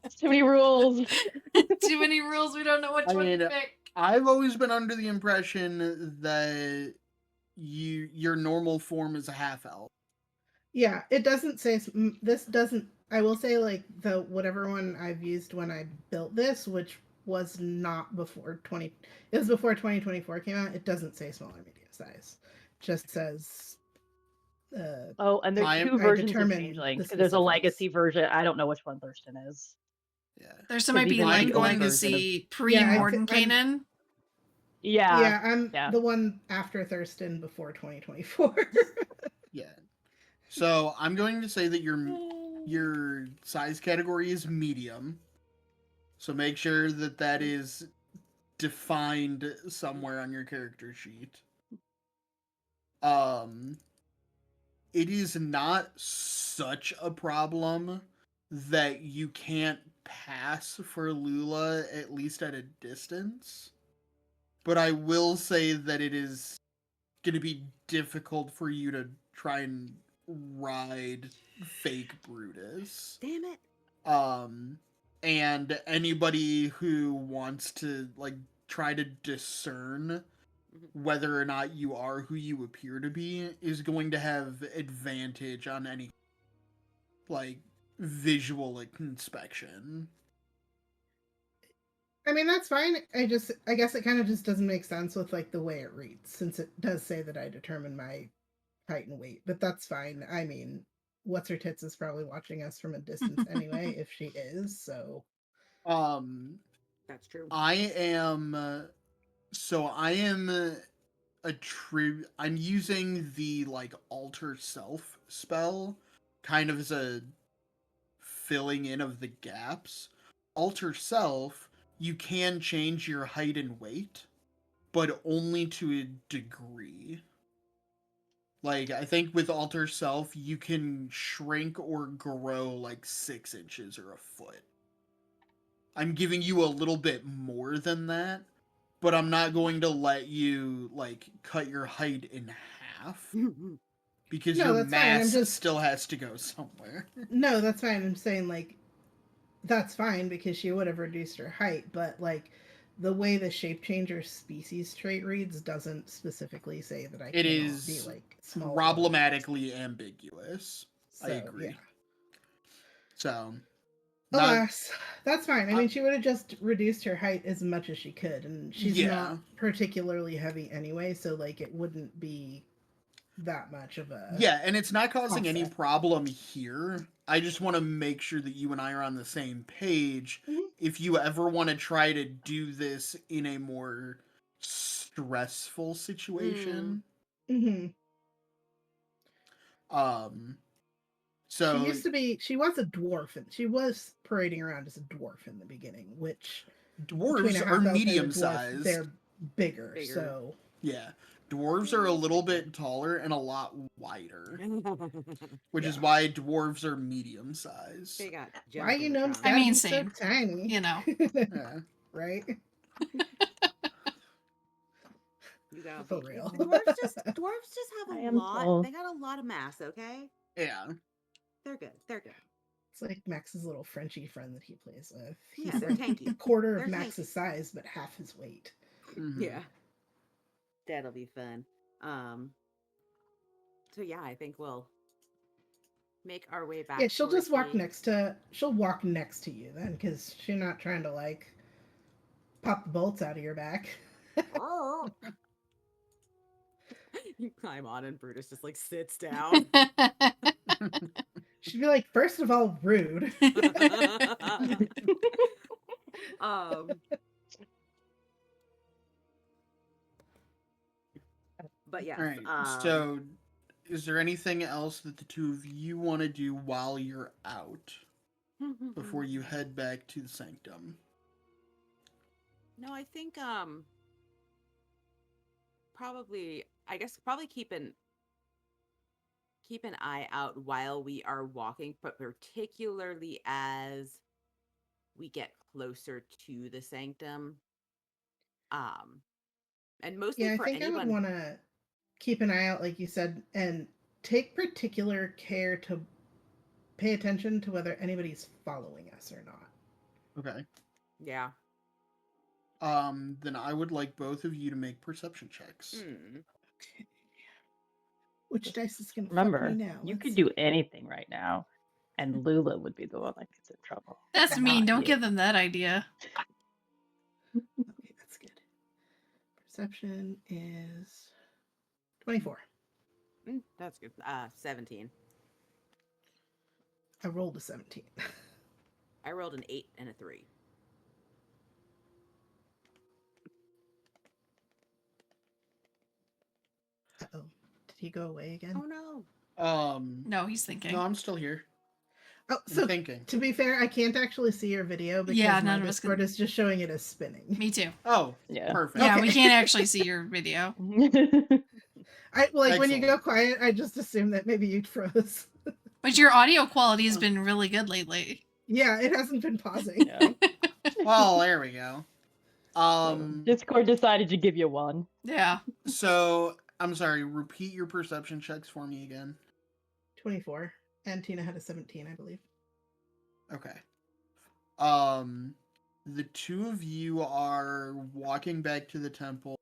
It's too many rules. Too many rules. We don't know which one to pick. I've always been under the impression that your normal form is a half elf. Yeah, it doesn't say this doesn't. I will say like the whatever one I've used when I built this, which was not before 20. It was before 2024 came out. It doesn't say small or medium size. It just says. And there's two versions of Changeling. There's a legacy version. I don't know which one Thurston is. Yeah, Thurston might be like legacy pre-Mordenkainen. Yeah, I'm the one after Thurston before 2024. Yeah. So I'm going to say that your size category is medium. So make sure that is defined somewhere on your character sheet. It is not such a problem that you can't pass for Lula, at least at a distance. But I will say that it is going to be difficult for you to try and ride fake Brutus. Damn it. And anybody who wants to try to discern whether or not you are who you appear to be is going to have advantage on any like visual inspection. I mean, that's fine. I guess it kind of just doesn't make sense with like the way it reads, since it does say that I determine my height and weight, but that's fine. I mean, what's her tits is probably watching us from a distance anyway, if she is, so. That's true. I am I'm using the like alter self spell kind of as a filling in of the gaps. Alter self, you can change your height and weight, but only to a degree. Like, I think with alter self, you can shrink or grow like 6 inches or a foot. I'm giving you a little bit more than that, but I'm not going to let you like cut your height in half because No, your that's fine. mass still has to go somewhere. No, that's fine. I'm saying like that's fine because she would have reduced her height, but like the way the shape changer species trait reads doesn't specifically say that I It cannot is be like small. problematically ambiguous. So, I agree. Yeah. So, alas, that's fine. I mean, she would have just reduced her height as much as she could, and she's not particularly heavy anyway, so like it wouldn't be that much of a and it's not causing any problem here. I just want to make sure that you and I are on the same page. Mhm. If you ever want to try to do this in a more stressful situation, Mm-hmm. So she was a dwarf, and she was parading around as a dwarf in the beginning, which dwarves are medium sized. They're bigger, so yeah. Dwarves are a little bit taller and a lot wider, which is why dwarves are medium sized. They got why gnomes I mean, so same. tiny, You know. Yeah. Right? You gotta For real. Dwarves just have a lot. They got a lot of mass. Okay. Yeah. They're good. They're good. It's like Max's little Frenchie friend that he plays with. Yeah, He's they're like tanky. a quarter They're of Max's tanky. size, but half his weight. Mm-hmm. Yeah. That'll be fun. So yeah, I think we'll make our way back. Yeah, she'll walk next to you then, because she's not trying to like pop the bolts out of your back. You climb on and Brutus just like sits down. She'd be like, first of all, rude. But yeah. All right. So, is there anything else that the two of you want to do while you're out before you head back to the sanctum? No, I think probably keep an eye out while we are walking, but particularly as we get closer to the sanctum. And mostly I for think anyone... I would want to keep an eye out, like you said, and take particular care to pay attention to whether anybody's following us or not. Okay. Yeah. Then I would like both of you to make perception checks. Okay. Which dice is going to Remember, fuck me now? you could do anything right now, and Lula would be the one that gets in trouble. That's mean. Don't you. give them that idea. Okay, that's good. Perception is 24. That's good. 17. I rolled a 17. I rolled an 8 and a 3. Uh-oh. Did he go away again? Oh no. No, he's thinking. No, I'm still here. Oh, so thinking. To be fair, I can't actually see your video because my Discord is just showing it as spinning. Me too. Oh, yeah. Perfect. Yeah, Okay. we can't actually see your video. When you go quiet, I just assume that maybe you froze. But your audio quality has been really good lately. Yeah, it hasn't been pausing. Yeah. Well, there we go. Discord decided to give you one. Yeah. So, I'm sorry, repeat your perception checks for me again. 24. And Tina had a 17, I believe. Okay. The two of you are walking back to the temple,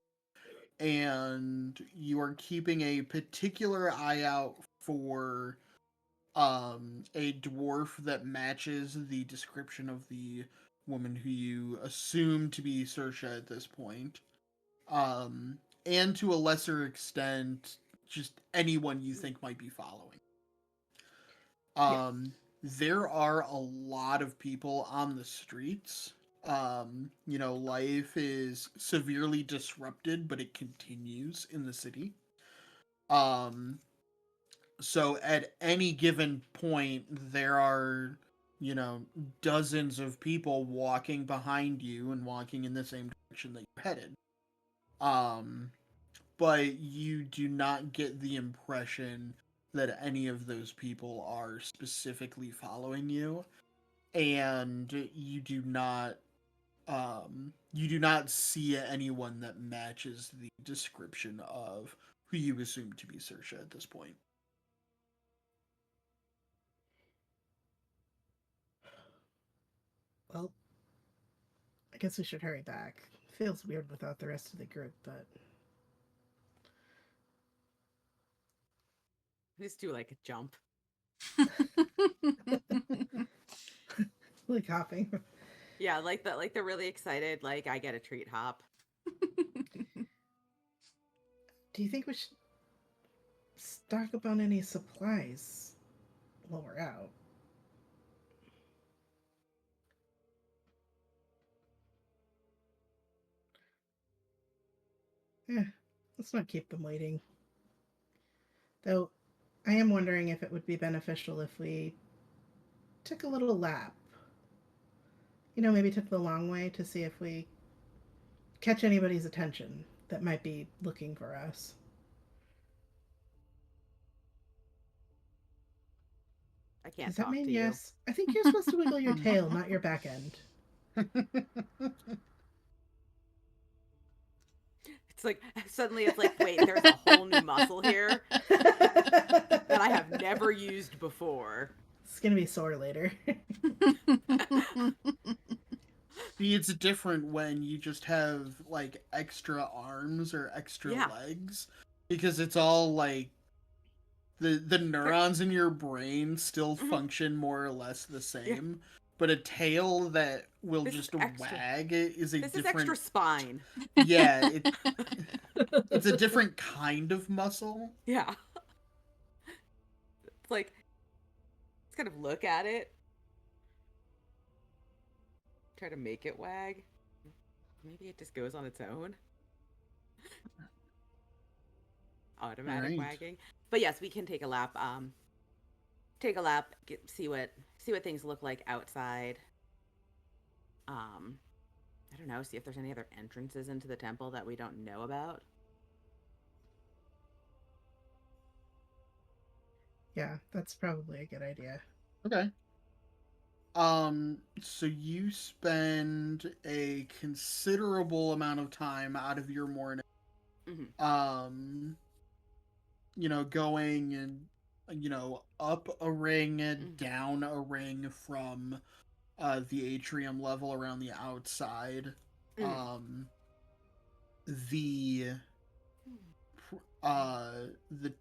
and you are keeping a particular eye out for a dwarf that matches the description of the woman who you assume to be Saoirse at this point. And to a lesser extent, just anyone you think might be following. There are a lot of people on the streets. Life is severely disrupted, but it continues in the city. So at any given point, there are, dozens of people walking behind you and walking in the same direction that you're headed. But you do not get the impression that any of those people are specifically following you, and you do not see anyone that matches the description of who you assume to be Saoirse at this point. Well, I guess we should hurry back. Feels weird without the rest of the group, but Just do like a jump. like hopping. Yeah, like the really excited, like I get a treat hop. Do you think we should stock up on any supplies while we're out? Let's not keep them waiting. Though, I am wondering if it would be beneficial if we took a little lap. Maybe took the long way to see if we catch anybody's attention that might be looking for us. I can't Does that talk mean to yes? I think you're supposed to wiggle your tail, not your back end. It's like suddenly it's like, wait, there's a whole new muscle here that I have never used before. It's gonna be sore later. See, it's different when you just have like extra arms or extra legs, because it's all like the neurons in your brain still function more or less the same. But a tail that will just wag is a different. This is extra spine. Yeah, it's a different kind of muscle. Yeah. It's like, let's kind of look at it. Try to make it wag. Maybe it just goes on its own. Automatic wagging. But yes, we can take a lap. See what things look like outside. I don't know, see if there's any other entrances into the temple that we don't know about. Yeah, that's probably a good idea. Okay. So you spend a considerable amount of time out of your morning, going and, up a ring, down a ring from the atrium level around the outside. The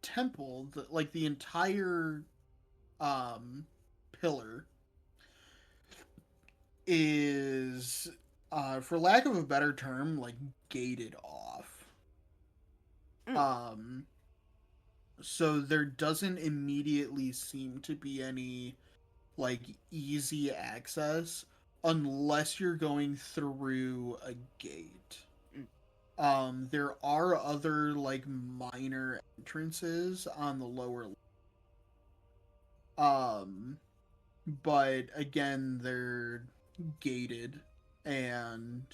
temple, the entire pillar is, for lack of a better term, like gated off. So there doesn't immediately seem to be any like easy access unless you're going through a gate. There are other like minor entrances on the lower but again they're gated and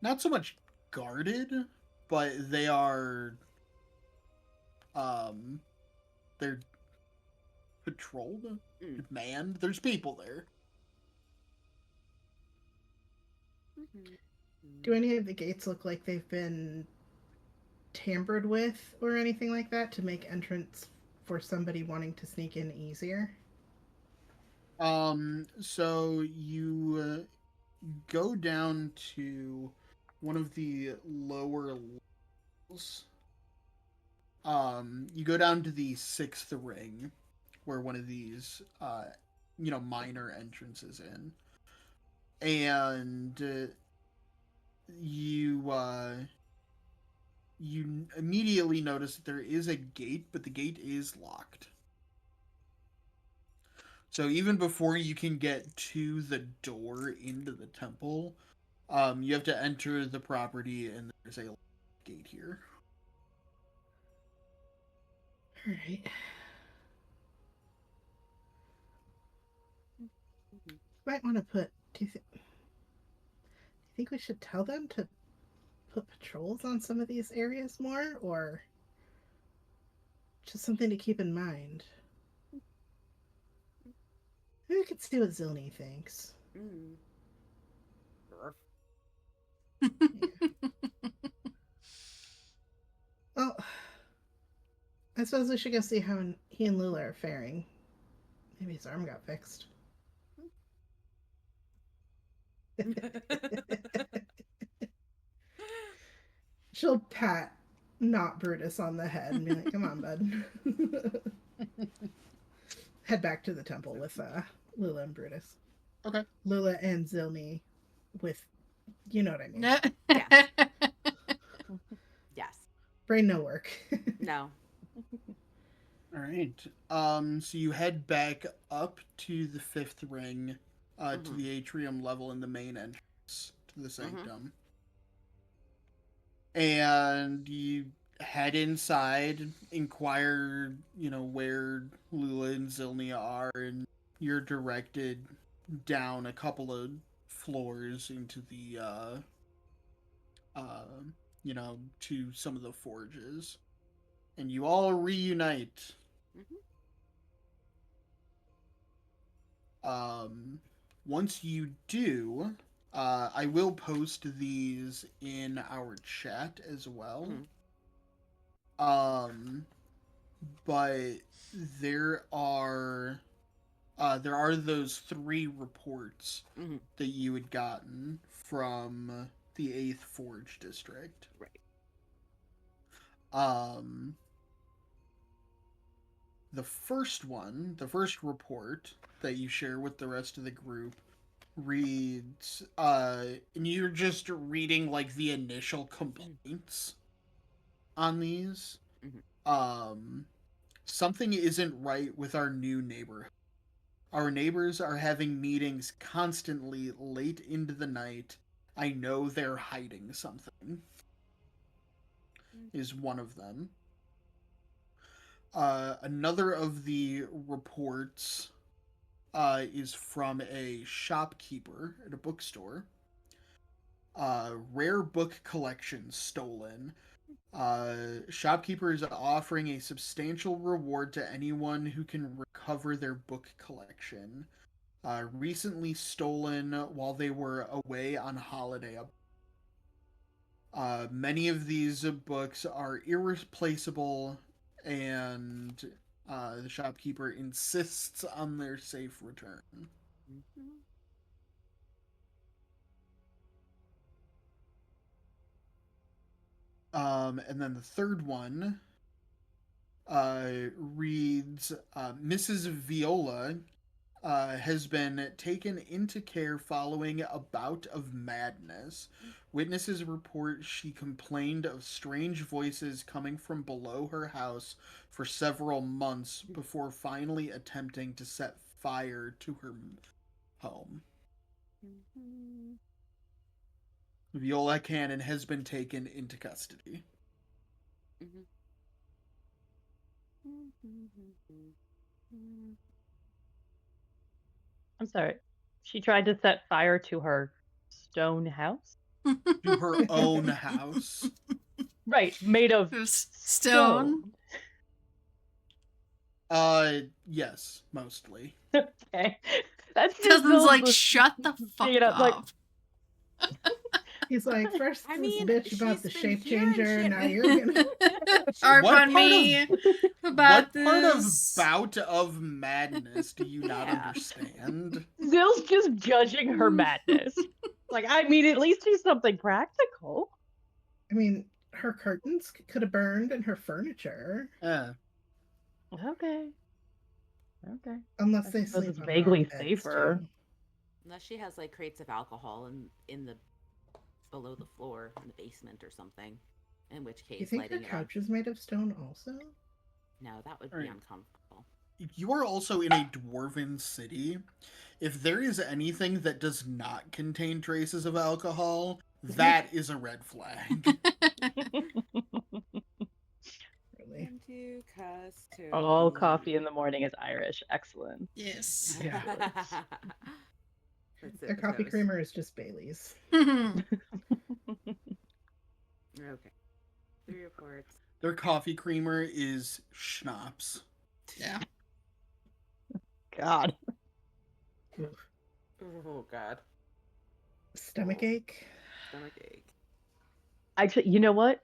not so much guarded, but they are they're patrolled, manned. There's people there. Do any of the gates look like they've been tampered with or anything like that to make entrance for somebody wanting to sneak in easier? So you go down to one of the lower levels. You go down to the 6th ring, where one of these, minor entrances in. And you immediately notice that there is a gate, but the gate is locked. So even before you can get to the door into the temple, you have to enter the property, and there's a gate here. All right. Might want to put. Do you think we should tell them to put patrols on some of these areas more, or just something to keep in mind? Maybe we could see what Zilny thinks. Mm. Well, I suppose we should go see how he and Lula are faring. Maybe his arm got fixed. She'll pat not Brutus on the head and be like, "Come on, bud." Head back to the temple with Lula and Brutus. Okay. Lula and Zilny with, you know what I mean. Yes. Yes. Brain no work. No. All right. So you head back up to the 5th ring, to the atrium level in the main entrance to the sanctum. And you head inside, inquire, where Lula and Zilny are, and you're directed down a couple of floors into the, to some of the forges. And you all reunite. Once you do, I will post these in our chat as well. But there are those 3 reports that you had gotten from the 8th Forge District. Right. The first report that you share with the rest of the group reads, and you're just reading like the initial complaints on these. Something isn't right with our new neighborhood. Our neighbors are having meetings constantly late into the night. I know they're hiding something, is one of them. Another of the reports is from a shopkeeper at a bookstore. Rare book collection stolen. Shopkeeper is offering a substantial reward to anyone who can recover their book collection. Recently stolen while they were away on holiday. Many of these books are irreplaceable, and the shopkeeper insists on their safe return. And then the third one reads, Mrs. Viola has been taken into care following a bout of madness. Witnesses report she complained of strange voices coming from below her house for several months before finally attempting to set fire to her home. Viola Cannon has been taken into custody. I'm sorry. She tried to set fire to her stone house? To her own house. Right, made of stone. Yes, mostly. Okay. That's just Doesn't like shut the fuck up. Like, He's like, first I this mean, bitch about she's the been shape hearing changer, shit. now you're gonna Harp What on part me of- about What part of this. bout of madness do you not Yeah. understand? Zill's just judging her madness. Like, I mean, at least do something practical. I mean, her curtains could have burned and her furniture. Yeah. Okay. Okay. Unless I they suppose sleep it's on vaguely bunk beds, safer. too. Unless she has like crates of alcohol in the below the floor in the basement or something. In which You case, think her lighting it on. couch is made of stone also? No, that would be Right. uncomfortable. You are also in a dwarven city. If there is anything that does not contain traces of alcohol, that is a red flag. Really? Into custody. All coffee in the morning is Irish. Excellent. Yes. Yeah. That's Their it. coffee Toast. creamer is just Bailey's. Okay. 3 reports. Their coffee creamer is schnapps. Yeah. God. Oh God. Stomach ache? Stomach ache. Actually, you know what?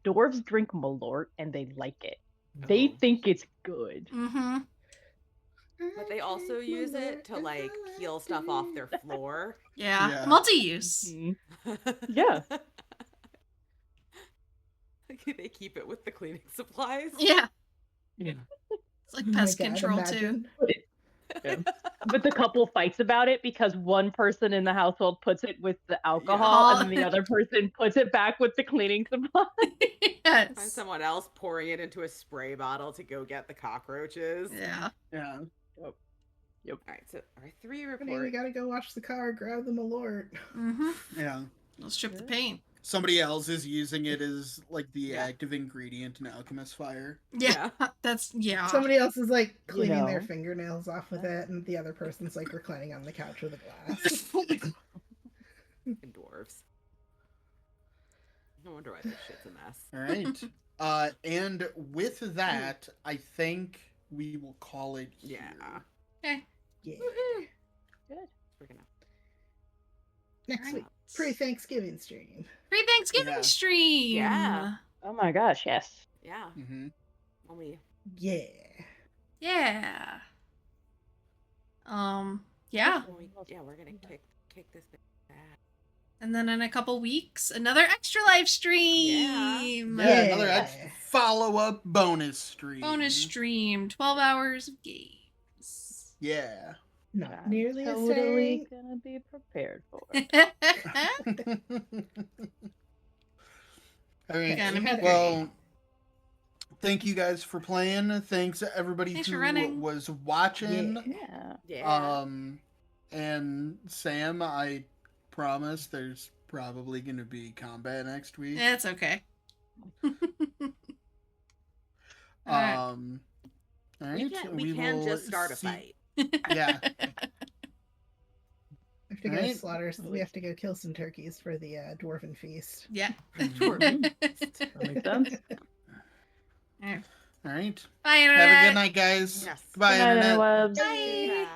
Dwarves drink Malort and they like it. They Oh. think it's good. Mm-hmm. But they also use it to like peel stuff off their floor. Yeah. Yeah. Multi-use. Mhm. Yeah. They keep it with the cleaning supplies. Yeah. Yeah. It's like Oh my pest God, control too. imagine. Yeah. But the couple fights about it because one person in the household puts it with the alcohol and then the other person puts it back with the cleaning supplies. Find Yes. someone else pouring it into a spray bottle to go get the cockroaches. Yeah. Yeah. All right, so our 3 Honey, report. we gotta go wash the car, grab the Malort. Mm-hmm. Yeah. Let's strip the paint. Somebody else is using it as like the Yeah. active ingredient in alchemist fire. Yeah. That's Somebody else is like cleaning their know. fingernails off with it, and the other person's like reclining on the couch with a glass. Fucking dwarves. No wonder why this shit's a mess. All right. And with that, I think we will call it here. Yeah. okay. Yeah. We're gonna. Next week, pre-Thanksgiving stream. Pre-Thanksgiving Yeah. stream. Yeah. Oh my gosh, yes. Yeah. Mm-hmm. When we. Yeah. Yeah. Yeah. When we yeah, we're gonna kick this bitch ass. And then in a couple weeks, another extra live stream. Yeah, another follow-up bonus stream. Bonus stream. 12 hours of games. Yeah. Not I'm nearly as totally saying. gonna be prepared for All right. Gonna be Well, thank you guys for playing. Thanks everybody Thanks for who running. was watching. Yeah. Yeah. And Sam, I promise there's probably going to be combat next week. It's okay. Alright. All right. We can will just start a see- fight. Yeah. We have to go Alright. slaughter. We have to go kill some turkeys for the dwarven feast. Yeah. That makes sense. Alright. All right. Bye, Have a Internet. good night, guys. Yes. Goodbye, Good night, Internet. interwebs. Bye. Bye.